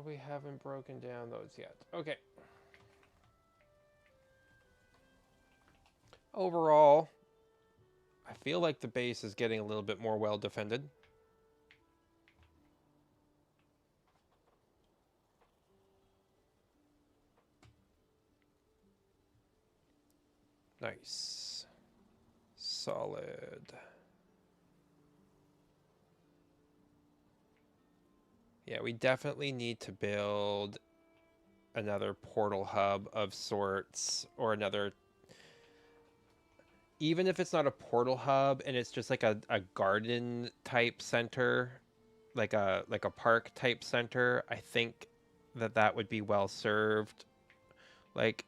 We haven't broken down those yet. Okay. Overall, I feel like the base is getting a little bit more well defended. Nice. Solid. Yeah, we definitely need to build another portal hub of sorts, or another, even if it's not a portal hub and it's just like a garden type center, like a park type center. I think that would be well served, like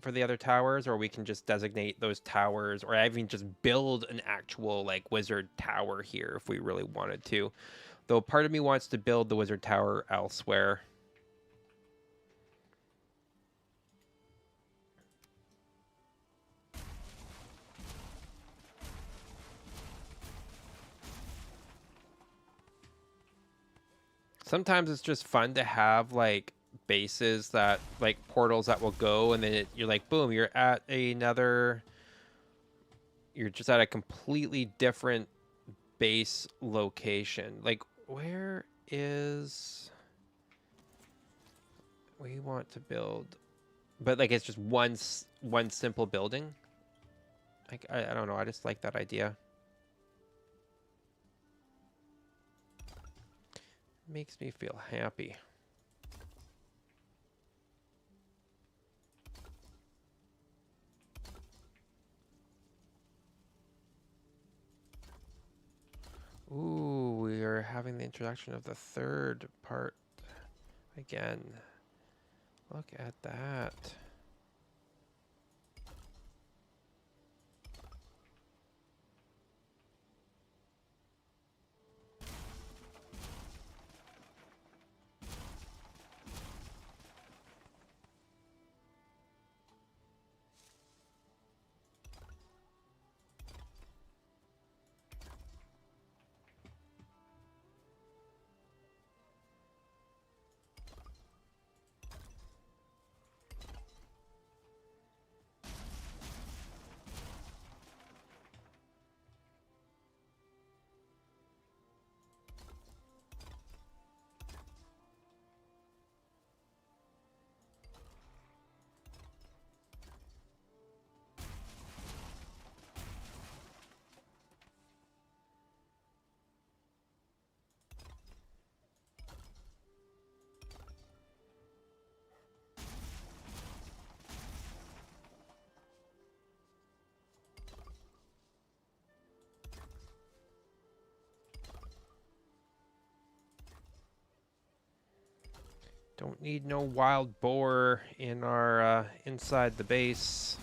for the other towers, or we can just designate those towers, or even just build an actual like wizard tower here if we really wanted to. Though part of me wants to build the wizard tower elsewhere. sometimes it's just fun to have like bases that like portals that will go, and then you're like, boom, you're at another. You're just at a completely different base location. Like, where is we want to build? But like, it's just one simple building. Like, I don't know. I just like that idea. Makes me feel happy. Ooh, we are having the introduction of the third part again. Look at that. Don't need no wild boar in our inside the base.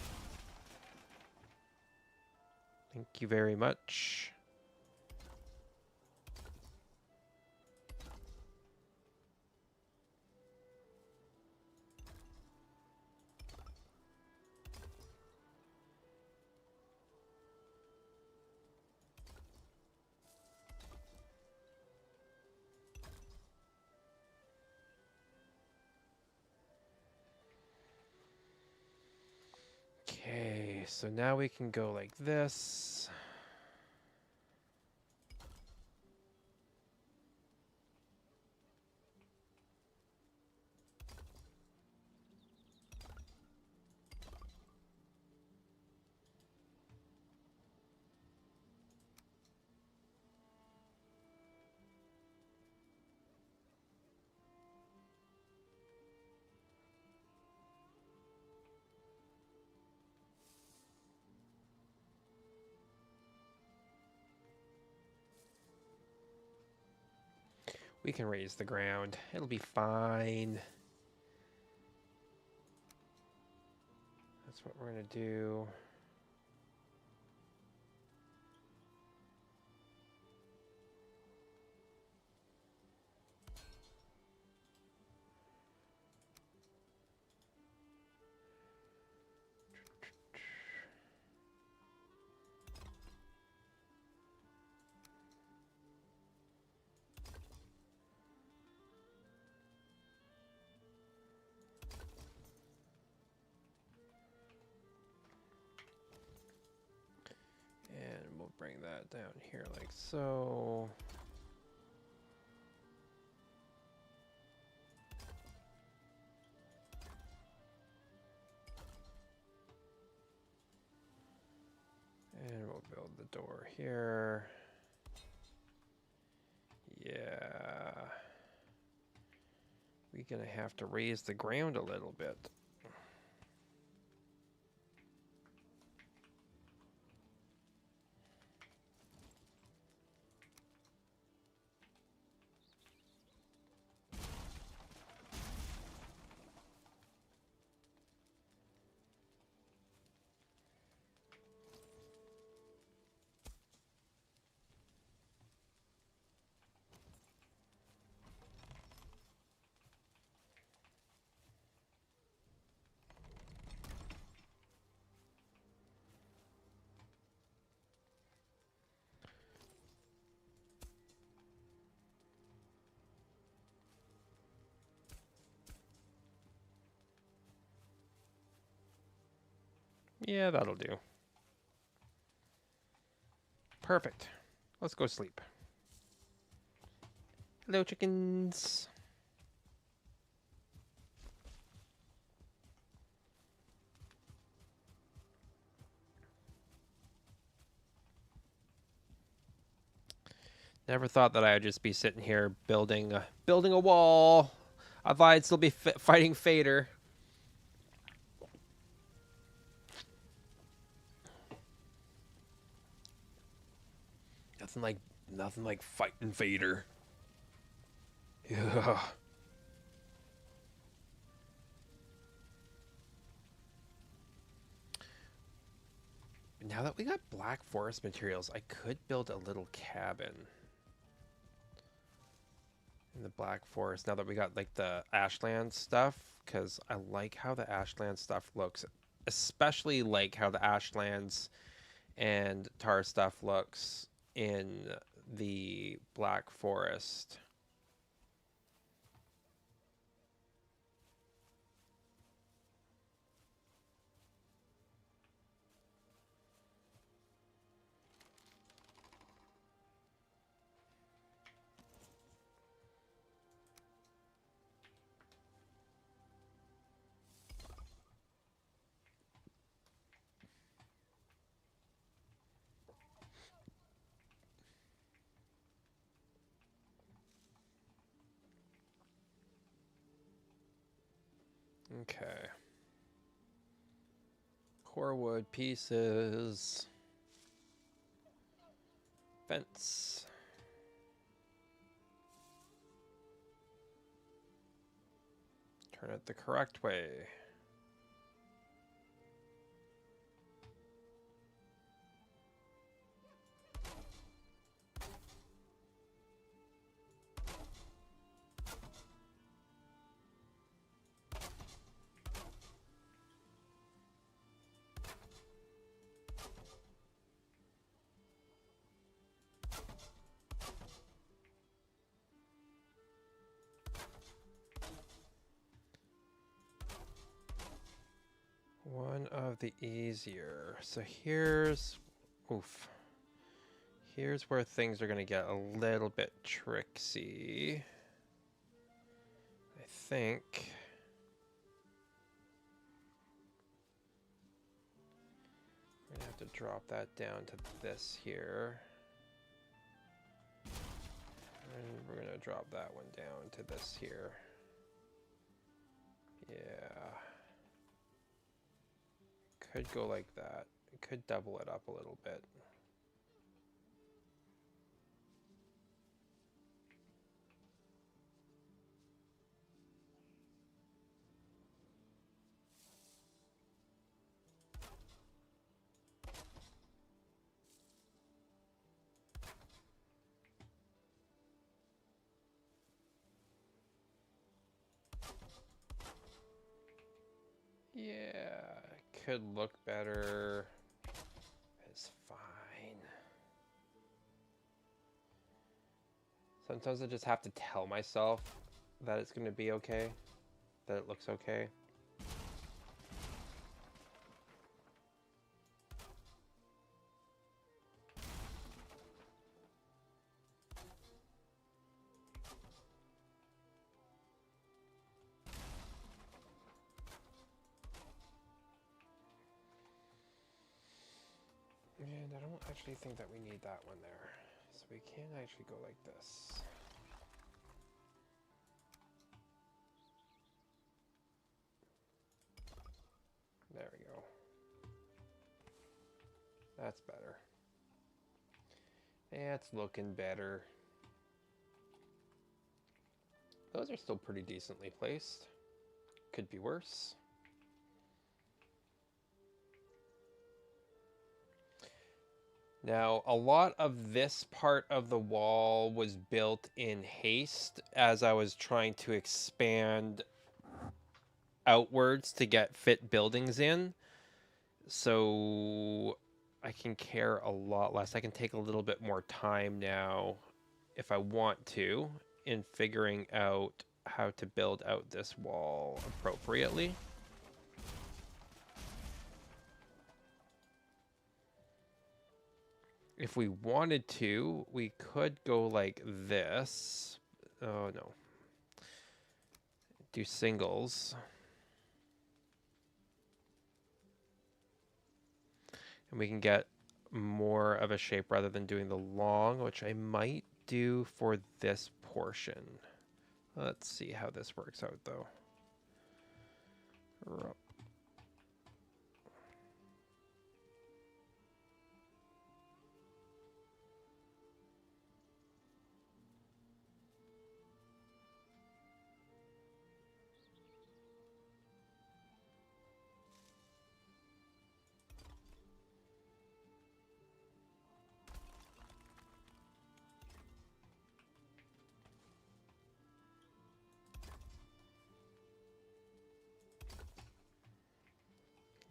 Thank you very much. Okay, so now we can go like this. We can raise the ground. It'll be fine. That's what we're gonna do. And we'll bring that down here like so. And we'll build the door here. Yeah. We're gonna have to raise the ground a little bit. Yeah, that'll do. Perfect. Let's go sleep. Hello, chickens. Never thought that I'd just be sitting here building a wall. I thought I'd still be fighting Fader. Nothing like fighting Fader. Yeah. Now that we got black forest materials, I could build a little cabin in the black forest now that we got like the Ashlands stuff, because I like how the Ashlands stuff looks, especially like how the Ashlands and tar stuff looks in the black forest. Okay. Core wood pieces. Fence. Turn it the correct way. One of the easier. So here's, oof. Here's where things are going to get a little bit tricksy. I think. We're going to have to drop that down to this here. And we're going to drop that one down to this here. Yeah. Could go like that. It could double it up a little bit. Yeah, could look better. It's fine. Sometimes I just have to tell myself that it's going to be okay, that it looks okay. And I don't actually think that we need that one there. So we can actually go like this. There we go. That's better. Yeah, it's looking better. Those are still pretty decently placed. Could be worse. Now, a lot of this part of the wall was built in haste as I was trying to expand outwards to get fit buildings in. So I can care a lot less. I can take a little bit more time now if I want to in figuring out how to build out this wall appropriately. If we wanted to, we could go like this. Oh no. Do singles. And we can get more of a shape rather than doing the long, which I might do for this portion. Let's see how this works out though.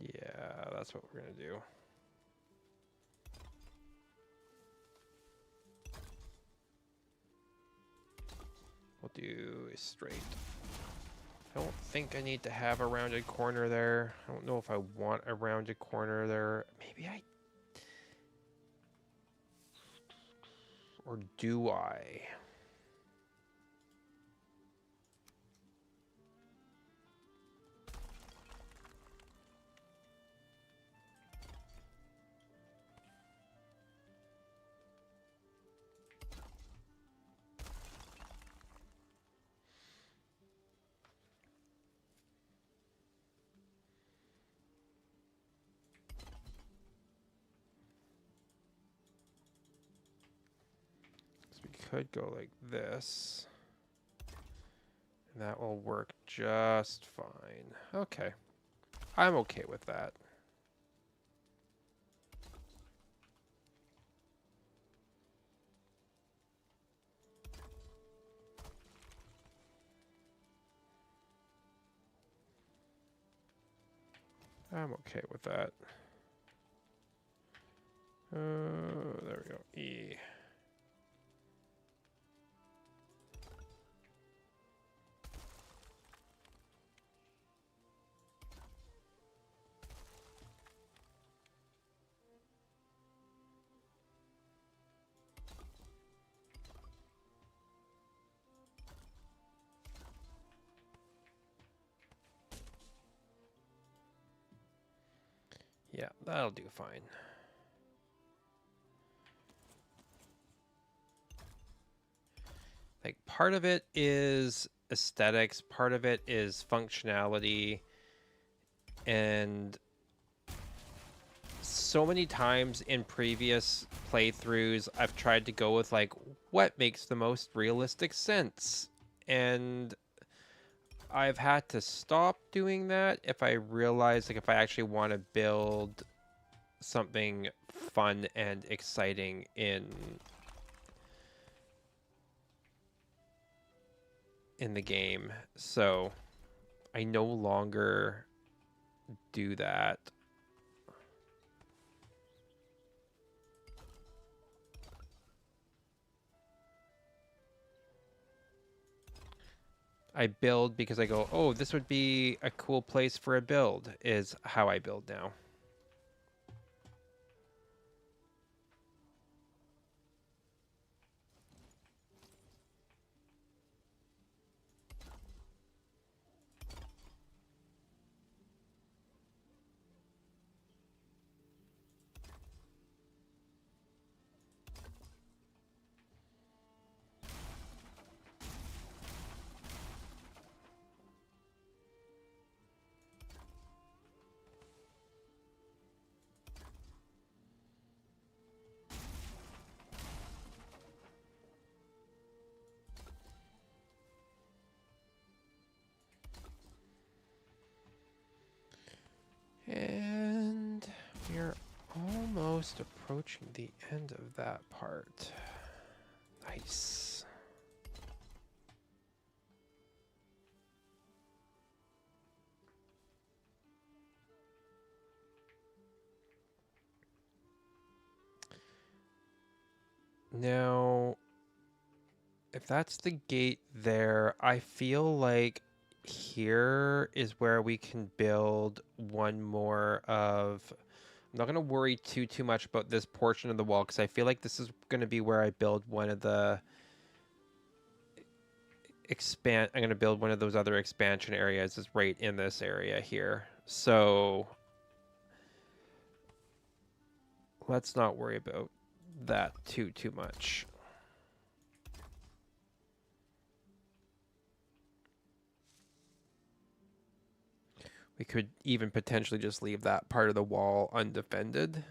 Yeah, that's what we're gonna do. We'll do a straight. I don't think I need to have a rounded corner there. I don't know if I want a rounded corner there. Maybe I... Or do I? So we could go like this. And that will work just fine. Okay. I'm okay with that. I'm okay with that. There we go. E. Yeah, that'll do fine. Like, part of it is aesthetics, part of it is functionality, and so many times in previous playthroughs, I've tried to go with, like, what makes the most realistic sense? And I've had to stop doing that if I realize, like, if I actually want to build something fun and exciting in the game. So I no longer do that. I build because I go, oh, this would be a cool place for a build, is how I build now. And we're almost approaching the end of that part. Nice. Now, if that's the gate there, I feel like here is where we can build one more of I'm not going to worry too much about this portion of the wall because I feel like this is going to be where I build one of the I'm going to build one of those other expansion areas is right in this area here. So let's not worry about that too much. We could even potentially just leave that part of the wall undefended.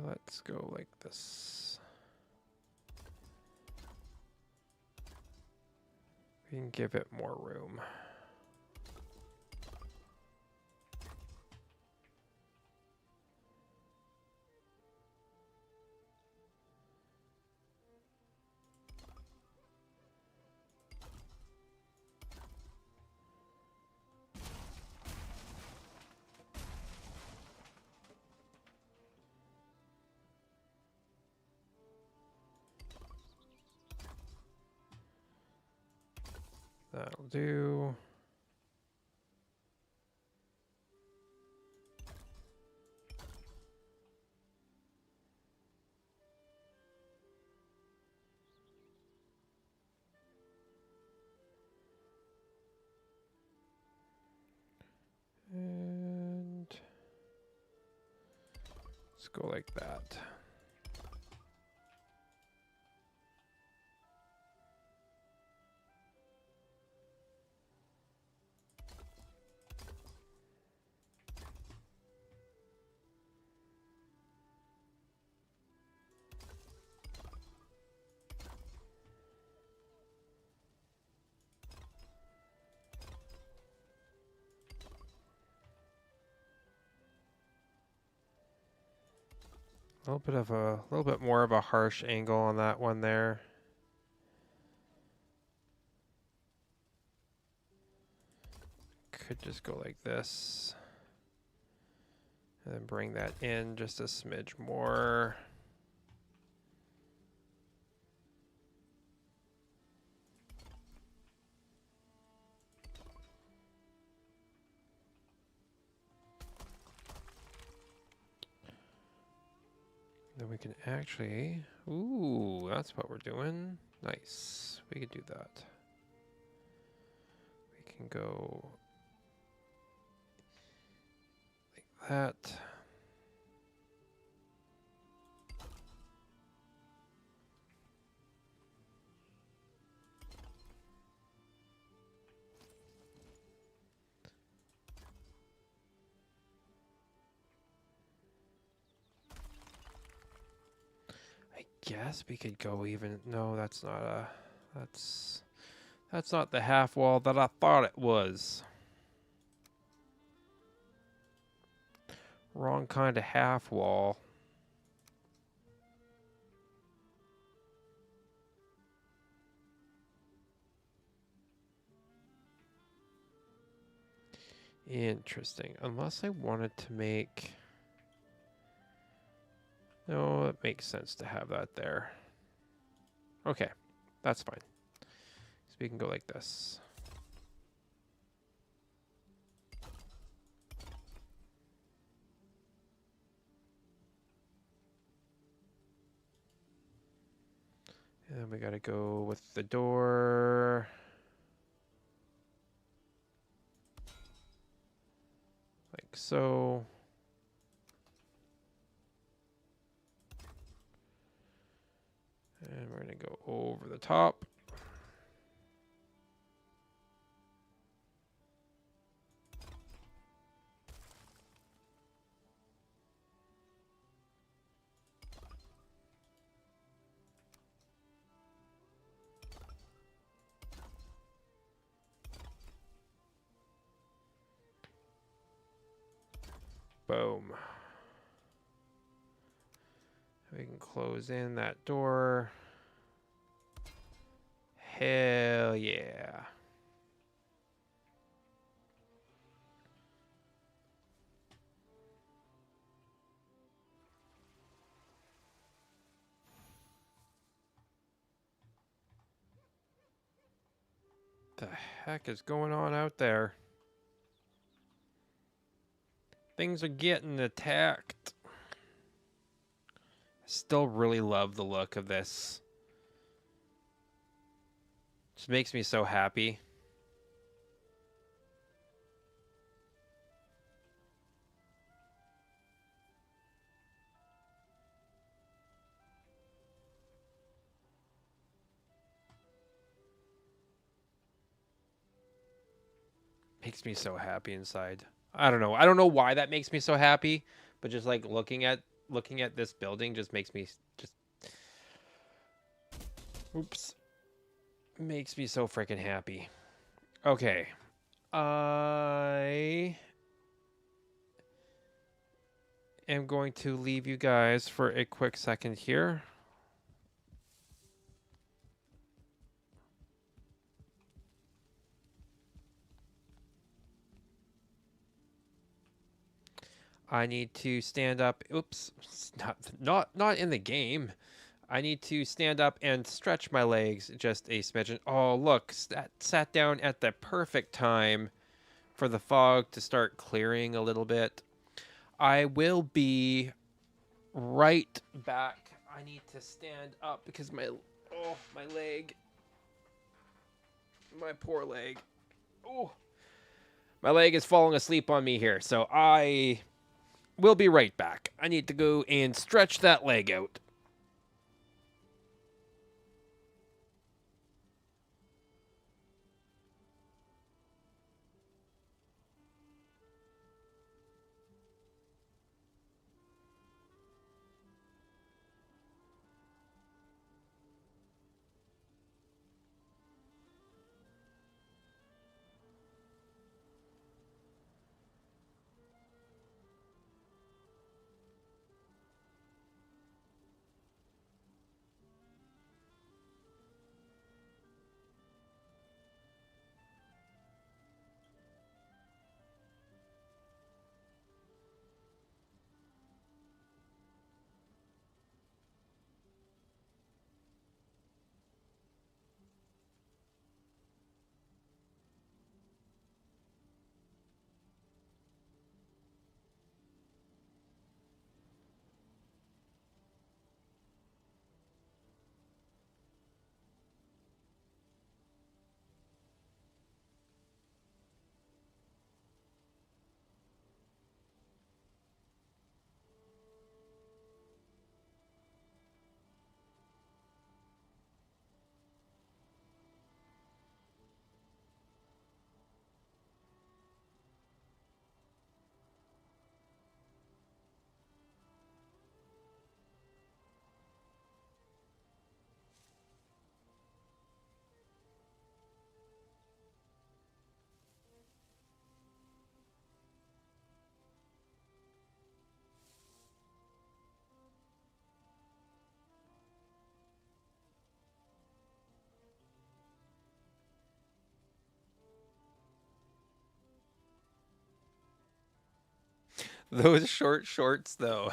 Let's go like this. We can give it more room. That'll do. And let's go like that. A little bit more of a harsh angle on that one there. Could just go like this. And then bring that in just a smidge more. Then we can actually, ooh, that's what we're doing. Nice. We could do that. We can go like that. I guess we could go even, no, that's not a, that's not the half wall that I thought it was. Wrong kind of half wall. Interesting. Unless I wanted to make... No, it makes sense to have that there. Okay, that's fine. So we can go like this. And then we got to go with the door. Like so. And we're going to go over the top. Boom. We can close in that door. Hell yeah. The heck is going on out there? Things are getting attacked. I still really love the look of this. Just makes me so happy. Makes me so happy inside. I don't know. I don't know why that makes me so happy, but just like looking at this building just makes me just oops. Makes me so freaking happy. Okay. I am going to leave you guys for a quick second here. I need to stand up. Oops, not in the game. I need to stand up and stretch my legs just a smidgen. Oh, look, that sat down at the perfect time for the fog to start clearing a little bit. I will be right back. I need to stand up because my leg. My poor leg. Oh, my leg is falling asleep on me here. So I will be right back. I need to go and stretch that leg out. Those short shorts, though.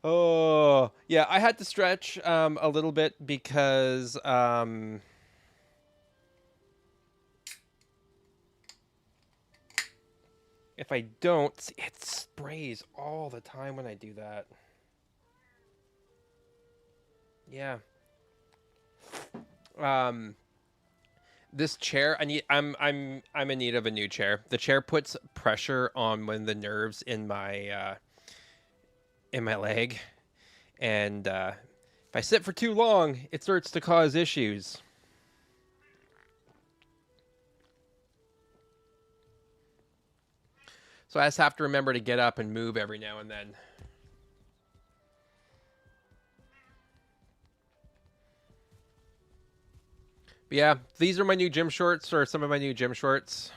Oh, yeah, I had to stretch a little bit because if I don't, it sprays all the time when I do that. Yeah. Um, this chair, I'm in need of a new chair. The chair puts pressure on when the nerves in my leg, and if I sit for too long, it starts to cause issues. So I just have to remember to get up and move every now and then. But yeah, these are my new gym shorts, or some of my new gym shorts.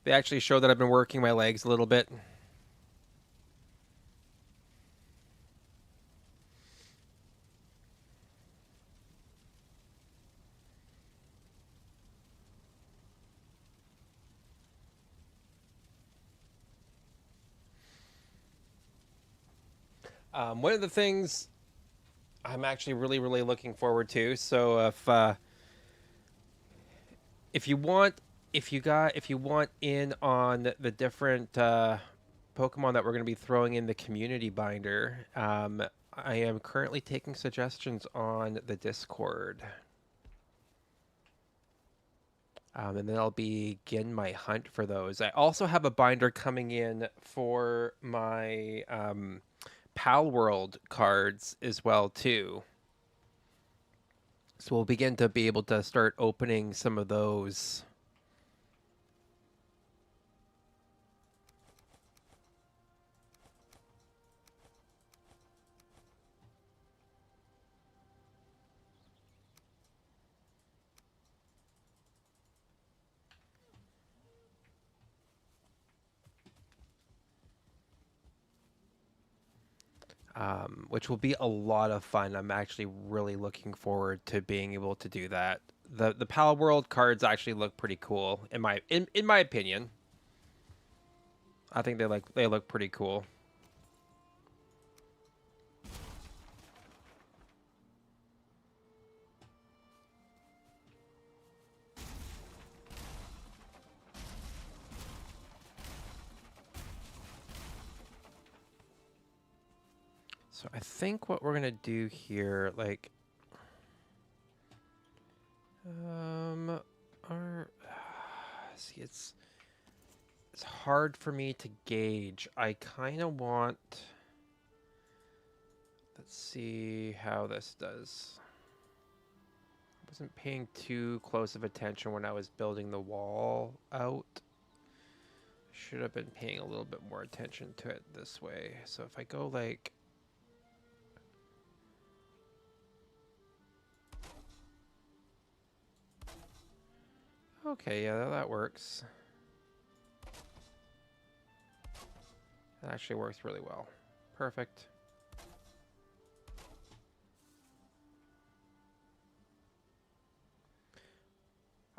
They actually show that I've been working my legs a little bit. One of the things I'm actually really looking forward to. So if you want, if you want in on the different Pokemon that we're going to be throwing in the community binder, I am currently taking suggestions on the Discord. And then I'll begin my hunt for those. I also have a binder coming in for my Pal World cards as well too. So we'll begin to be able to start opening some of those. Which will be a lot of fun. I'm actually really looking forward to being able to do that. The Pal World cards actually look pretty cool in my opinion. I think they look pretty cool. So I think what we're gonna do here, like, our see, it's hard for me to gauge. I kind of want. Let's see how this does. I wasn't paying too close of attention when I was building the wall out. Should have been paying a little bit more attention to it this way. So if I go like. Okay, yeah, that works. That actually works really well. Perfect.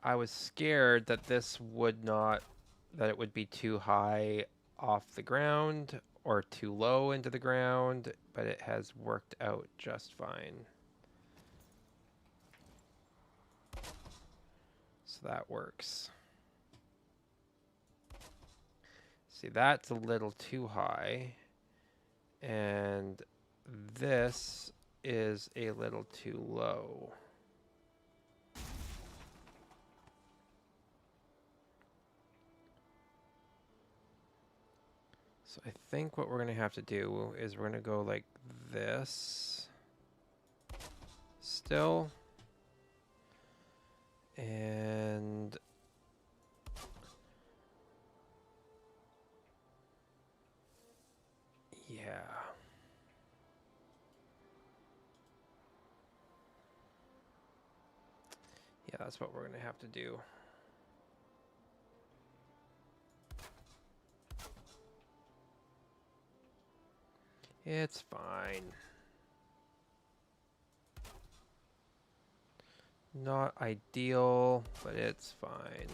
I was scared that this would not, that it would be too high off the ground or too low into the ground, but it has worked out just fine. So that works. See, that's a little too high. And this is a little too low. So I think what we're going to have to do is we're going to go like this. Still. And yeah. Yeah, that's what we're going to have to do. It's fine. Not ideal, but it's fine.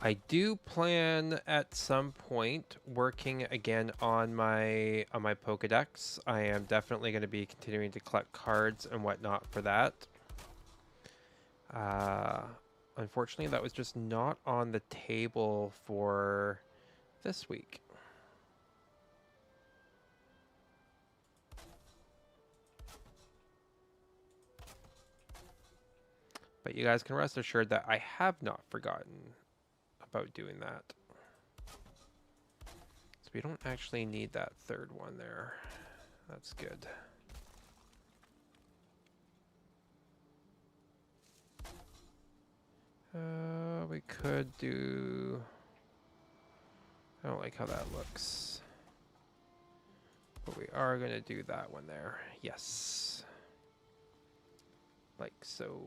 I do plan at some point working again on my Pokedex. I am definitely going to be continuing to collect cards and whatnot for that. Unfortunately, that was just not on the table for this week. But you guys can rest assured that I have not forgotten about doing that. So we don't actually need that third one there. That's good. We could do... I don't like how that looks. But we are going to do that one there. Yes. Like so.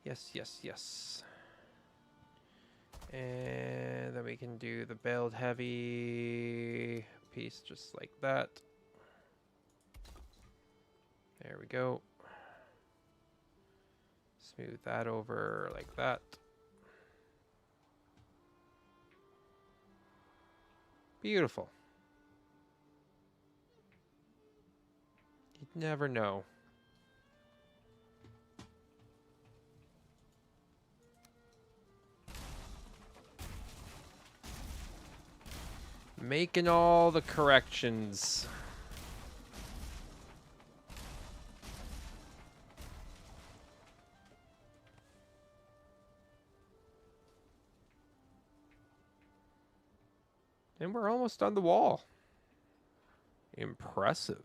Yes, yes, yes. And then we can do the build heavy piece just like that. There we go. Smooth that over like that. Beautiful. You'd never know. Making all the corrections. And we're almost on the wall. Impressive.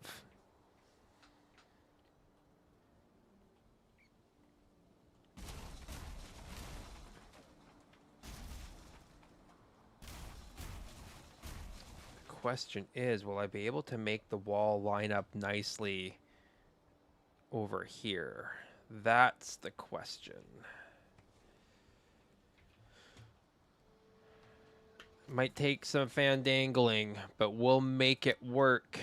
The question is, will I be able to make the wall line up nicely over here? That's the question. Might take some fandangling, but we'll make it work.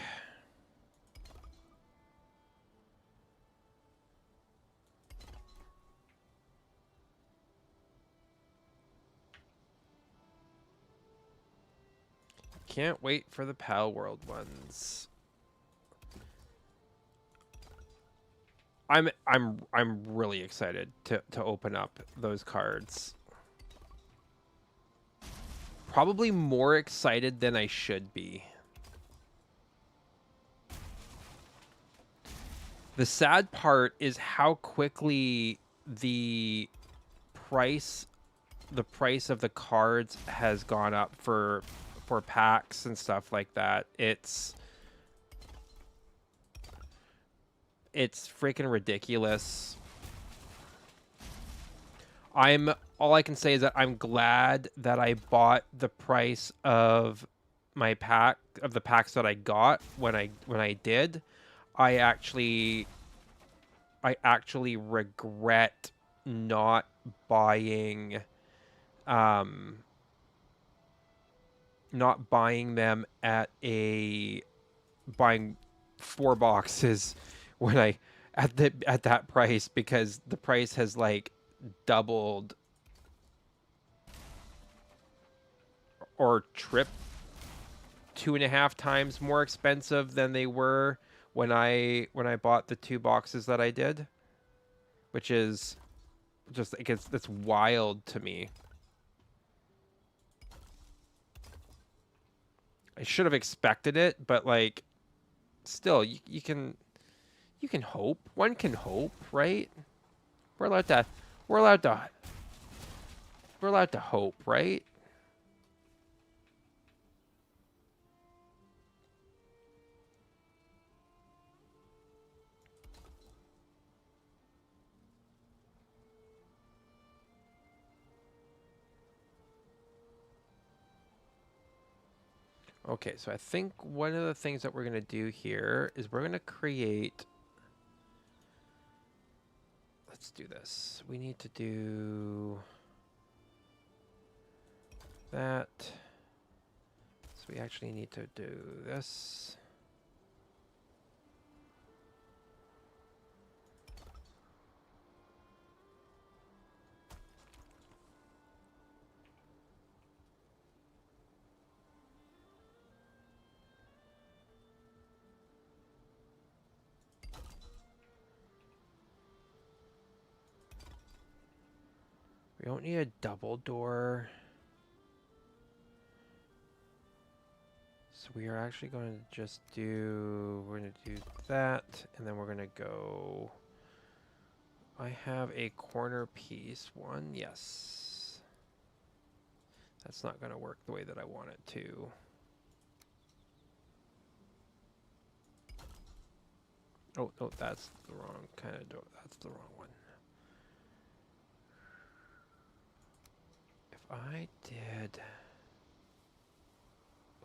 Can't wait for the Pal World ones. I'm really excited to open up those cards. Probably more excited than I should be. The sad part is how quickly the price of the cards has gone up for packs and stuff like that. It's freaking ridiculous. All I can say is that I'm glad that I bought the price of my the packs that I got when I did. I actually regret not buying them at buying 4 boxes when at that price, because the price has like doubled or tripped, 2.5 times more expensive than they were when I bought the 2 boxes that I did, which is just like it's wild to me. I should have expected it, but like still you can hope. One can hope, right? We're allowed to hope, right? Okay, so I think one of the things that we're going to do here is we're going to create... Let's do this. We need to do that. So we actually need to do this. We don't need a double door. So we are actually going to just we're going to do that, and then we're going to go, I have a corner piece one, yes. That's not going to work the way that I want it to. Oh, no, that's the wrong kind of door. That's the wrong one. If I did...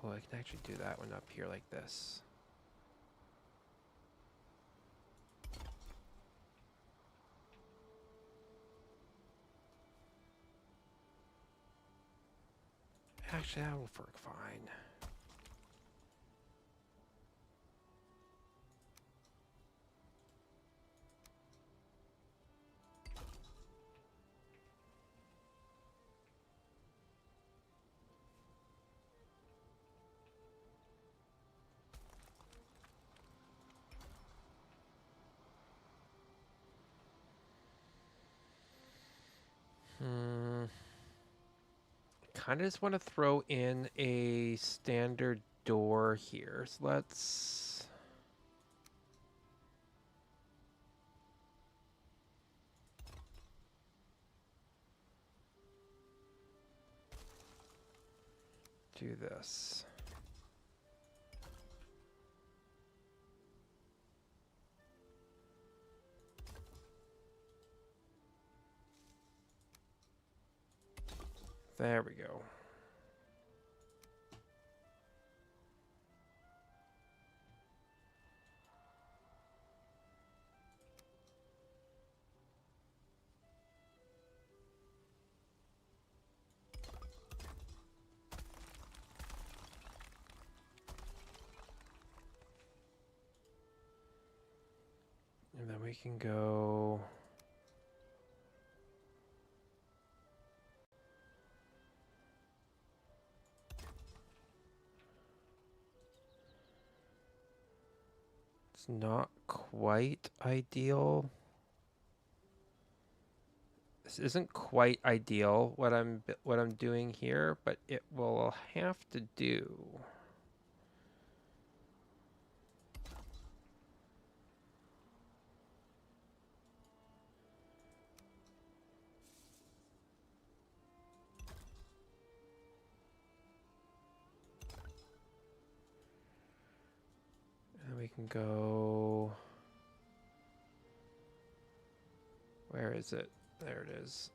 Oh, I can actually do that one up here like this. Actually, that will work fine. Kind of just want to throw in a standard door here. So let's... do this. There we go. And then we can go... It's not quite ideal. This isn't quite ideal what I'm doing here, but it will have to do. And we can go... Where is it? There it is.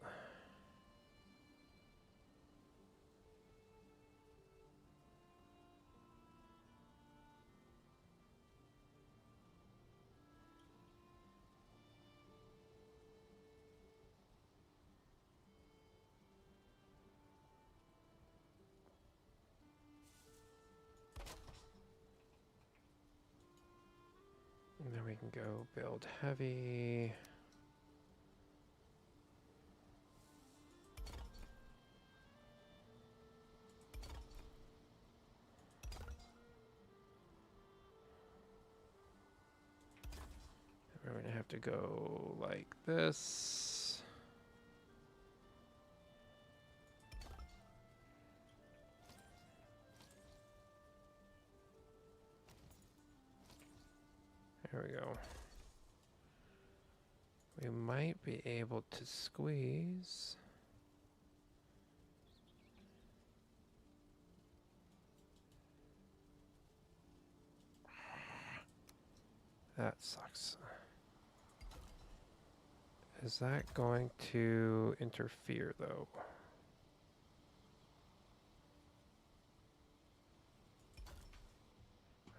And then we can go build heavy. We're going to have to go like this. There we go. We might be able to squeeze. That sucks. Is that going to interfere, though?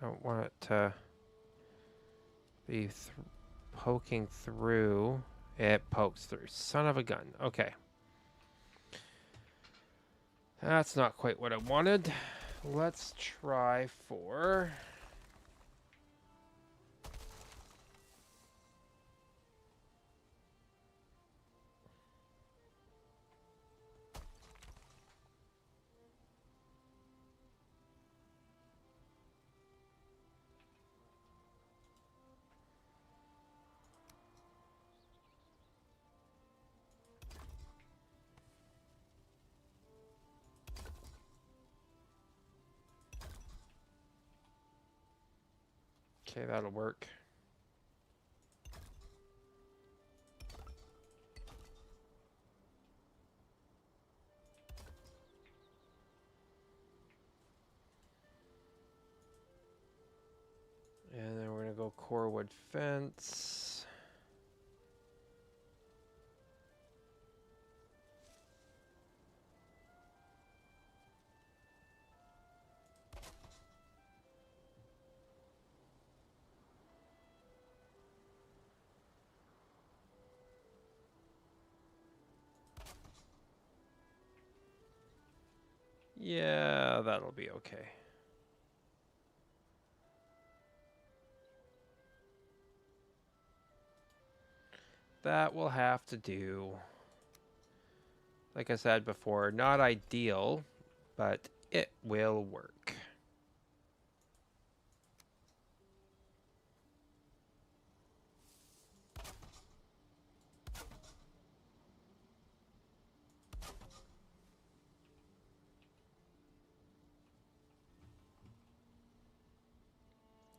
I don't want it to be poking through. It pokes through. Son of a gun. Okay. That's not quite what I wanted. Let's try for... Okay, that'll work. And then we're going to go core wood fence. Yeah, that'll be okay. That will have to do. Like I said before, not ideal, but it will work.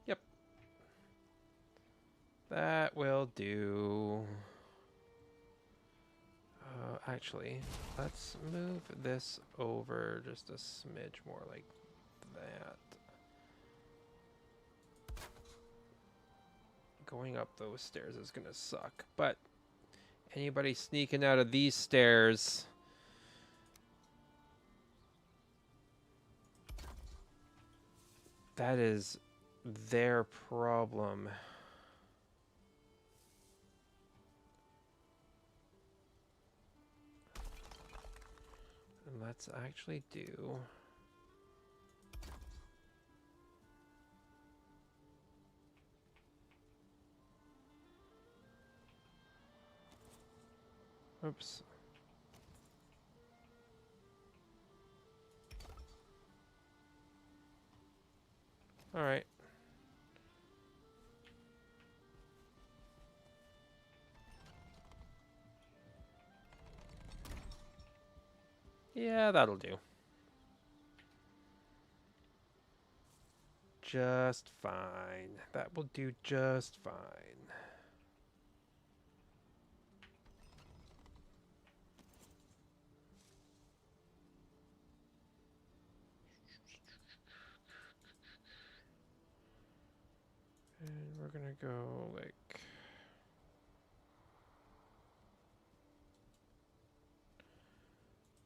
Yep. That will do. Actually, let's move this over just a smidge more like that. Going up those stairs is gonna suck, but anybody sneaking out of these stairs, that is their problem. And let's actually do... Oops. All right. Yeah, that'll do. Just fine. That will do just fine. And we're gonna go like...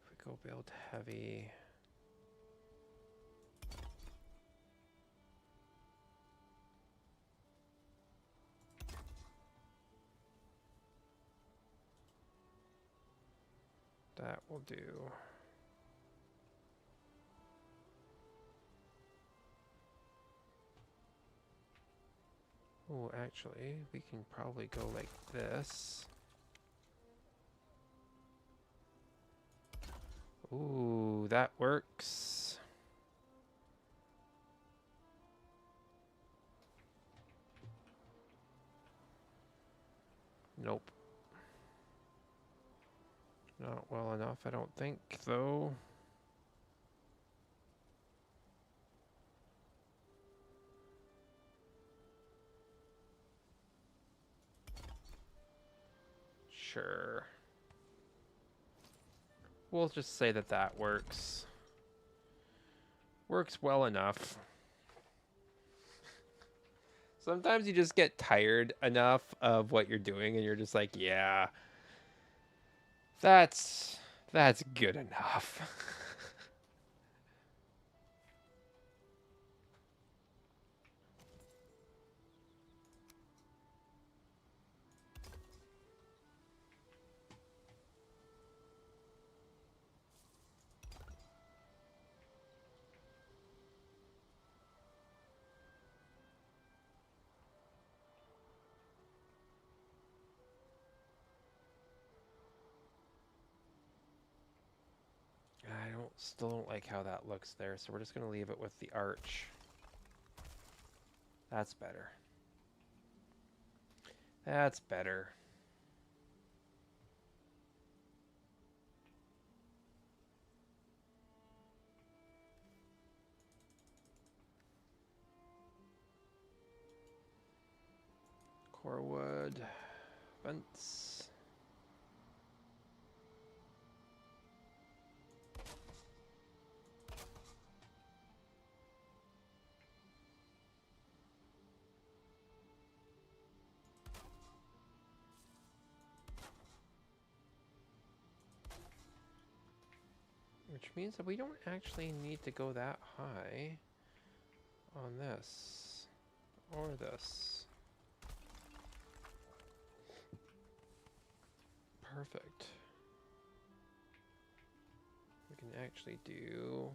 If we go build heavy... That will do. Oh, actually, we can probably go like this. Ooh, that works. Nope. Not well enough, I don't think, though. Sure. We'll just say that that works. Works well enough. Sometimes you just get tired enough of what you're doing and you're just like, yeah, that's good enough. Still don't like how that looks there, so we're just gonna leave it with the arch. That's better. That's better. Core wood, vents. Which means that we don't actually need to go that high on this or this. Perfect. We can actually do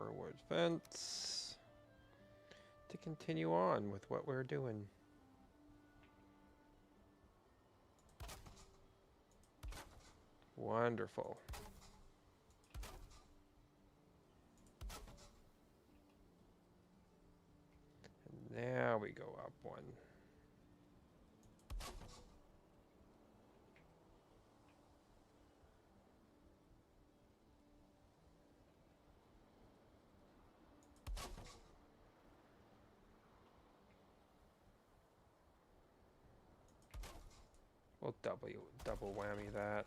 over wood fence to continue on with what we're doing. Wonderful. And now we go up one. We'll double whammy that.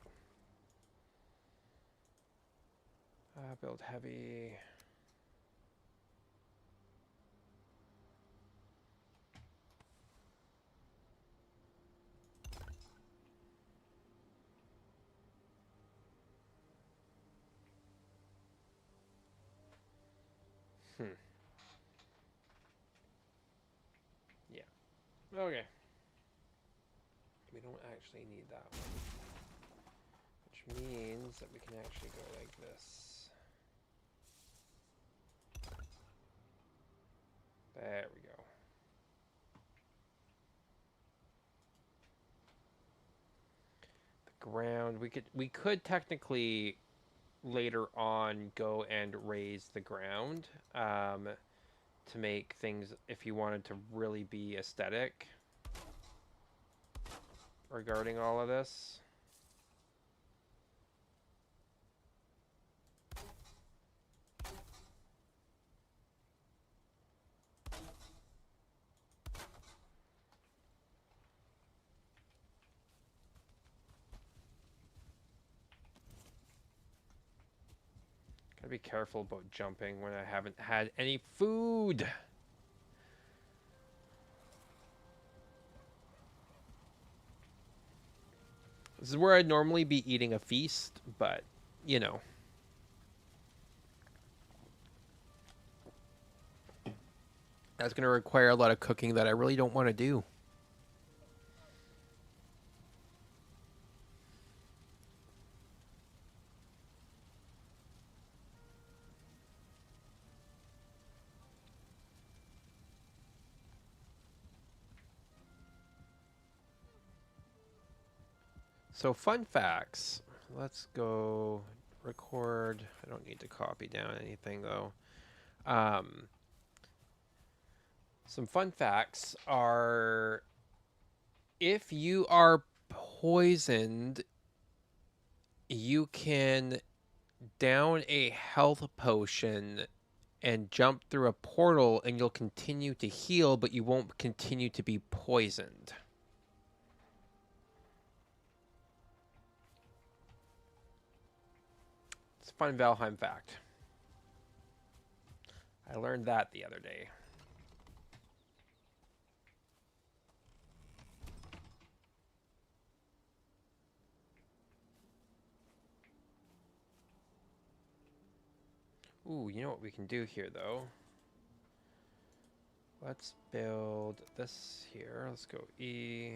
Build heavy. Yeah. Okay. We don't actually need that one. Which means that we can actually go like this. There we go. The ground, we could technically later on go and raise the ground to make things, if you wanted to really be aesthetic regarding all of this. Gotta be careful about jumping when I haven't had any food. This is where I'd normally be eating a feast, but, you know. That's going to require a lot of cooking that I really don't want to do. So fun facts. Let's go record. I don't need to copy down anything though. Some fun facts are, if you are poisoned, you can down a health potion and jump through a portal and you'll continue to heal, but you won't continue to be poisoned. It's a fun Valheim fact. I learned that the other day. Ooh, you know what we can do here, though? Let's build this here. Let's go E.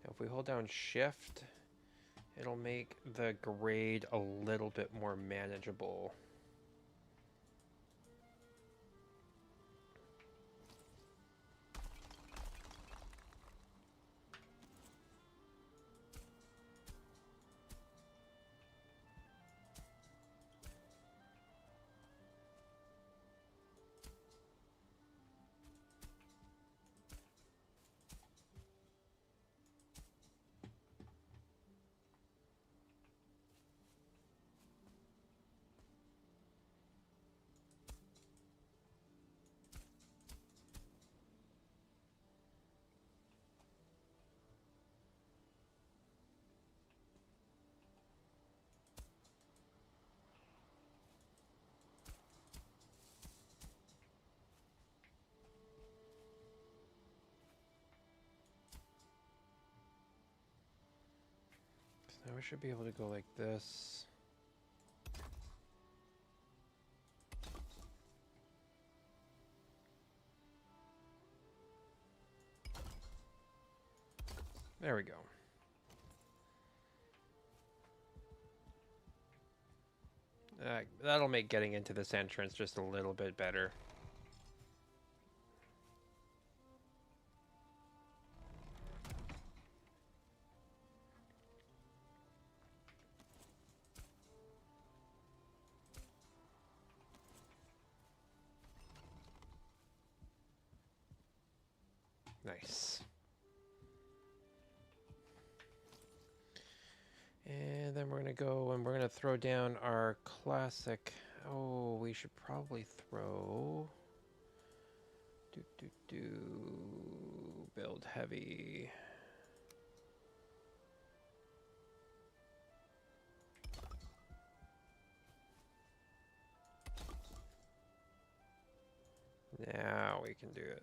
Now, if we hold down Shift, it'll make the grade a little bit more manageable. Now we should be able to go like this. There we go. That'll make getting into this entrance just a little bit better. Nice. And then we're going to go and we're going to throw down our classic. Oh, we should probably throw. Build heavy. Now we can do it.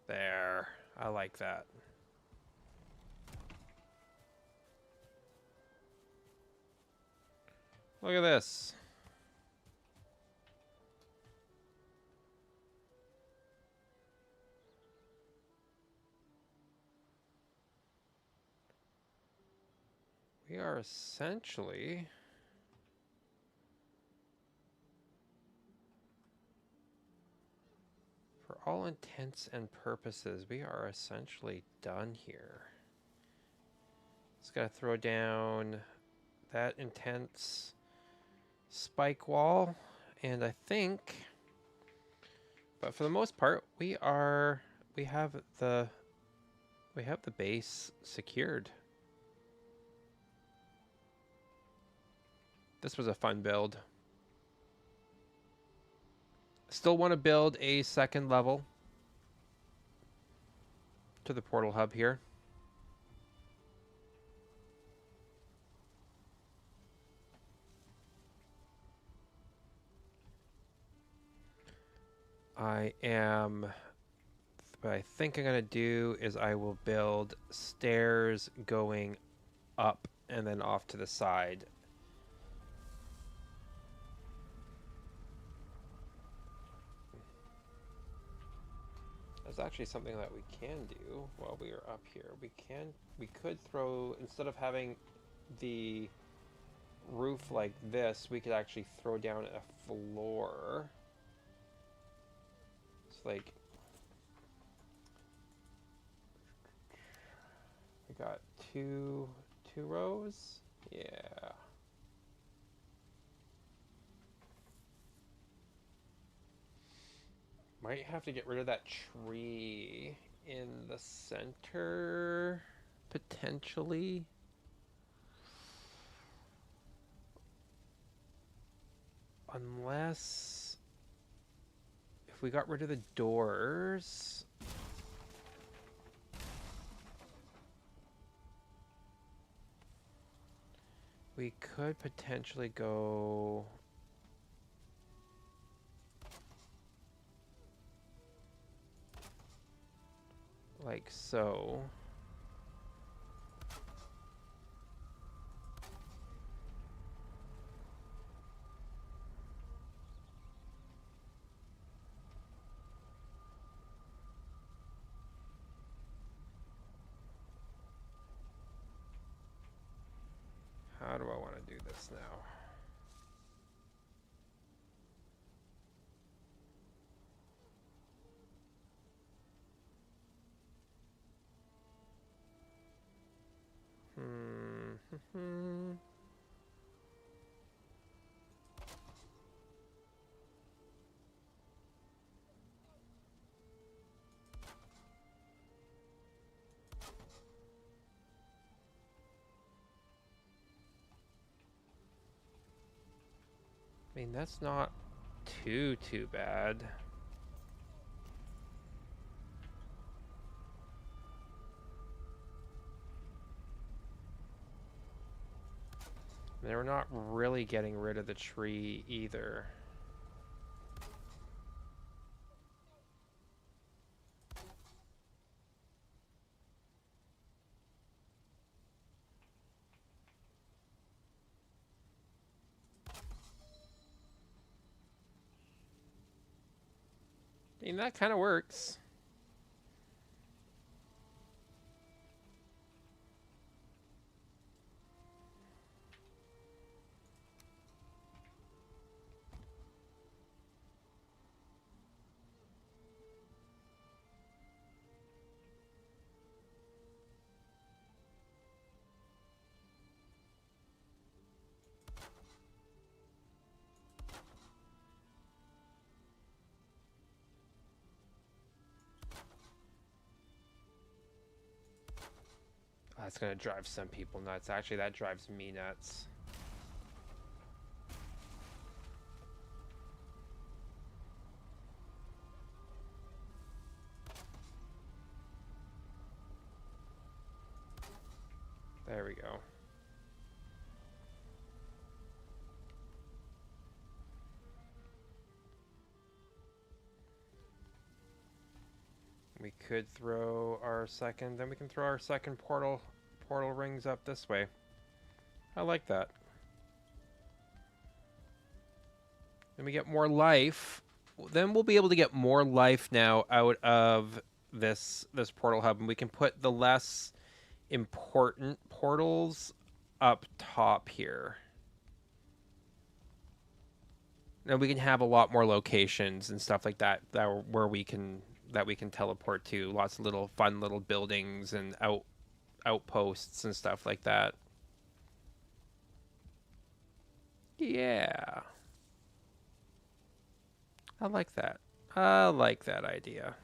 There. I like that. Look at this. We are essentially for all intents and purposes, we are essentially done here. Just gotta throw down that intense spike wall, and I think, but for the most part, we have the base secured. This was a fun build. Still want to build a second level to the portal hub here. What I think I'm going to do is I will build stairs going up and then off to the side. There's actually something that we can do while we are up here. We could throw, instead of having the roof like this, we could actually throw down a floor. It's like, we got two rows. Yeah. Might have to get rid of that tree in the center, potentially. Unless, if we got rid of the doors, we could potentially go like so. How do I want to do this now? I mean, that's not too bad. They're not really getting rid of the tree either. mean, that kind of works. Oh, that's going to drive some people nuts. Actually, that drives me nuts. There we go. We could throw our second, then we can throw our second portal rings up this way. I like that. Then we get more life. Then we'll be able to get more life now out of this portal hub, and we can put the less important portals up top here. Now we can have a lot more locations and stuff like that where we can teleport to. Lots of little fun little buildings and outposts and stuff like that. Yeah. I like that. I like that idea.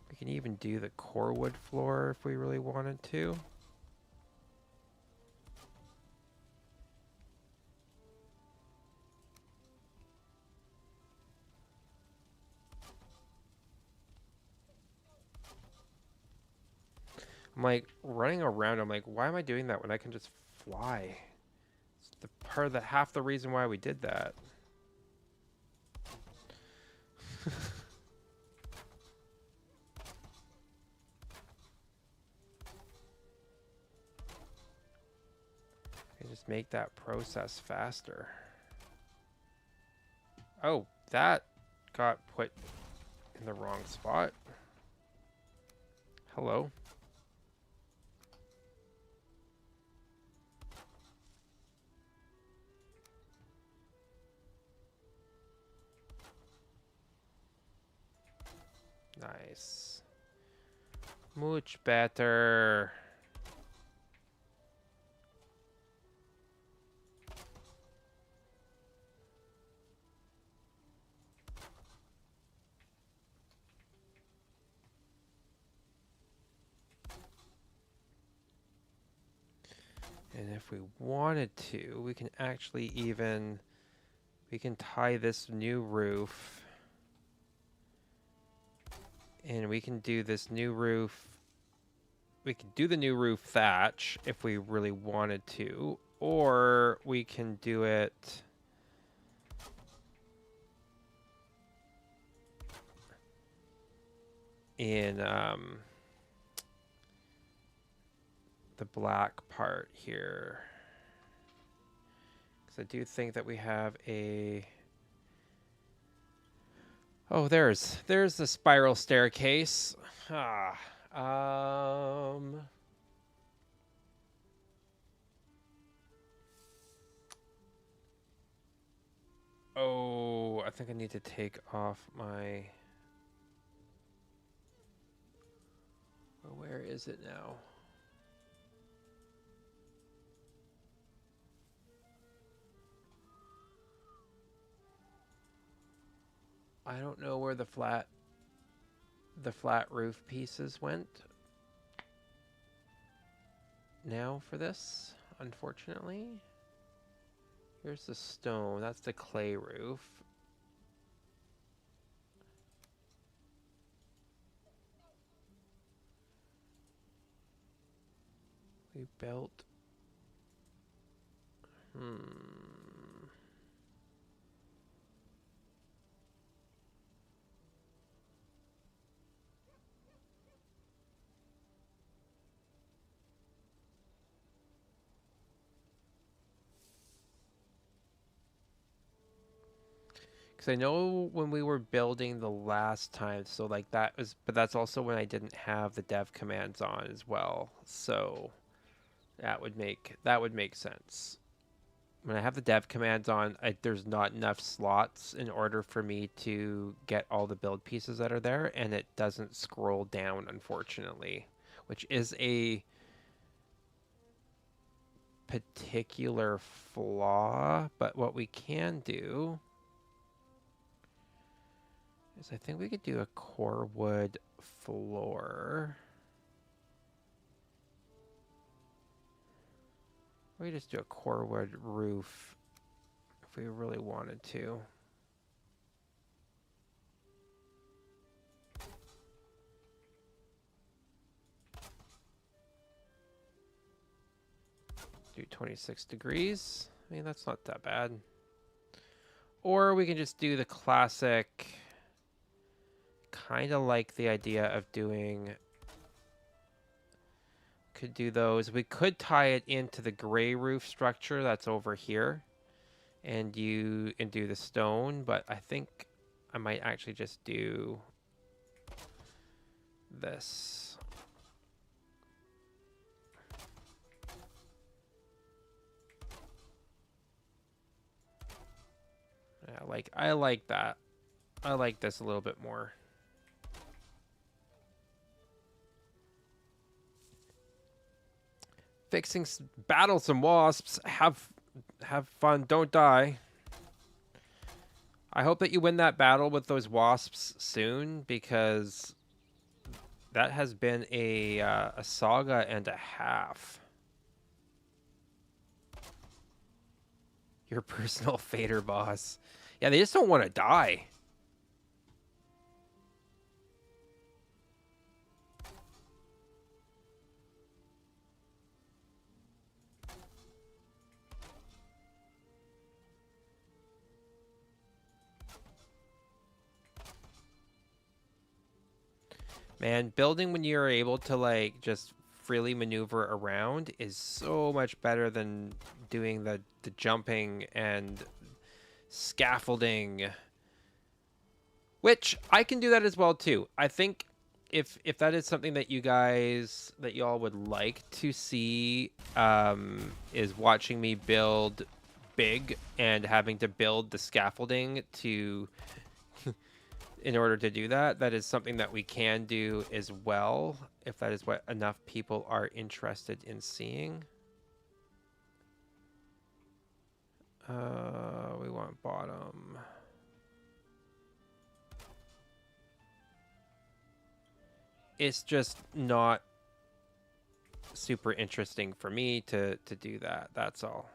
We can even do the core wood floor if we really wanted to. I'm like running around. I'm like, why am I doing that when I can just fly? It's the part of the half the reason why we did that. Just make that process faster. Oh, that got put in the wrong spot. Hello. Nice. Much better. And if we wanted to, we can actually even, we can tie this new roof. And we can do this new roof. We can do the new roof thatch if we really wanted to. Or we can do it in the black part here. Because I do think that we have a... Oh, there's the spiral staircase. Oh, I think I need to take off my... Where is it now? I don't know where the flat roof pieces went now for this, unfortunately. Here's the stone. That's the clay roof. We built. Because I know when we were building the last time, so like that was, but that's also when I didn't have the dev commands on as well. So that would make sense. When I have the dev commands on, there's not enough slots in order for me to get all the build pieces that are there, and it doesn't scroll down, unfortunately, which is a particular flaw. But what we can do is I think we could do a core wood floor. We could just do a core wood roof if we really wanted to. Do 26 degrees. I mean, that's not that bad. Or we can just do the classic, kind of like the idea of doing, could do those. We could tie it into the gray roof structure that's over here and do the stone, but I think I might actually just do this. Yeah, I like that. I like this a little bit more. Fixing battle some wasps. Have fun. Don't die. I hope that you win that battle with those wasps soon, because that has been a saga and a half. Your personal fader boss. Yeah, they just don't want to die. Man, building when you're able to like just freely maneuver around is so much better than doing the jumping and scaffolding, which I can do that as well too. I think if that is something that y'all would like to see, is watching me build big and having to build the scaffolding to in order to do that, that is something that we can do as well, if that is what enough people are interested in seeing. We want bottom. It's just not super interesting for me to do that. That's all.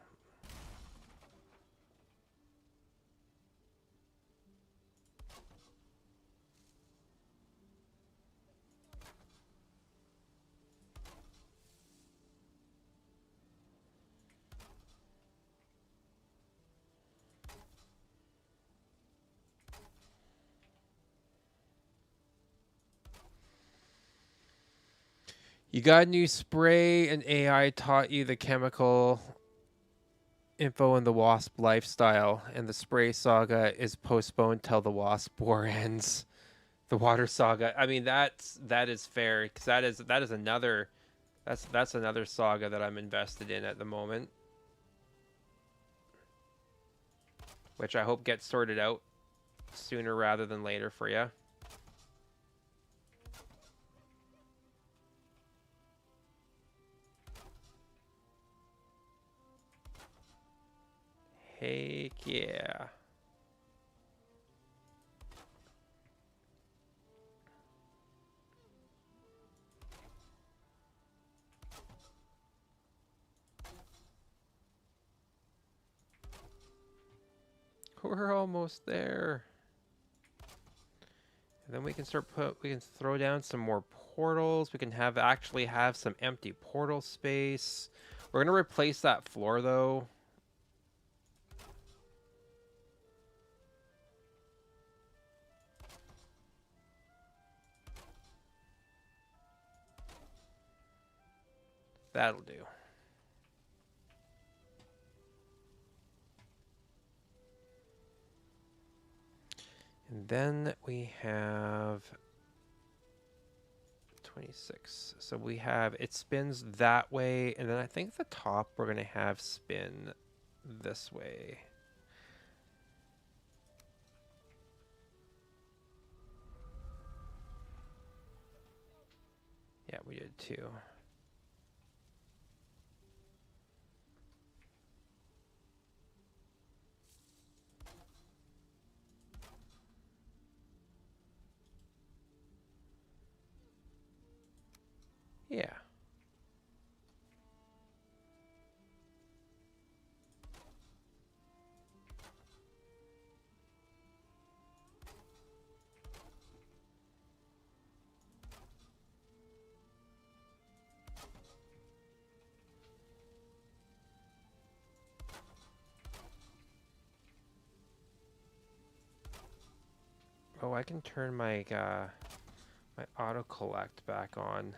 You got a new spray, and AI taught you the chemical info in the wasp lifestyle, and the spray saga is postponed till the wasp war ends. The water saga. I mean, that is fair, because that is another that's another saga that I'm invested in at the moment, which I hope gets sorted out sooner rather than later for you. Heck yeah. We're almost there. And then we can we can throw down some more portals. We can actually have some empty portal space. We're gonna replace that floor though. That'll do. And then we have 26. So we have, it spins that way, and then I think the top we're going to have spin this way. Yeah, we did too. Yeah. Oh, I can turn my my auto collect back on.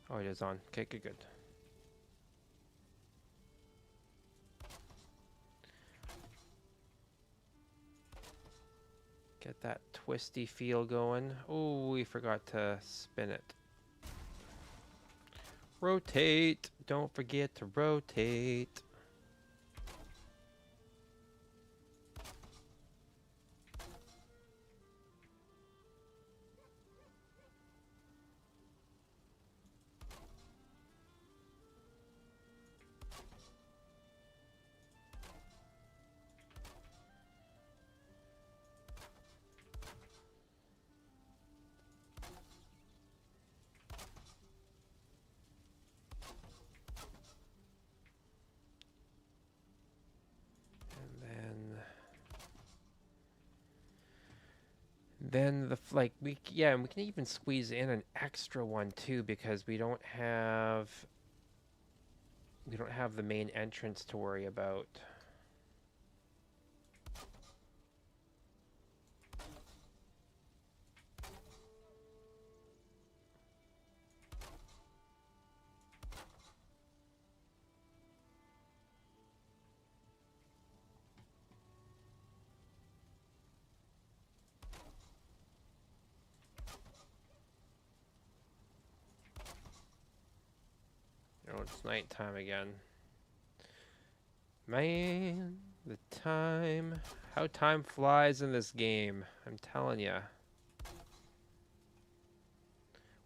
Oh, it is on. Okay, good, good. Get that twisty feel going. Oh, we forgot to spin it. Rotate. Don't forget to rotate. Then the like we yeah, and we can even squeeze in an extra one too because we don't have the main entrance to worry about. Oh, it's nighttime again. Man, the time, how time flies in this game. I'm telling ya.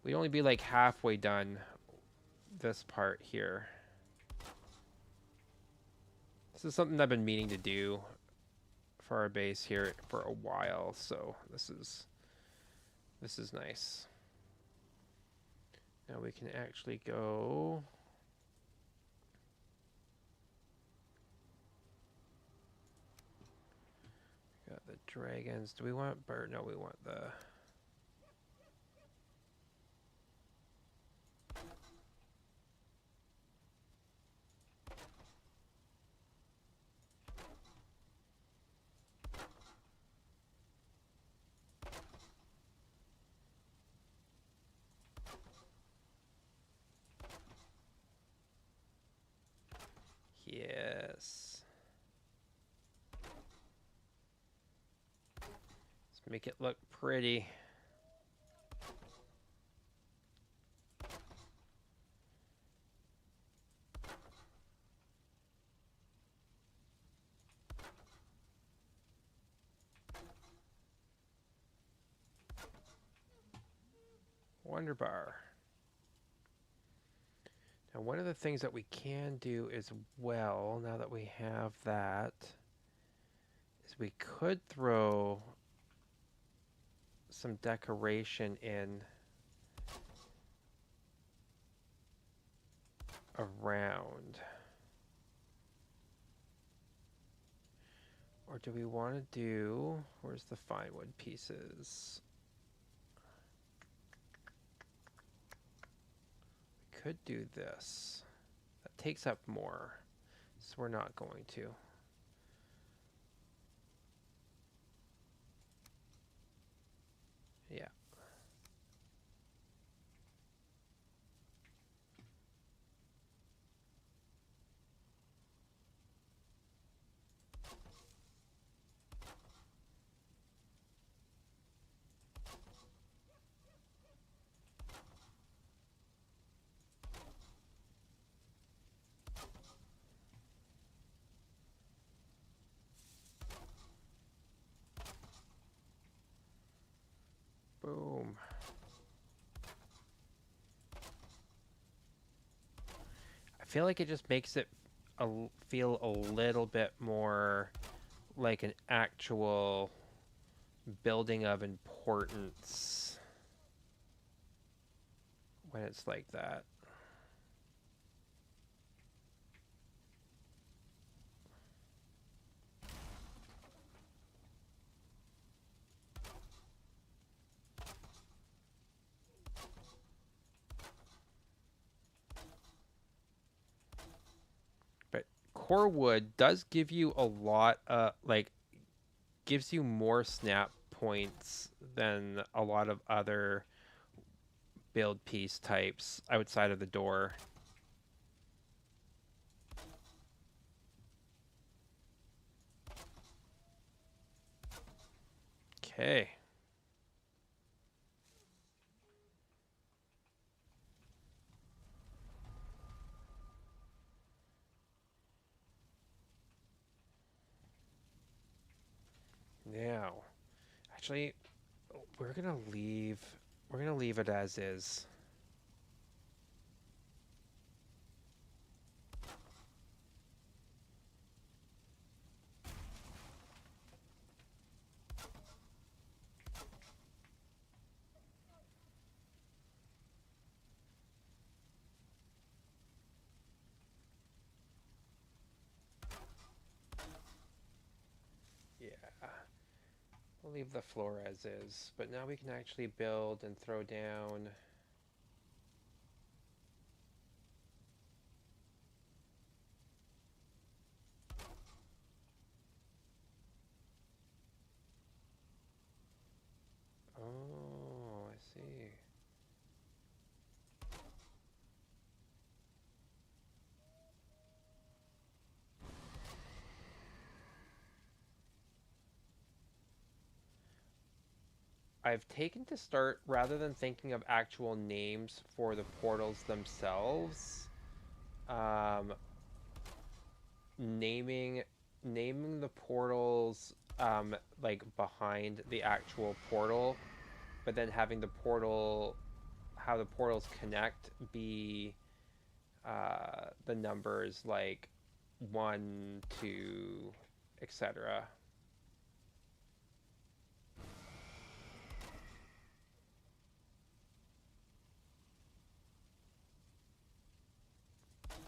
We'd only be like halfway done this part here. This is something I've been meaning to do for our base here for a while, so this is nice. Now we can actually go. Got the dragons. Do we want bird? No, we want the. Yes. Let's make it look pretty. Wonder bar. Now, one of the things that we can do as well, now that we have that, is we could throw some decoration in around. Or do we want to do... Where's the fine wood pieces? We could do this. That takes up more. So we're not going to. Yeah. Boom. I feel like it just makes it feel a little bit more like an actual building of importance when it's like that. But core wood does give you a lot, gives you more snap points than a lot of other build piece types outside of the door. Okay. Now, actually, we're gonna leave it as is. Yeah. We'll leave the floor as is, but now we can actually build and throw down. Oh, I see. I've taken to start, rather than thinking of actual names for the portals themselves, um, naming the portals like behind the actual portal, but then having the portal, how the portals connect, be the numbers like 1, 2, etc.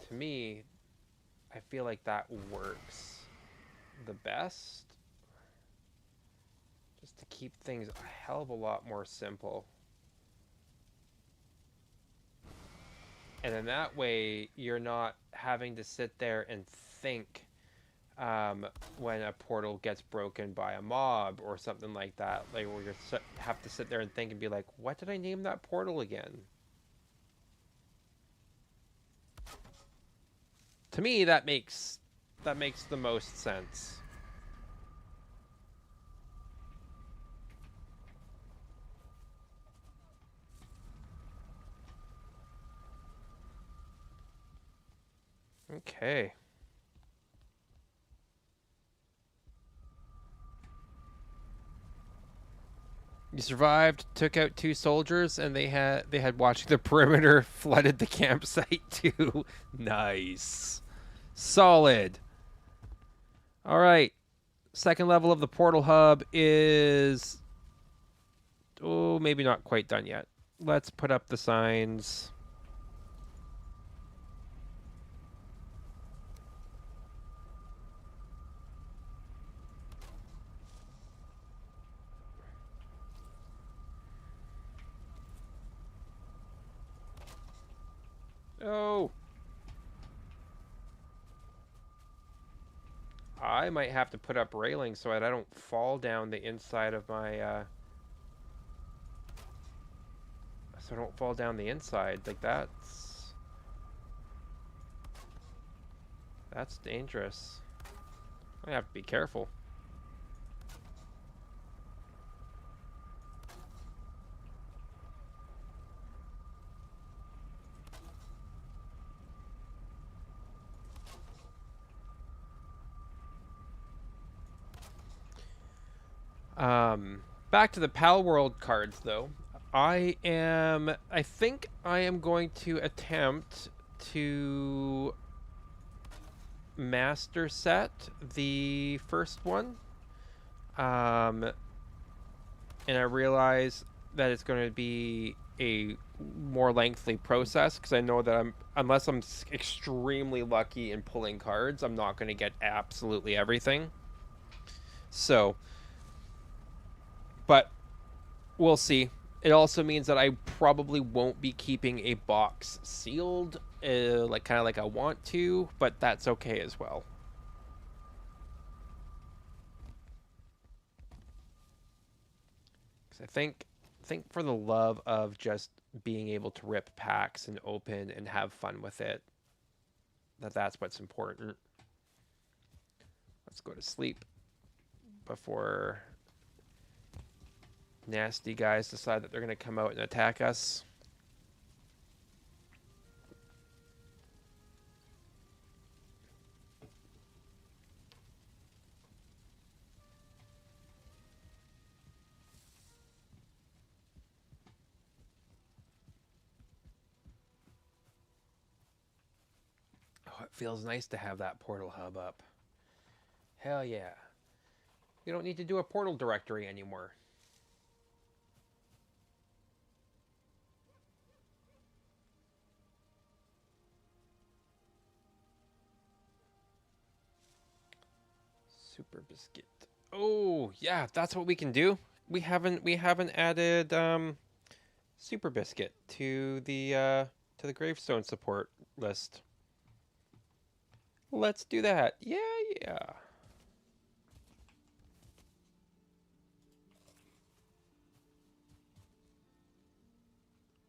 To me, I feel like that works the best, just to keep things a hell of a lot more simple. And then that way, you're not having to sit there and think when a portal gets broken by a mob or something like that. Like, where you have to sit there and think and be like, what did I name that portal again? To me, that makes the most sense. Okay. You survived, took out 2 soldiers, and they had watching the perimeter flooded the campsite too. Nice. Solid. All right. Second level of the portal hub is maybe not quite done yet. Let's put up the signs. Oh! I might have to put up railings so that I don't fall down the inside of my, so I don't fall down the inside. Like, that's dangerous. I have to be careful. Back to the Pal World cards, though. I think I am going to attempt to master set the first one. And I realize that it's going to be a more lengthy process because I know that unless I'm extremely lucky in pulling cards, I'm not going to get absolutely everything. So, but we'll see. It also means that I probably won't be keeping a box sealed, like kind of like I want to, but that's okay as well. Because I think for the love of just being able to rip packs and open and have fun with it, that's what's important. Let's go to sleep before nasty guys decide that they're going to come out and attack us. Oh, it feels nice to have that portal hub up. Hell yeah. You don't need to do a portal directory anymore. Super biscuit. Oh, yeah, that's what we can do. We haven't added super biscuit to the gravestone support list. Let's do that. Yeah, yeah.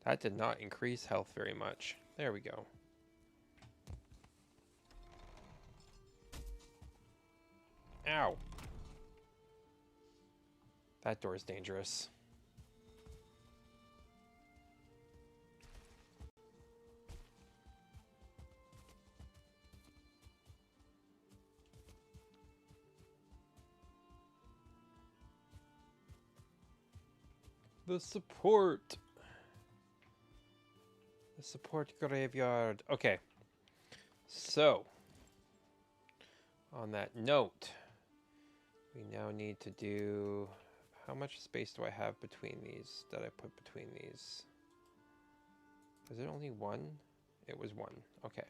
That did not increase health very much. There we go. Ow. That door is dangerous. The support. The support graveyard. Okay. So, on that note, we now need to do... How much space do I have between these that I put between these? Was it only one? It was one. Okay.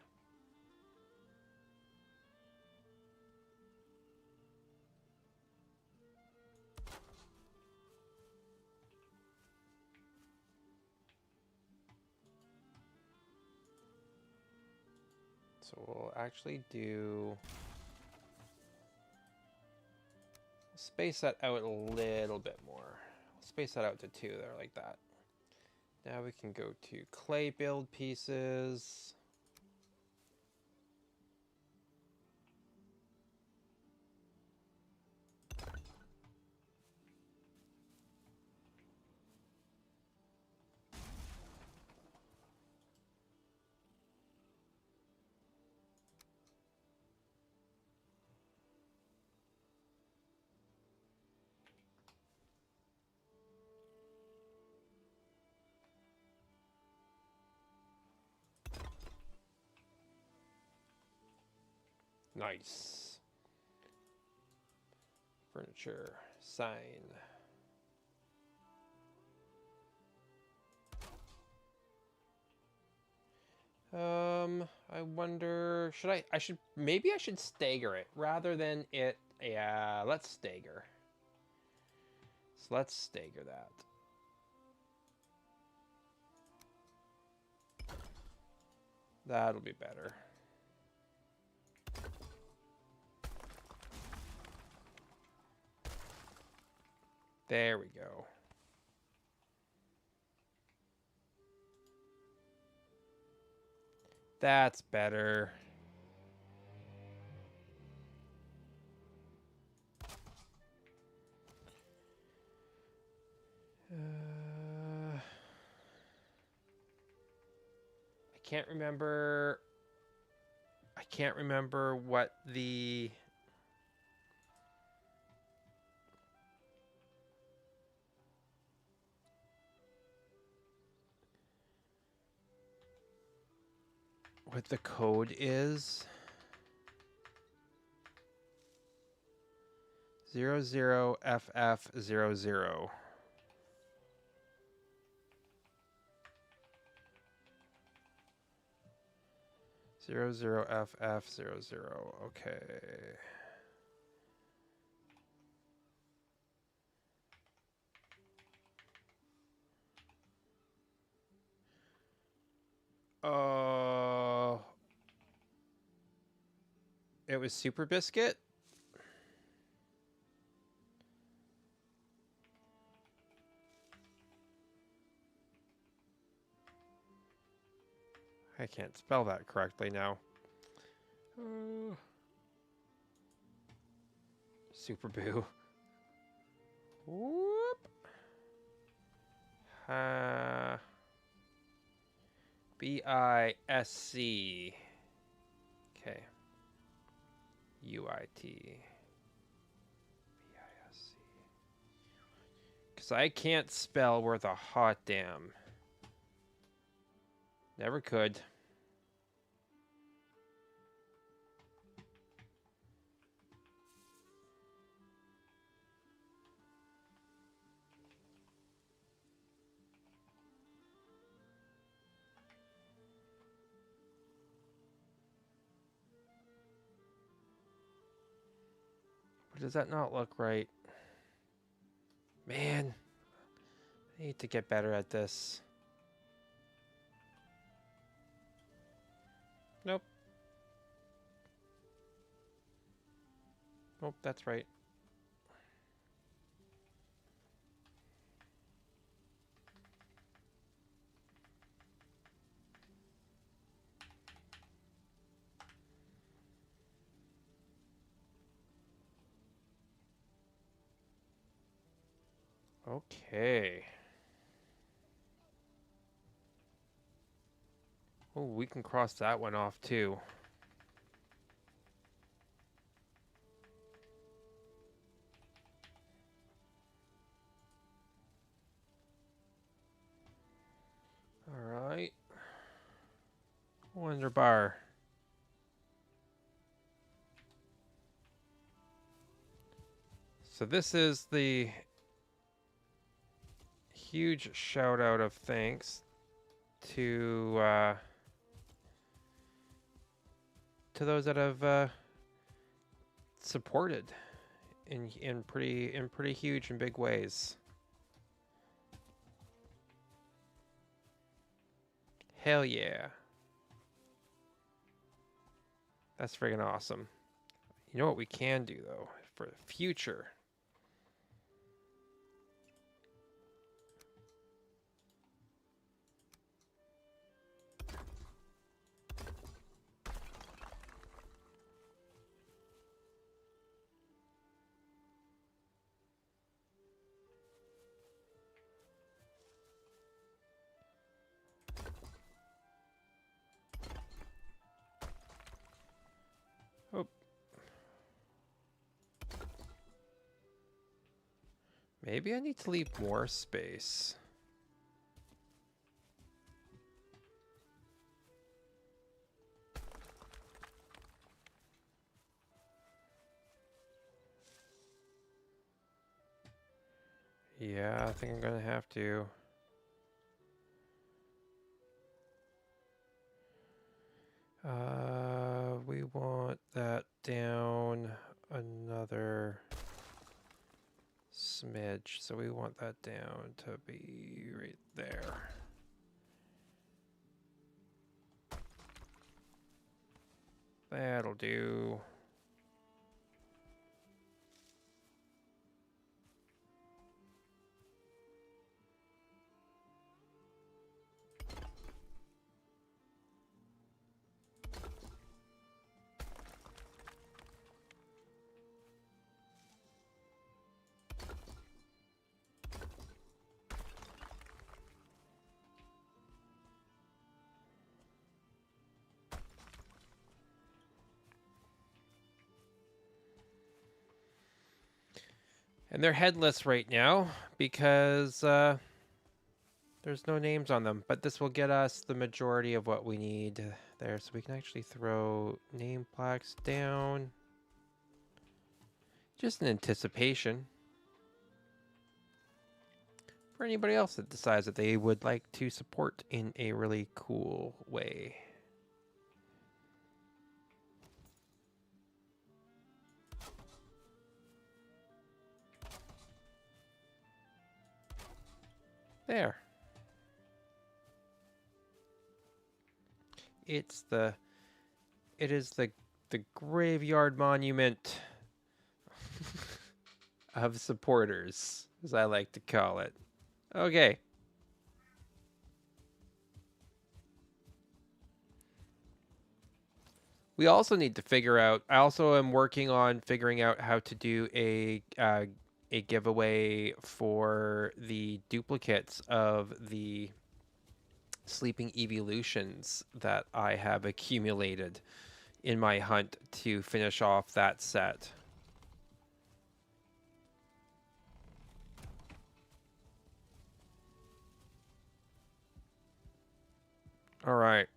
So we'll actually do... Space that out a little bit more. Space that out to 2 there, like that. Now we can go to clay build pieces. Nice. Furniture. Sign. I wonder, maybe I should stagger it rather than it, yeah, let's stagger. So let's stagger that. That'll be better. There we go. That's better. I can't remember what the code is. 00FF00. 00FF00. Okay. It was Super Biscuit? I can't spell that correctly now. Super Boo. Whoop. BISC. Okay. UIT. BISC. Because I can't spell worth a hot damn. Never could. But does that not look right? Man, I need to get better at this. Nope. Nope, that's right. Okay. Oh, we can cross that one off too. All right. Wonder bar. So this is the huge shout out of thanks to those that have supported in pretty huge and big ways. Hell yeah. That's friggin' awesome. You know what we can do though for the future? Oh. Maybe I need to leave more space. Yeah, I think I'm gonna have to. We want that down another smidge. So we want that down to be right there. That'll do. And they're headless right now because there's no names on them. But this will get us the majority of what we need there. So we can actually throw name plaques down. Just in anticipation. For anybody else that decides that they would like to support in a really cool way. There. It is the graveyard monument of supporters, as I like to call it. Okay. We also need to figure out, I also am working on figuring out how to do a giveaway for the duplicates of the sleeping evolutions that I have accumulated in my hunt to finish off that set. All right.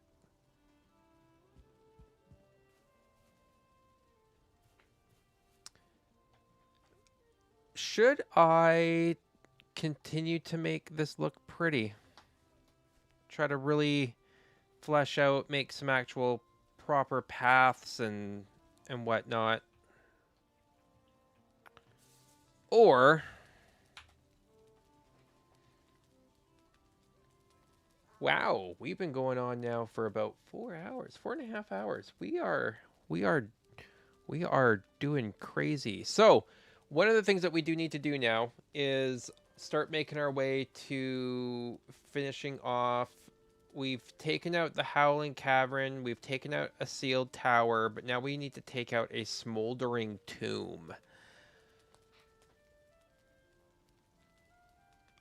Should I continue to make this look pretty? Try to really flesh out, make some actual proper paths and whatnot. Or wow, we've been going on now for about 4 hours, 4.5 hours. We are doing crazy. So one of the things that we do need to do now is start making our way to finishing off. We've taken out the Howling Cavern. We've taken out a sealed tower, but now we need to take out a smoldering tomb.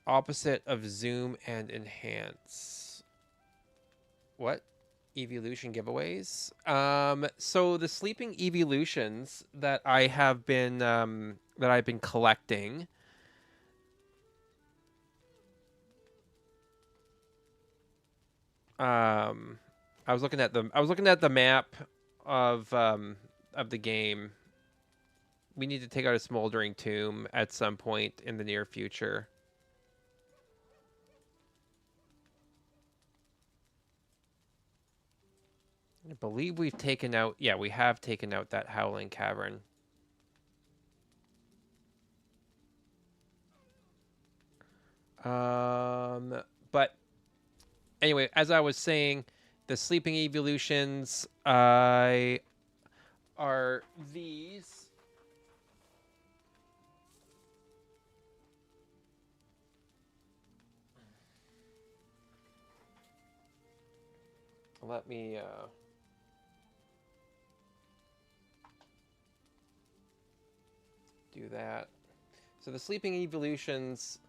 Opposite of zoom and enhance. What? Evolution giveaways. So the sleeping evolutions that I've been collecting. I was looking at the map of the game. We need to take out a smoldering tomb at some point in the near future. I believe we've taken out... Yeah, we have taken out that Howling Cavern. But anyway, as I was saying, the sleeping evolutions are these. Let me do that. So the sleeping evolutions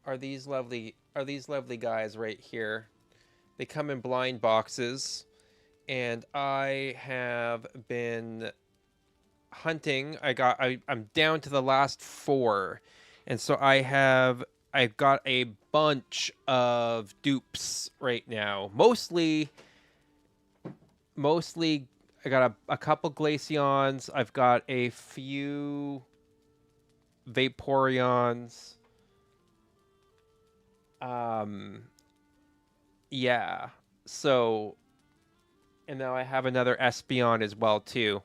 are these lovely guys right here. They come in blind boxes, and I have been hunting. I'm down to the last 4, and so I've got a bunch of dupes right now. Mostly I got a couple Glaceons. I've got a few Vaporeons. Yeah. So, and now I have another Espeon as well too.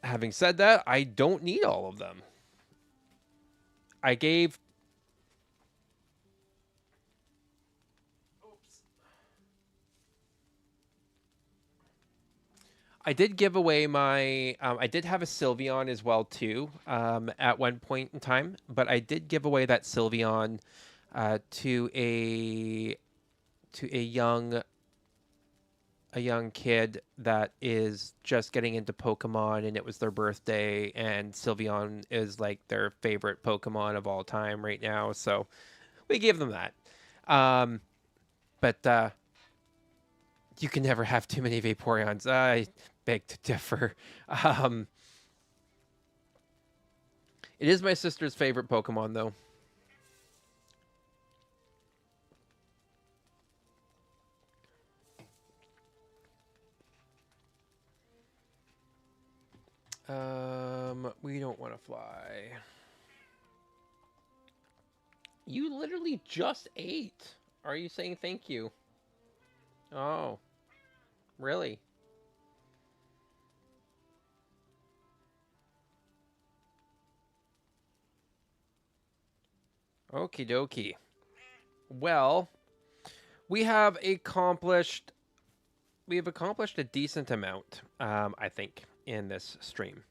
Having said that, I don't need all of them. I gave... Oops. I did give away my. I did have a Sylveon as well too. At one point in time, but I did give away that Sylveon to a young kid that is just getting into Pokemon, and it was their birthday, and Sylveon is like their favorite Pokemon of all time right now. So we gave them that. Um, but you can never have too many Vaporeons. I beg to differ. Um, it is my sister's favorite Pokemon, though. We don't want to fly. You literally just ate. Are you saying thank you? Oh, really? Okie dokie. Well, we have accomplished a decent amount, I think, in this stream.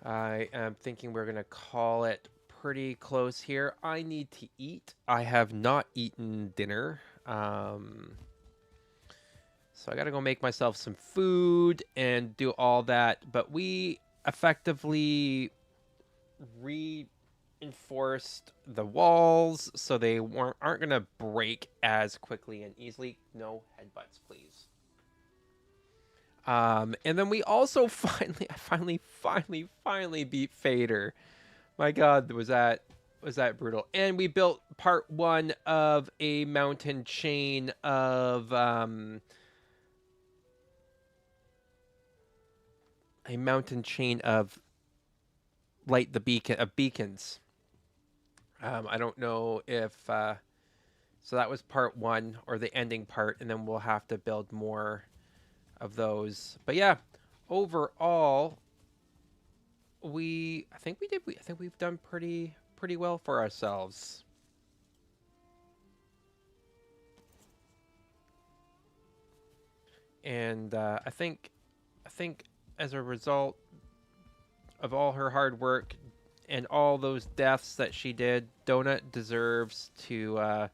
I am thinking we're gonna call it pretty close here. I need to eat. I have not eaten dinner. So I gotta go make myself some food and do all that. But we effectively reinforced the walls so they aren't gonna break as quickly and easily. No headbutts, please. And then we also finally beat Fader. My God, was that brutal? And we built part one of a mountain chain of light the beacon of beacons. I don't know if so that was part one or the ending part, and then we'll have to build more of those. But yeah, overall, I think we've done pretty well for ourselves. And I think as a result of all her hard work and all those deaths that she did, Donut deserves to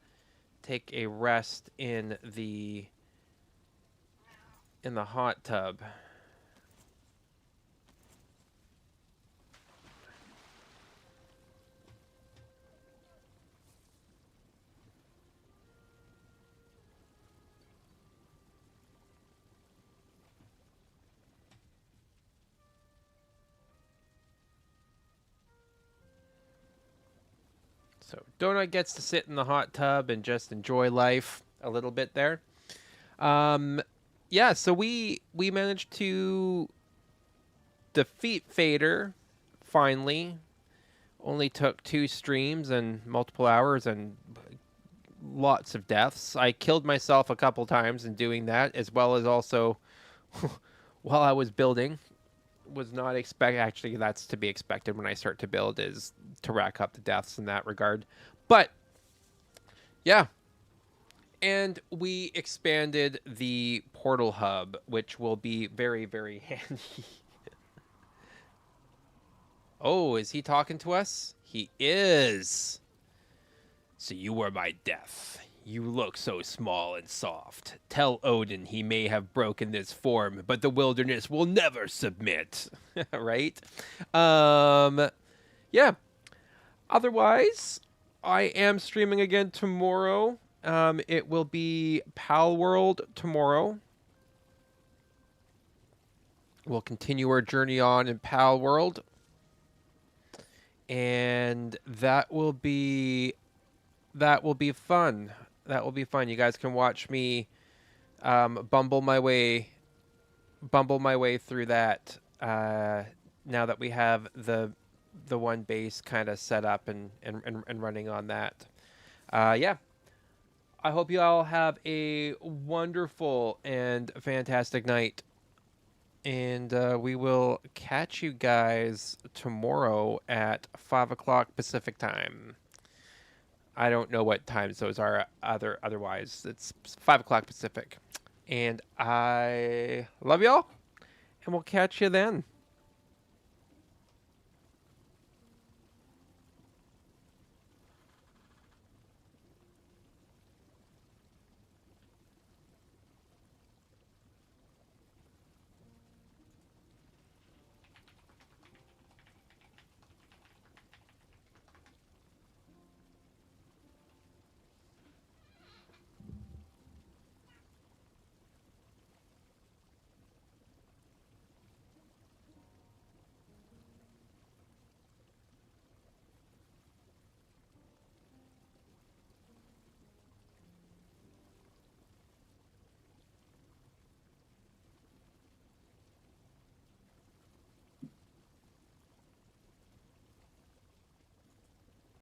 take a rest in the hot tub. So Donut gets to sit in the hot tub and just enjoy life a little bit there. Yeah, so we managed to defeat Fader finally. Only took 2 streams and multiple hours and lots of deaths. I killed myself a couple times in doing that, as well as also while I was building. Was not expect actually that's to be expected when I start to build is to rack up the deaths in that regard. But yeah. And we expanded the portal hub, which will be very, very handy. Oh, is he talking to us? He is. So you were my death. You look so small and soft. Tell Odin he may have broken this form, but the wilderness will never submit. Right? Yeah. Otherwise, I am streaming again tomorrow. It will be Pal World tomorrow. We'll continue our journey on in Pal World. And that will be fun. That will be fun. You guys can watch me bumble my way through that. Now that we have the one base kind of set up and running on that. Yeah. I hope you all have a wonderful and fantastic night. And we will catch you guys tomorrow at 5 o'clock Pacific time. I don't know what times those are otherwise. It's 5 o'clock Pacific. And I love y'all. and we'll catch you then.